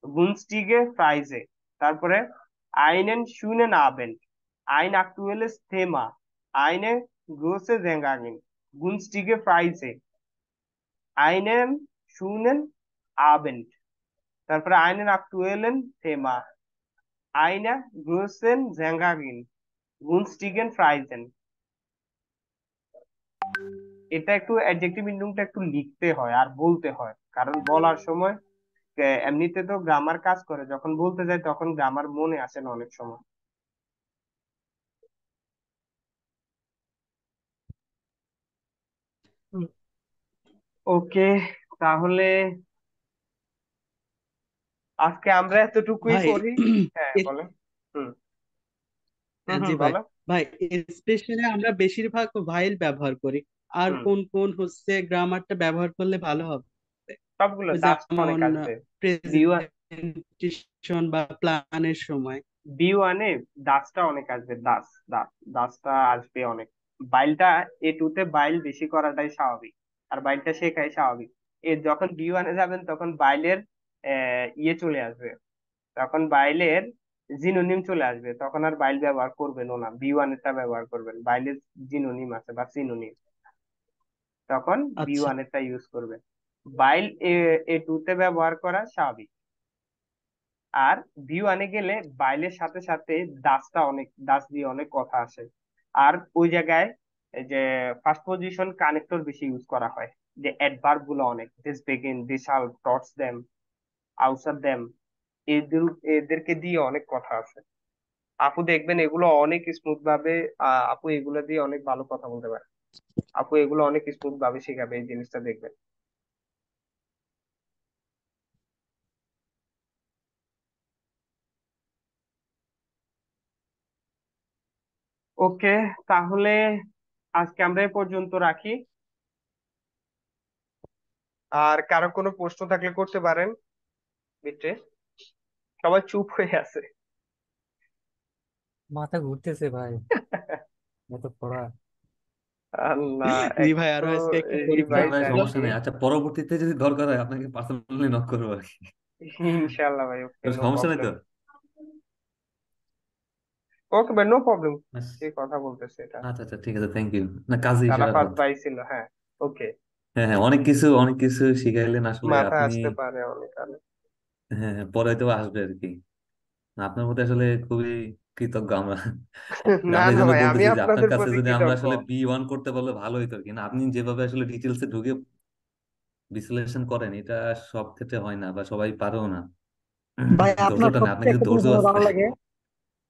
günstige Preise। তারপরে einen schönen Abend, ein aktuelles Thema, eine große Sängerin, günstige Preise, einen schönen Abend। তারপরে einen aktuellen Thema, eine große Sängerin, günstigen Preisen। এটা একটু adjective ইন্ডিংটা একটু লিখতে হয় আর বলতে হয়, কারণ বলার সময় এমনিতে তো গ্রামার কাজ করে, যখন বলতে যাই তখন গ্রামার মনে আসে না অনেক সময়। ওকে, তাহলে আজকে আমরা এতটুকুই ভাই করি। হ্যাঁ এ- বলেন। হুম হুম হ্যাঁ, জি হুম ভাই। বলো। ভাই স্পেশালি আমরা বেশিরভাগ ভাইল ব্যবহার করি, আর হুম, কোন কোন হচ্ছে গ্রামারটা ব্যবহার করলে ভালো হবে? সবগুলো ওই দাস্ট অনেক যেমন আসবে। বি প্রেজেন্টেশন বা প্ল্যানের সময়। বি ওয়ানে দাসটা অনেক আসবে, দাস, দাস, দাসটা আসবে অনেক। বাইলটা এ টু তে বাইল বেশি করাটাই স্বাভাবিক, আর বাইলটা শেখাই স্বাভাবিক। এ যখন বি ওয়ানে যাবেন তখন বাইলের ইয়ে চলে আসবে, তখন বাইলের জিনোনিম চলে আসবে, তখন আর বাইল ব্যবহার করবেন না, বি ওয়ানেরটা ব্যবহার করবেন। বাইলের জিনোনিম আছে বা সিনোনিম, তখন বি আচ্ছা, ওয়ানেরটা ইউজ করবেন। বাইল এ এ টু তে ব্যবহার করা স্বাভাবিক। আর ভিউ আনে গেলে বাইলের সাথে সাথে দাসটা অনেক, দাস দিয়ে অনেক কথা আসে। আর ওই জায়গায় এই যে ফার্স্ট পজিশন কানেক্টর বেশি ইউজ করা হয়, যে অ্যাডভার্ব গুলো অনেক, দিস বিগিন, দিস শাল, টটস দেম, আউটসার দেম, এদের, এদেরকে দিয়ে অনেক কথা আছে। আপু দেখবেন এগুলো অনেক স্মুথ ভাবে, আপু এগুলো দিয়ে অনেক ভালো কথা বলতে পারে। আপু এগুলো অনেক স্মুথ ভাবে শেখাবে, এই জিনিসটা দেখবেন। ওকে, তাহলে আজকে আমরা এ পর্যন্ত রাখি। আর কারো কোনো প্রশ্ন থাকলে করতে পারেন মিত্রে। সবাই চুপ হয়ে আছে। মাথা ঘুরতেছে ভাই, এত পড়া। আল্লাহ, জি ভাই, একটু আরো আজকে একটা পরীক্ষা আচ্ছা রিভাইজ ভাই, ছিল। আর সমস্যা কি। নেই। আচ্ছা, পরবর্তীতে যদি দরকার হয় আপনাকে পার্সোনালি নক করবো আর কি। ইনশাল্লাহ ভাই, ওকে, কোনো নো সমস্যা নেই প্রবলেম। তো? ওকে ভাই, নো প্রবলেম। আচ্ছা যে কথা বলতেছে এটা আচ্ছা, আচ্ছা, ঠিক আছে, থ্যাংক ইউ। না, কাজে সারাফাত সারাফাত। ভাই ছিল, হ্যাঁ। ওকে, হ্যাঁ, হ্যাঁ, অনেক কিছু অনেক কিছু শিখাইলেন আসলে মাথায় আপনি। আসতে পারে অনেক অনেক। হ্যাঁ, হ্যাঁ, পরে তো আসবে আর কি। আপনার মধ্যে আসলে খুবই কৃতজ্ঞ আমরা। না আমরা এই না জন্য ভাই, আমি বলতেছি যে আপনার আপনাদের কাছে প্রতি যদি আমরা কৃতজ্ঞ। আসলে B1 করতে পারলে ভালো হতো আর কি। না, আপনি যেভাবে আসলে ডিটেলসে ঢুকে বিশ্লেষণ করেন, এটা সব ক্ষেত্রে হয় না বা সবাই পারেও না। ভাই আপনার ধৈর্যটা না, আপনার সবচেয়ে কিন্তু একটা জিনিস ধৈর্য আমার আছে। ভালো লাগে,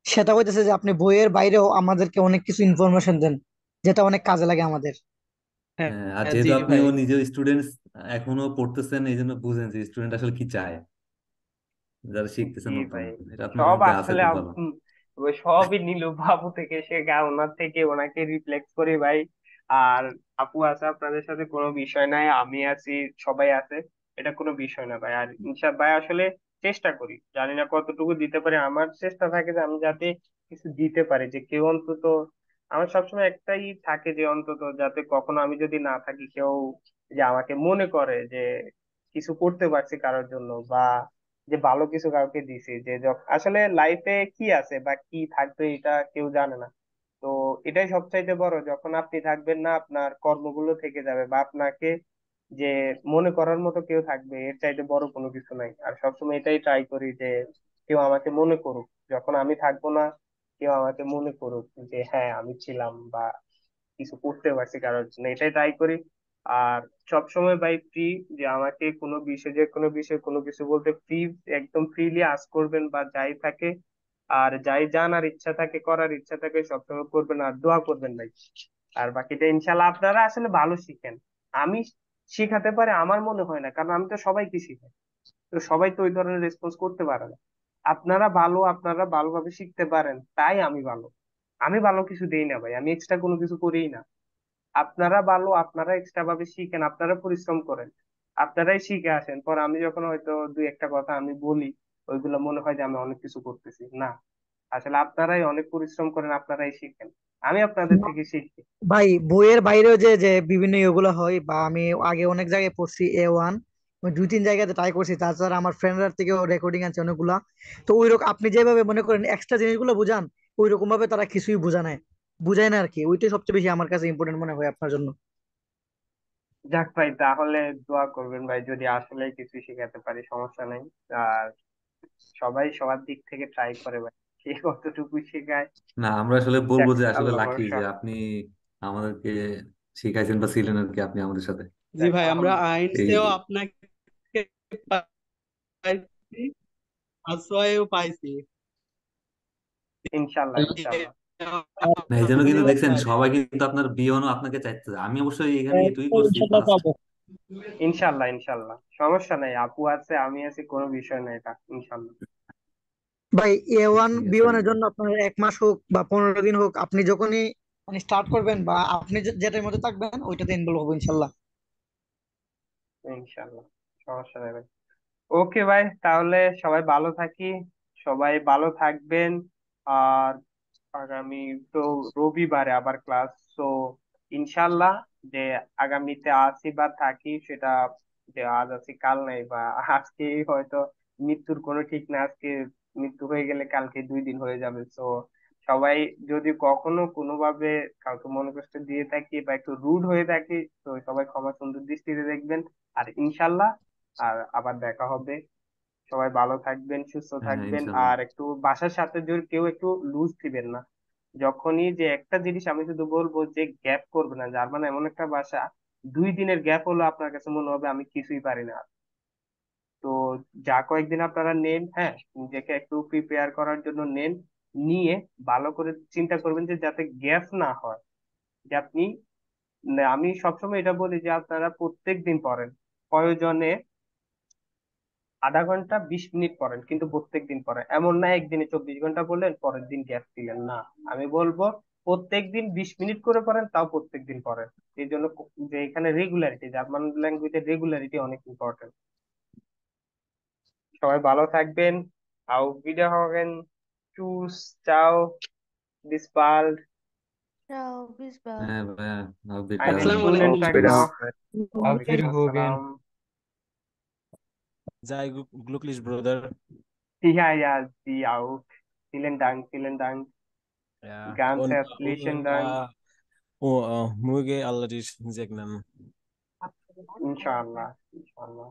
সেটা হইতেছে যে আপনি বইয়ের বাইরেও আমাদেরকে অনেক কিছু ইনফরমেশন দেন, যেটা অনেক কাজে লাগে আমাদের। হ্যাঁ, হ্যাঁ, আর হ্যাঁ, জি যেহেতু আপনিও ভাই। নিজেও স্টুডেন্টস, এখনো পড়তেছেন, এই জন্য বুঝেন যে স্টুডেন্ট আসলে কি চায়, যারা জি শিখতেছে নতুন। ভাই, এটা আপনার সব মধ্যে আছে, আসলে খুব ভালো। ওই সবই নীলু বাবু থেকে শেখা, ওনার থেকে ওনাকে রিফ্লেক্ট করি ভাই। আর আপু আছে, আপনাদের সাথে কোনো বিষয় নাই, আমি আছি, সবাই আছে, এটা কোনো বিষয় না ভাই। আর ইনশা ভাই আসলে চেষ্টা করি, জানি না কতটুকু দিতে পারি। আমার চেষ্টা থাকে যে আমি যাতে কিছু দিতে পারি, যে কেউ অন্তত, আমার সবসময় একটাই থাকে যে অন্তত যাতে কখনো আমি যদি না থাকি, কেউ যে আমাকে মনে করে যে কিছু করতে পারছি কারোর জন্য, বা যে ভালো কিছু কাউকে দিছি। যে আসলে লাইফে কি আছে বা কি থাকবে এটা কেউ জানে না। তো এটাই সবচাইতে বড়, যখন আপনি থাকবেন না আপনার কর্মগুলো থেকে যাবে, বা আপনাকে যে মনে করার মতো কেউ থাকবে, এর চাইতে বড় কোনো কিছু নাই। আর সবসময় এটাই ট্রাই করি যে কেউ আমাকে মনে করুক, যখন আমি থাকবো না কেউ আমাকে মনে করুক যে হ্যাঁ আমি ছিলাম, বা কিছু করতে পারছি কারোর জন্য, এটাই ট্রাই করি। আর সবসময় ভাই ফ্রি, যে আমাকে কোনো বিষয়, যে কোনো বিষয় কোনো কিছু বলতে ফ্রি, একদম ফ্রিলি আস্ক করবেন, বা যাই থাকে আর যাই জানার ইচ্ছা থাকে, করার ইচ্ছা থাকে, সবসময় করবেন আর দোয়া করবেন ভাই। আর বাকিটা ইনশাল্লাহ আপনারা আসলে ভালো শিখেন। আমি শিখাতে পারে আমার মনে হয় না, কারণ আমি তো সবাইকে শিখাই, তো সবাই তো ওই ধরনের রেসপন্স করতে পারে না। আপনারা ভালো, আপনারা ভালোভাবে শিখতে পারেন, তাই আমি ভালো। আমি ভালো কিছু দেই না ভাই, আমি এক্সট্রা কোনো কিছু করিই না। আপনারা ভালো, আপনারা এক্সট্রা ভাবে শিখেন, আপনারা পরিশ্রম করেন, আপনারাই শিখে আসেন। পর আমি যখন হয়তো দুই একটা কথা আমি বলি, ওইগুলো মনে হয় যে আমি অনেক কিছু করতেছি না। আসলে আপনারাই অনেক পরিশ্রম করেন, আপনারাই শিখেন, আমি আপনাদের থেকে শিখি। ভাই বইয়ের বাইরেও যে যে বিভিন্ন ইয়েগুলো হয়, বা আমি আগে অনেক জায়গায় পড়ছি A1, আমি 2-3 জায়গাতে ট্রাই করছি, তাছাড়া আমার ফ্রেন্ডরা থেকেও রেকর্ডিং আছে অনেকগুলা। তো ওই রকম আপনি যেভাবে মনে করেন এক্সট্রা জিনিসগুলো বুঝান, ওই রকম ভাবে তারা কিছুই বুঝায় না আর কি। ওইটাই সবচেয়ে বেশি আমার কাছে ইম্পর্টেন্ট মনে হয় আপনার জন্য। যাক ভাই, তাহলে দোয়া করবেন ভাই, যদি আসলে কিছু শিখাতে পারি, সমস্যা নেই। আর সবাই সবার দিক থেকে ট্রাই করে ভাই, কে কতটুকু শেখায়। না, আমরা আসলে বলবো যাক, যে আসলে আল্লাহ লাকি ভরসা। যে আপনি আমাদেরকে শিখাইছেন বা ছিলেন আর কি, আপনি আমাদের সাথে। জি যাক ভাই, আমরা আলহামদুলিল্লাহ। এই আইনসেও আপনাকে পাইছি, আসোয়ায়ও পাইছি। ইনশাল্লাহ ইনশাল্লাহ। না, এই জন্য কিন্তু আপনিও দেখছেন পাইবেন। সবাই কিন্তু আপনার বিয়নও আপনাকে চাইতেছে। আমি অবশ্যই এখানে এটুই করছি ইনশাল্লাহ ফার্স্ট। পাবো। ইনশাল্লাহ ইনশাল্লাহ, সমস্যা নাই, আপু আছে আমি আছি, কোনো বিষয় নাই এটা, ইনশাল্লাহ। ভাই A1 ঠিক আছে। B1 এর জন্য আপনার 1 মাস হোক বা 15 দিন হোক, আপনি যখনই মানে স্টার্ট করবেন বা আপনি যেটার মধ্যে থাকবেন ওইটাতে ইনভলভ হবো ইনশাল্লাহ। ইনশাল্লাহ, সমস্যা নেই ভাই। ওকে ভাই, তাহলে সবাই ভালো থাকি, সবাই ভালো থাকবেন। আর আগামী তো রবিবারে আবার ক্লাস, তো ইনশাল্লাহ যে আগামীতে আসি বা থাকি সেটা, যে আজ আছি কাল নাই, বা আজকে হয়তো মৃত্যুর কোনো ঠিক না, আজকে মৃত্যু হয়ে গেলে কালকে 2 দিন হয়ে যাবে। তো সবাই যদি কখনো কোনোভাবে কাউকে মনে কষ্ট দিয়ে থাকি বা একটু রুড হয়ে থাকি, তো সবাই ক্ষমা সুন্দর দৃষ্টিতে দেখবেন। আর ইনশাল্লাহ আর আবার দেখা হবে। সবাই ভালো থাকবেন, সুস্থ হ্যাঁ, থাকবেন। ইনশাল্লাহ। আর একটু বাসার সাথে যদি কেউ একটু লুজ দিবেন না, যখনই যে একটা জিনিস আমি শুধু বলবো যে গ্যাপ করবে না। যার মানে এমন একটা বাসা, 2 দিনের গ্যাপ হলো আপনার কাছে মনে হবে আমি কিছুই পারি না। তো যা কয়েকদিন আপনারা নেন, হ্যাঁ, নিজেকে একটু প্রিপেয়ার করার জন্য নেন। নিয়ে ভালো করে চিন্তা করবেন যে যাতে গ্যাপ না হয়, যে আপনি, আমি সবসময় এটা বলি যে আপনারা প্রত্যেক দিন পড়েন, প্রয়োজনে আধা ঘন্টা 20 মিনিট পড়েন, কিন্তু প্রত্যেক দিন পড়েন। এমন না একদিনে 24 ঘন্টা পড়লেন পরের দিন গ্যাপ দিলেন, না। আমি বলবো প্রত্যেক দিন 20 মিনিট করে পড়েন, তাও প্রত্যেক দিন পড়েন। এই জন্য যে এখানে রেগুলারিটি, জার্মান ল্যাঙ্গুয়েজের রেগুলারিটি অনেক ইম্পর্টেন্ট। সবাই ভালো থাকবেন। Auf Wiederhören. Tschüss, ciao, bis bald, Ciao, bis bald. হ্যাঁ ভাইয়া, হবে এটা। einen আসসালামু schönen আলাইকুম। Tag Auf noch. Auf Walaikum Wiederhören. Assalam. Sei glücklich, Bruder. Ja, ja, Sie auch. Vielen Dank, vielen Dank. Ja. Ganz Und, herzlichen Dank. möge Allah dich segnen. Inshallah, inshallah.